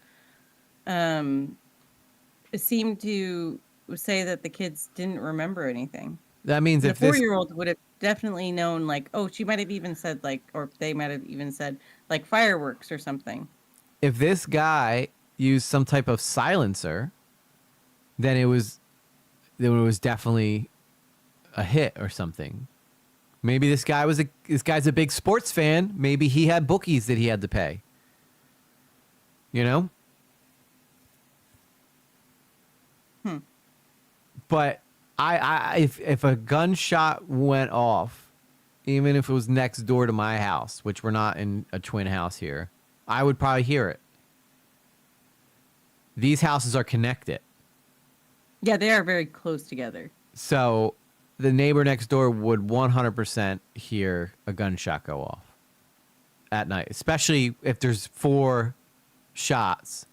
seemed to say that the kids didn't remember anything. That means the if this 4-year-old would have definitely known, like, oh, she might have even said, like, or they might have even said, like, fireworks or something. If this guy used some type of silencer, then it was definitely a hit or something. Maybe this guy's a big sports fan. Maybe he had bookies that he had to pay. But if a gunshot went off, even if it was next door to my house, which we're not in a twin house here, I would probably hear it. These houses are connected. Yeah, they are very close together. So the neighbor next door would 100% hear a gunshot go off at night, especially if there's 4 shots.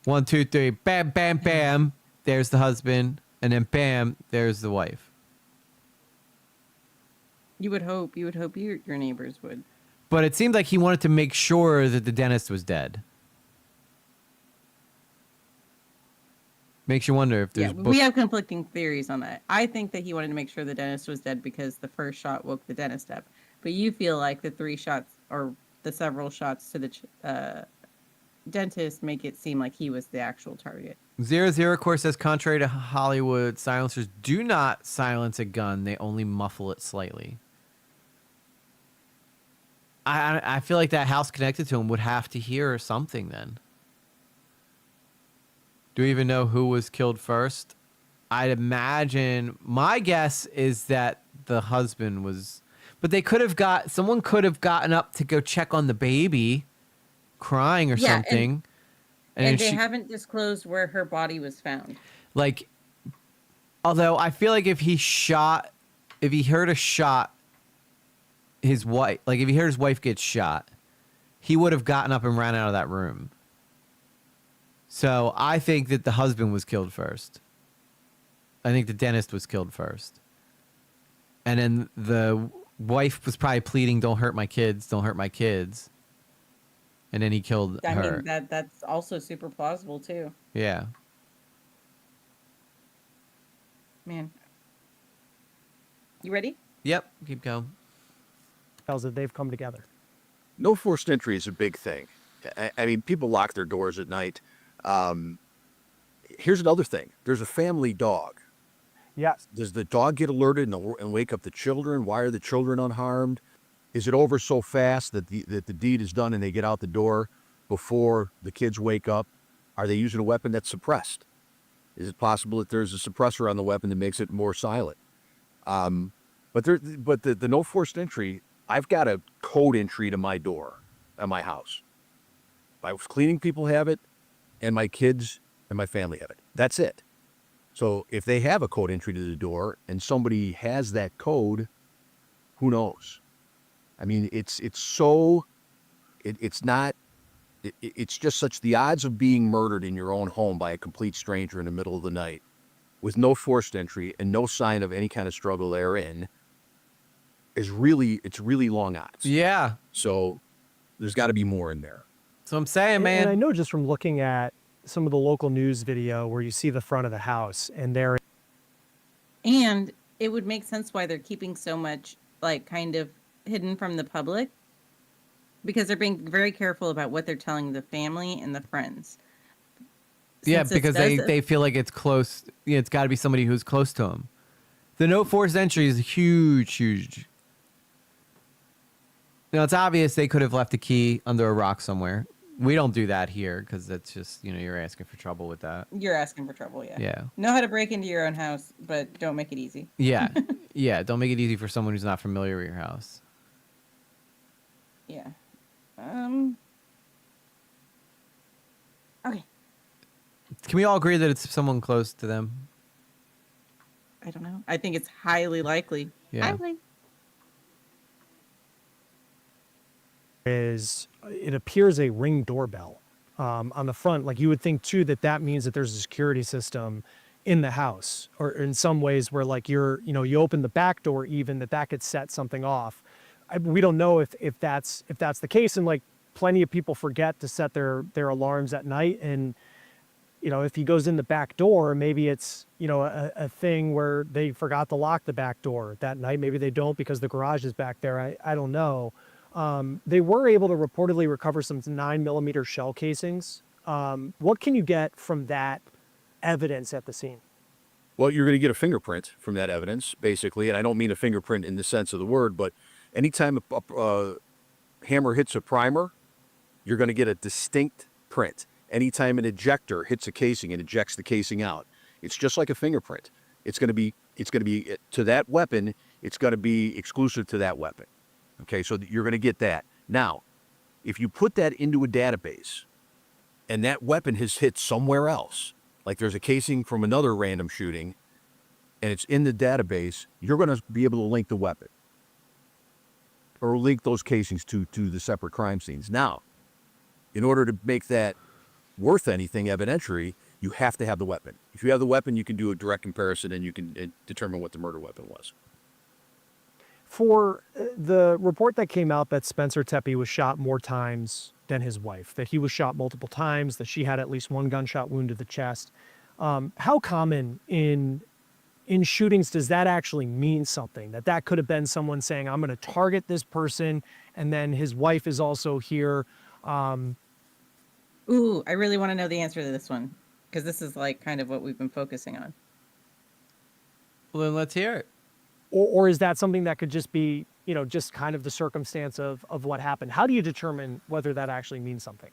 1, 2, 3, bam, bam, bam. There's the husband, and then bam, there's the wife. You would hope your neighbors would. But it seemed like he wanted to make sure that the dentist was dead. Makes you wonder if there's... we have conflicting theories on that. I think that he wanted to make sure the dentist was dead because the first shot woke the dentist up. But you feel like the 3 shots or the several shots to the dentist make it seem like he was the actual target. 00, of course, says, contrary to Hollywood, silencers do not silence a gun. They only muffle it slightly. I feel like that house connected to him would have to hear something then. Do we even know who was killed first? I'd imagine, my guess is that the husband was, but someone could have gotten up to go check on the baby crying or something. And they haven't disclosed where her body was found. Like, although I feel like if he heard a shot, his wife, like if he heard his wife get shot, he would have gotten up and ran out of that room. So I think that the husband was killed first. I think the dentist was killed first. And then the wife was probably pleading, don't hurt my kids, don't hurt my kids. And then he killed her. I mean, that's also super plausible, too. Yeah. Man. You ready? Yep. Keep going. Tells that they've come together. No forced entry is a big thing. I mean, people lock their doors at night. Here's another thing. There's a family dog. Yes. Does the dog get alerted and wake up the children? Why are the children unharmed? Is it over so fast that the deed is done and they get out the door before the kids wake up? Are they using a weapon that's suppressed? Is it possible that there's a suppressor on the weapon that makes it more silent? But the no forced entry, I've got a code entry to my door at my house. If I was cleaning, people have it, and my kids and my family have it. That's it. So if they have a code entry to the door and somebody has that code, who knows? I mean, it's just such the odds of being murdered in your own home by a complete stranger in the middle of the night with no forced entry and no sign of any kind of struggle therein it's really long odds. Yeah. So there's got to be more in there. So I'm saying, man. And I know just from looking at some of the local news video where you see the front of the house and there. And it would make sense why they're keeping so much, like, kind of hidden from the public, because they're being very careful about what they're telling the family and the friends. Yeah, because they feel like it's close. Yeah, it's got to be somebody who's close to them. The no forced entry is huge. Now, it's obvious they could have left a key under a rock somewhere. We don't do that here because that's just, you're asking for trouble with that. You're asking for trouble, yeah. Yeah. Know how to break into your own house, but don't make it easy. Yeah. Yeah, don't make it easy for someone who's not familiar with your house. Yeah. Okay. Can we all agree that it's someone close to them? I don't know. I think it's highly likely. Yeah. It appears a Ring doorbell on the front. Like you would think too that means that there's a security system in the house, or in some ways where like you open the back door even that could set something off. We don't know if that's the case, and like plenty of people forget to set their alarms at night, and if he goes in the back door, maybe it's a thing where they forgot to lock the back door that night. Maybe they don't because the garage is back there. I don't know. They were able to reportedly recover some 9mm shell casings. What can you get from that evidence at the scene? Well, you're going to get a fingerprint from that evidence, basically. And I don't mean a fingerprint in the sense of the word, but anytime a hammer hits a primer, you're going to get a distinct print. Anytime an ejector hits a casing and ejects the casing out, it's just like a fingerprint. It's going to be to that weapon. It's going to be exclusive to that weapon. Okay, so you're going to get that. Now, if you put that into a database and that weapon has hit somewhere else, like there's a casing from another random shooting and it's in the database, you're going to be able to link the weapon or link those casings to the separate crime scenes. Now, in order to make that worth anything evidentiary, you have to have the weapon. If you have the weapon, you can do a direct comparison and you can determine what the murder weapon was. For the report that came out that Spencer Tepe was shot more times than his wife, that he was shot multiple times, that she had at least one gunshot wound to the chest, how common in shootings does that actually mean something? That could have been someone saying, I'm going to target this person, and then his wife is also here. Ooh, I really want to know the answer to this one, because this is like kind of what we've been focusing on. Well, then let's hear it. Or is that something that could just be, just kind of the circumstance of what happened? How do you determine whether that actually means something?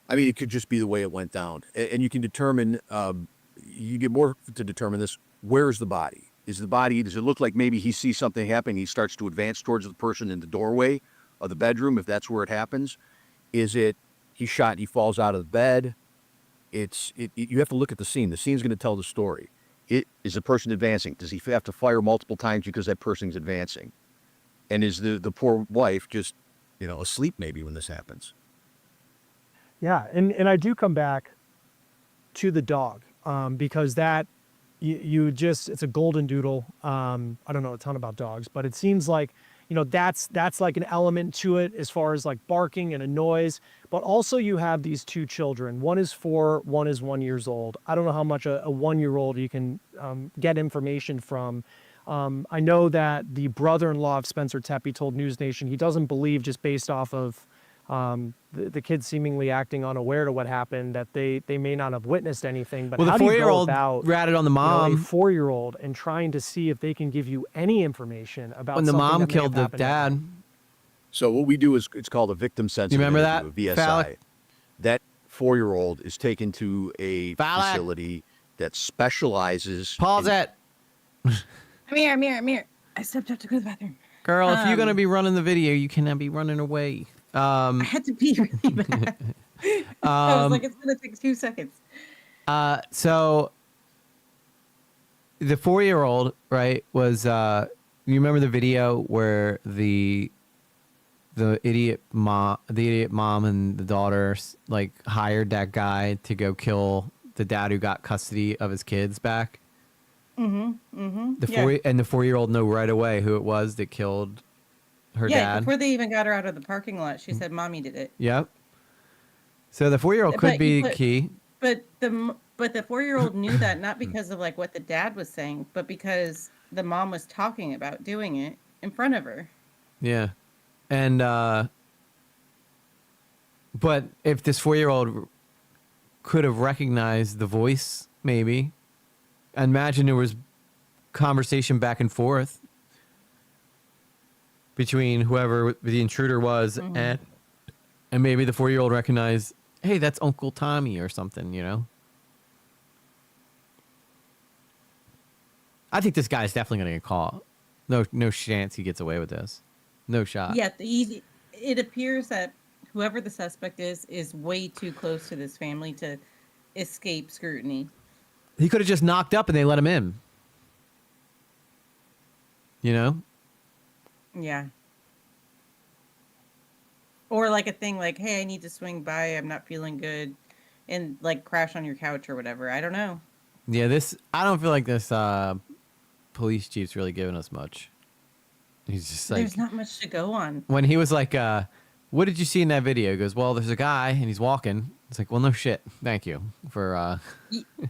I mean, it could just be the way it went down. And you can determine, you get more to determine this. Where's the body? Does it look like maybe he sees something happening, he starts to advance towards the person in the doorway of the bedroom, if that's where it happens? Is it he's shot and he falls out of the bed? You have to look at the scene. The scene's going to tell the story. Is the person advancing? Does he have to fire multiple times because that person's advancing? And is the poor wife just, asleep maybe when this happens? Yeah, and I do come back to the dog because that it's a golden doodle. I don't know a ton about dogs, but it seems like that's like an element to it as far as like barking and a noise. But also you have these two children. One is 4, one is 1 year old. I don't know how much a 1-year-old you can get information from. I know that the brother-in-law of Spencer Tepe told News Nation he doesn't believe, just based off of the kids seemingly acting unaware to what happened, that they may not have witnessed anything. But well, how the 4-year-old do you go about ratted on the mom. A 4-year-old and trying to see if they can give you any information about when the something mom that may killed have the happened. dad. So what we do is it's called a victim sensitive. You remember that? VSI. Phallic? That 4-year-old is taken to a facility that specializes. Pause it. I'm here. I stepped up to go to the bathroom. Girl, if you're gonna be running the video, you cannot be running away. I had to pee really bad. I was like, it's gonna take 2 seconds. So the 4-year-old, right, was you remember the video where the idiot mom and the daughter like hired that guy to go kill the dad who got custody of his kids back? The 4-year-old knew right away who it was that killed her dad. Before they even got her out of the parking lot, she said, "Mommy did it." Yep. So the 4-year-old could be key. But the 4-year-old knew that not because of like what the dad was saying, but because the mom was talking about doing it in front of her. Yeah. And but if this 4-year-old could have recognized the voice, maybe, imagine there was conversation back and forth between whoever the intruder was and maybe the 4-year-old recognized, hey, that's Uncle Tommy or something, you know? I think this guy's definitely going to get caught. No chance he gets away with this. No shot. Yeah, it appears that whoever the suspect is way too close to this family to escape scrutiny. He could have just knocked up and they let him in. You know? Yeah. Or like a thing like, hey, I need to swing by. I'm not feeling good. And like crash on your couch or whatever. I don't know. Yeah, I don't feel like this police chief's really giving us much. He's just like, there's not much to go on. When he was like, what did you see in that video? He goes, well, there's a guy and he's walking. It's like, well, no shit. Thank you for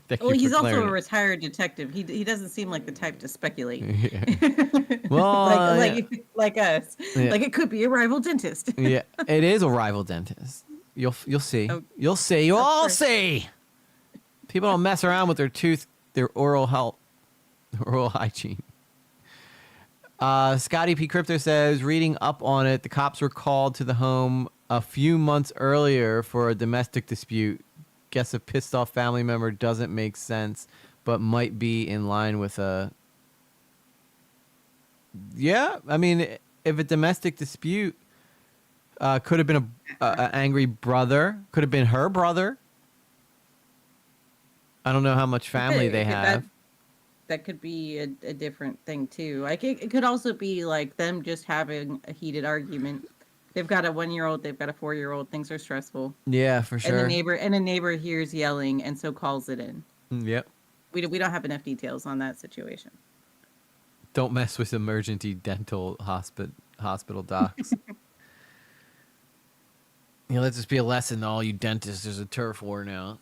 He's also a retired detective. He doesn't seem like the type to speculate. Yeah. Well, like us. Yeah. Like it could be a rival dentist. Yeah, it is a rival dentist. You'll see. You'll see. You'll all see. People don't mess around with their oral health, oral hygiene. Scotty P. Crypto says, reading up on it, the cops were called to the home a few months earlier for a domestic dispute. Guess a pissed off family member doesn't make sense, but might be in line with a... Yeah, I mean, if a domestic dispute could have been an angry brother, could have been her brother. I don't know how much family they have. That could be a different thing too. Like it could also be like them just having a heated argument. They've got a 1-year-old, they've got a 4-year-old. Things are stressful. Yeah, for sure. And a neighbor hears yelling and so calls it in. Yep. We don't have enough details on that situation. Don't mess with emergency dental hospital docs. Let this be a lesson to all you dentists. There's a turf war now.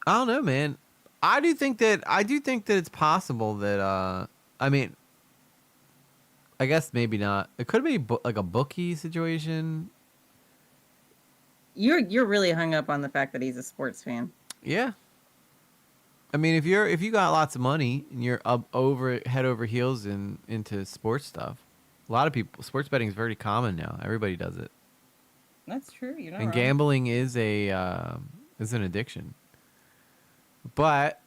I don't know, man. I do think that it's possible that I mean, I guess maybe not. It could be like a bookie situation. You're really hung up on the fact that he's a sports fan. Yeah. I mean, if you got lots of money and you're head over heels into sports stuff, a lot of people, sports betting is very common now. Everybody does it. That's true. You're not and wrong. Gambling is an addiction. But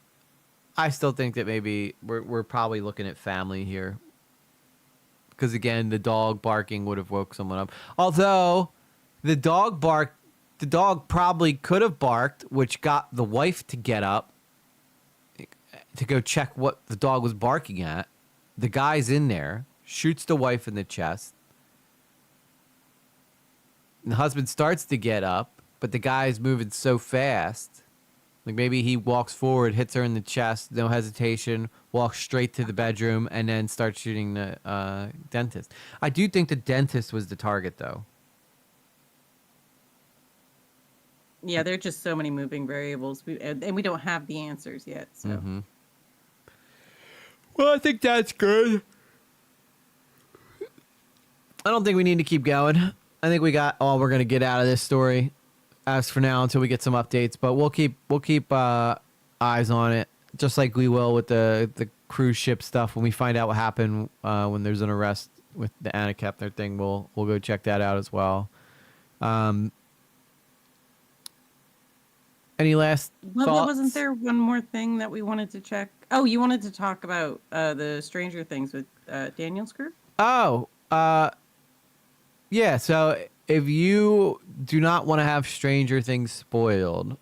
I still think that maybe we're probably looking at family here. Because again, the dog barking would have woke someone up. Although the dog probably could have barked, which got the wife to get up to go check what the dog was barking at. The guy's in there, shoots the wife in the chest. And the husband starts to get up, but the guy's moving so fast. Like maybe he walks forward, hits her in the chest, no hesitation, walks straight to the bedroom, and then starts shooting the dentist. I do think the dentist was the target, though. Yeah, there are just so many moving variables, and we don't have the answers yet. So. Mm-hmm. Well, I think that's good. I don't think we need to keep going. I think we got all we're going to get out of this story. As for now, until we get some updates, but we'll keep eyes on it, just like we will with the cruise ship stuff. When we find out what happened when there's an arrest with the Anna Kepner thing, we'll go check that out as well. Any last Well, thoughts? wasn't there one more thing that we wanted to check? Oh, you wanted to talk about the Stranger Things with Daniel's group? Oh, yeah. So if you do not want to have Stranger Things spoiled,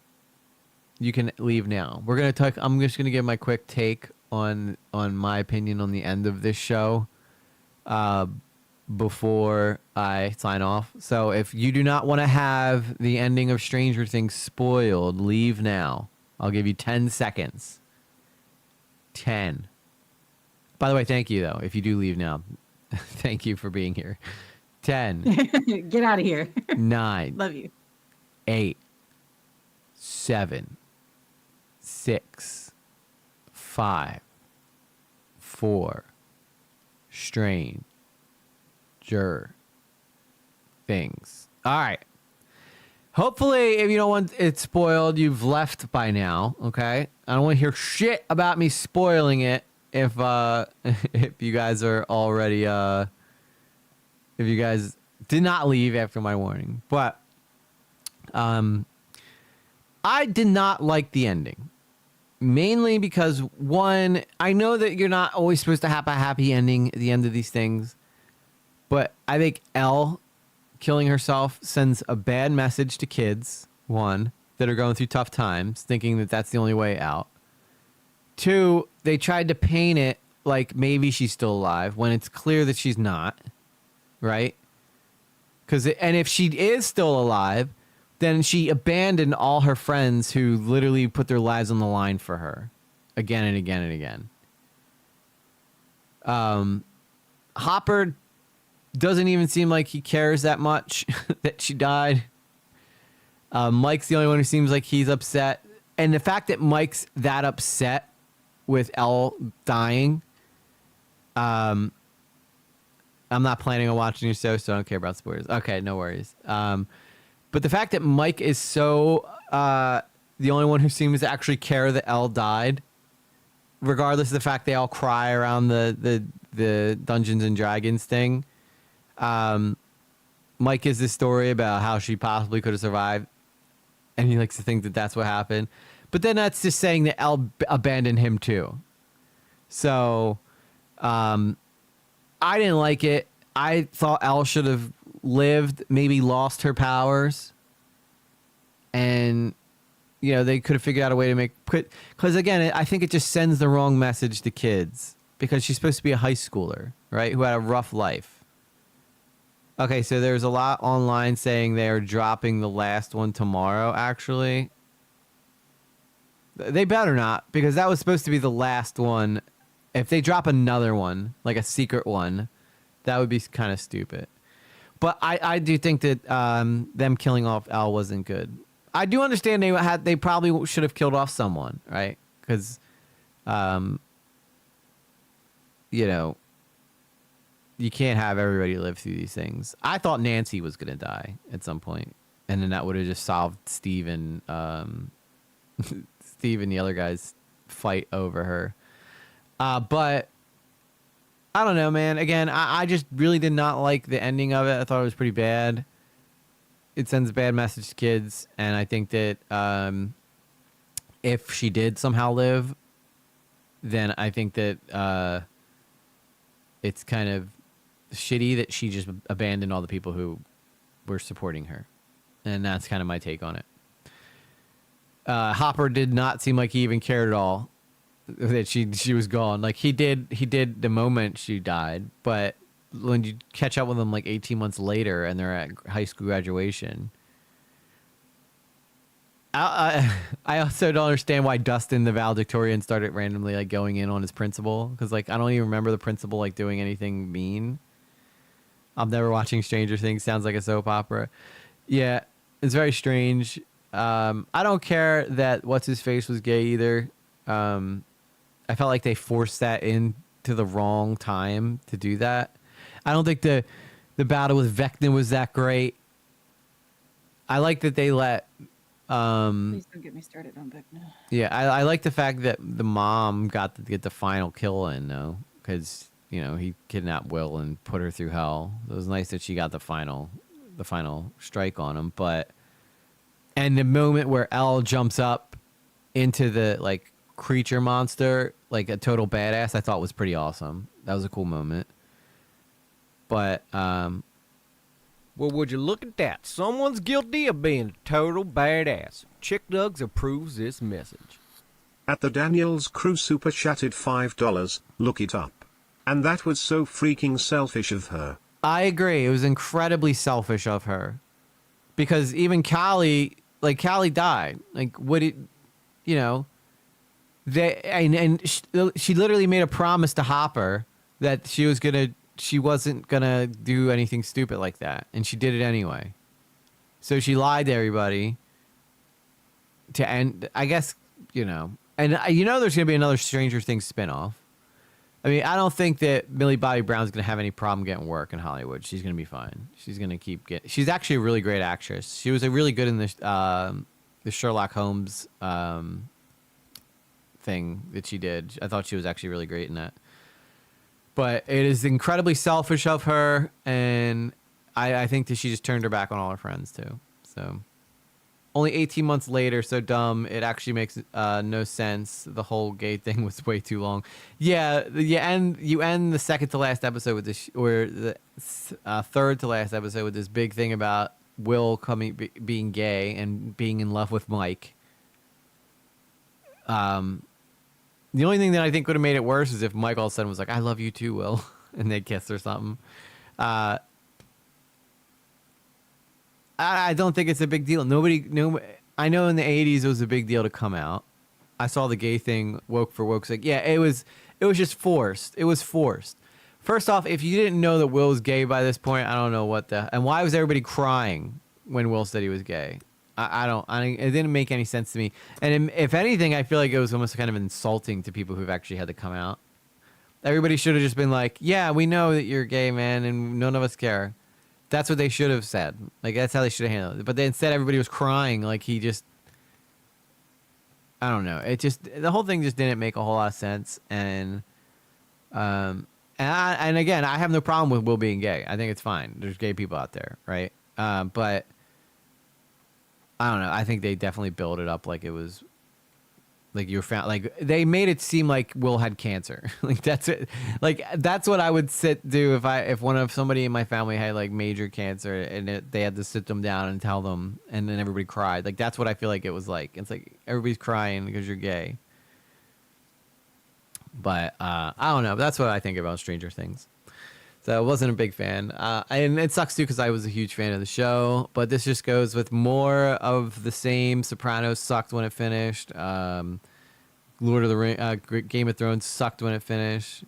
you can leave now. We're gonna talk. I'm just gonna give my quick take on my opinion on the end of this show, before I sign off. So if you do not want to have the ending of Stranger Things spoiled, leave now. I'll give you 10 seconds. 10. By the way, thank you though. If you do leave now, thank you for being here. 10. Get out of here. 9. Love you. 8. 7. 6. 5. 4. Stranger Things. All right. Hopefully, if you don't want it spoiled, you've left by now. Okay. I don't want to hear shit about me spoiling it. If if you guys are already if you guys did not leave after my warning, but I did not like the ending. Mainly because, one, I know that you're not always supposed to have a happy ending at the end of these things, but I think Elle killing herself sends a bad message to kids, one, that are going through tough times, thinking that that's the only way out. Two, they tried to paint it like maybe she's still alive when it's clear that she's not, right? And if she is still alive, then she abandoned all her friends who literally put their lives on the line for her again and again and again. Hopper doesn't even seem like he cares that much that she died. Mike's the only one who seems like he's upset. And the fact that Mike's that upset with Elle dying, I'm not planning on watching your show, so I don't care about spoilers. Okay, no worries. But the fact that Mike is so the only one who seems to actually care that Elle died, regardless of the fact they all cry around the Dungeons and Dragons thing. Mike is this story about how she possibly could have survived, and he likes to think that that's what happened. But then that's just saying that Elle abandoned him too. So I didn't like it. I thought Elle should have lived, maybe lost her powers, and they could have figured out a way to make, because again, I think it just sends the wrong message to kids, because she's supposed to be a high schooler, right, who had a rough life. Okay, so there's a lot online saying they're dropping the last one tomorrow. Actually, they better not, because that was supposed to be the last one. If they drop another one, like a secret one, that would be kind of stupid. But I do think that them killing off Elle wasn't good. I do understand they probably should have killed off someone, right? Because, you can't have everybody live through these things. I thought Nancy was going to die at some point, and then that would have just solved Steve and the other guys' fight over her. But I don't know, man. Again, I just really did not like the ending of it. I thought it was pretty bad. It sends a bad message to kids, and I think that if she did somehow live, then I think that it's kind of shitty that she just abandoned all the people who were supporting her. And that's kind of my take on it. Hopper did not seem like he even cared at all that she was gone. Like he did the moment she died, but when you catch up with them like 18 months later and they're at high school graduation, I also don't understand why Dustin the valedictorian started randomly like going in on his principal, because like I don't even remember the principal like doing anything mean. I'm never watching Stranger Things. Sounds like a soap opera. Yeah, it's very strange. I don't care that what's his face was gay either. I felt like they forced that into the wrong time to do that. I don't think the battle with Vecna was that great. I like that they let. Please don't get me started on Vecna. Yeah, I like the fact that the mom got to get the final kill in though, because he kidnapped Will and put her through hell. It was nice that she got the final strike on him, but And the moment where Elle jumps up into the like creature monster, like a total badass, I thought was pretty awesome. That was a cool moment. But Well, would you look at that? Someone's guilty of being a total badass. Chick Dugs approves this message. At the Daniels Crew super chatted $5, look it up. And that was so freaking selfish of her. I agree. It was incredibly selfish of her. Because even Callie, like Callie died. Like what it, you know, she literally made a promise to Hopper that she wasn't gonna do anything stupid like that, and she did it anyway. So she lied to everybody to end. I guess, you know, and you know there's gonna be another Stranger Things spinoff. I mean, I don't think that Millie Bobby Brown's gonna have any problem getting work in Hollywood. She's gonna be fine. She's gonna keep getting. She's actually a really great actress. She was a really good in the Sherlock Holmes thing that she did. I thought she was actually really great in that. But it is incredibly selfish of her, and I think that she just turned her back on all her friends too. So only 18 months later, so dumb. It actually makes no sense. The whole gay thing was way too long. Yeah, you end the second to last episode with this, or the third to last episode with this big thing about Will being gay and being in love with Mike. The only thing that I think would have made it worse is if Mike all of a sudden was like, "I love you too, Will," and they kissed or something. I don't think it's a big deal. I know in the 80s it was a big deal to come out. I saw the gay thing, woke for woke's like, yeah, it was just forced. It was forced. First off, if you didn't know that Will was gay by this point, I don't know and why was everybody crying when Will said he was gay? It didn't make any sense to me. And if anything, I feel like it was almost kind of insulting to people who've actually had to come out. Everybody should have just been like, yeah, we know that you're gay, man, and none of us care. That's what they should have said. Like, that's how they should have handled it. But instead, everybody was crying like he just... I don't know. The whole thing just didn't make a whole lot of sense. And again, I have no problem with Will being gay. I think it's fine. There's gay people out there, right? But I don't know. I think they definitely built it up like it was... Like they made it seem like Will had cancer. Like that's it. Like that's what I would do if somebody in my family had like major cancer and they had to sit them down and tell them, and then everybody cried. Like that's what I feel like it was like. It's like everybody's crying because you're gay. But I don't know. That's what I think about Stranger Things. So I wasn't a big fan. And it sucks too because I was a huge fan of the show. But this just goes with more of the same. Sopranos sucked when it finished. Lord of the Rings, Game of Thrones sucked when it finished.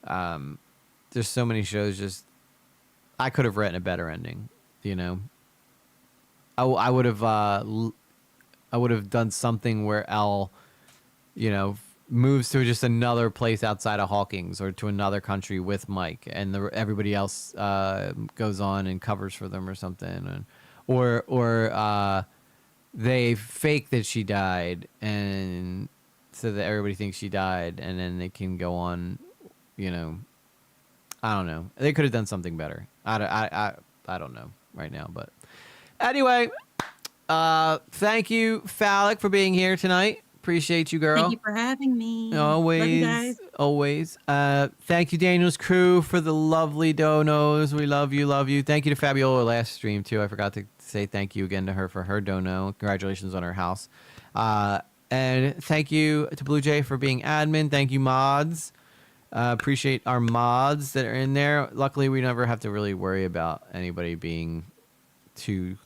There's so many shows I could have written a better ending, you know. I would have done something where Elle, you know, moves to just another place outside of Hawkins or to another country with Mike, and everybody else goes on and covers for them or something, or they fake that she died, and so that everybody thinks she died, and then they can go on, you know. I don't know. They could have done something better. I don't know right now, but anyway, thank you, Phallic, for being here tonight. Appreciate you, girl. Thank you for having me. Always. Love you guys. Always. Thank you, Daniel's crew, for the lovely donos. We love you, love you. Thank you to Fabiola last stream, too. I forgot to say thank you again to her for her dono. Congratulations on her house. And thank you to Blue Jay for being admin. Thank you, mods. Appreciate our mods that are in there. Luckily, we never have to really worry about anybody being too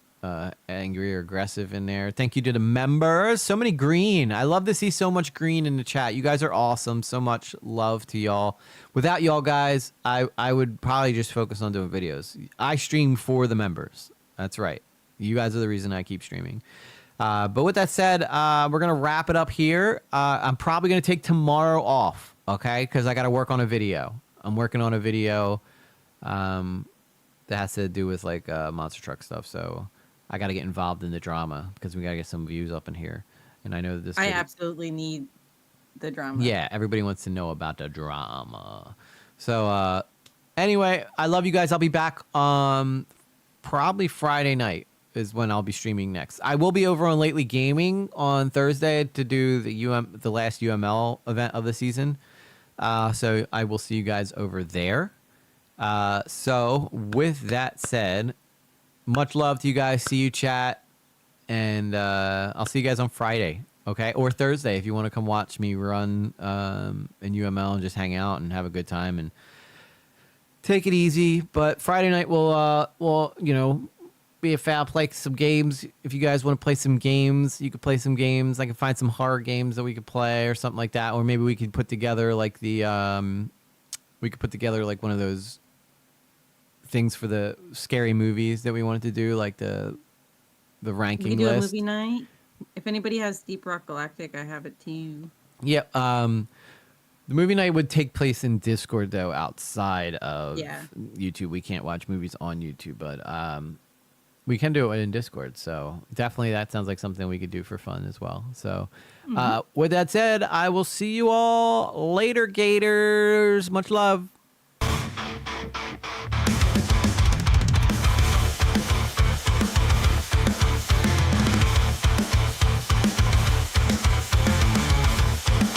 angry or aggressive in there. Thank you to the members. So many green. I love to see so much green in the chat. You guys are awesome. So much love to y'all. Without y'all guys, I would probably just focus on doing videos. I stream for the members. That's right. You guys are the reason I keep streaming. But with that said, we're going to wrap it up here. I'm probably going to take tomorrow off, okay? Because I got to work on a video. I'm working on a video that has to do with like monster truck stuff. So I got to get involved in the drama because we got to get some views up in here. And I know that this... I absolutely need the drama. Yeah, everybody wants to know about the drama. So anyway, I love you guys. I'll be back probably Friday night is when I'll be streaming next. I will be over on Lately Gaming on Thursday to do the last UML event of the season. So I will see you guys over there. So with that said, much love to you guys. See you, chat. And I'll see you guys on Friday, okay? Or Thursday if you want to come watch me run in UML and just hang out and have a good time and take it easy. But Friday night we'll be a foul, play some games. If you guys want to play some games, you could play some games. I can find some horror games that we could play or something like that. Or maybe we could put together like one of those things for the scary movies that we wanted to do, like the ranking We could do list. a movie night. If anybody has Deep Rock Galactic, I have it too. Yeah. The movie night would take place in Discord though, outside of YouTube. We can't watch movies on YouTube, but we can do it in Discord. So definitely that sounds like something we could do for fun as well. So with that said, I will see you all later, Gators. Much love.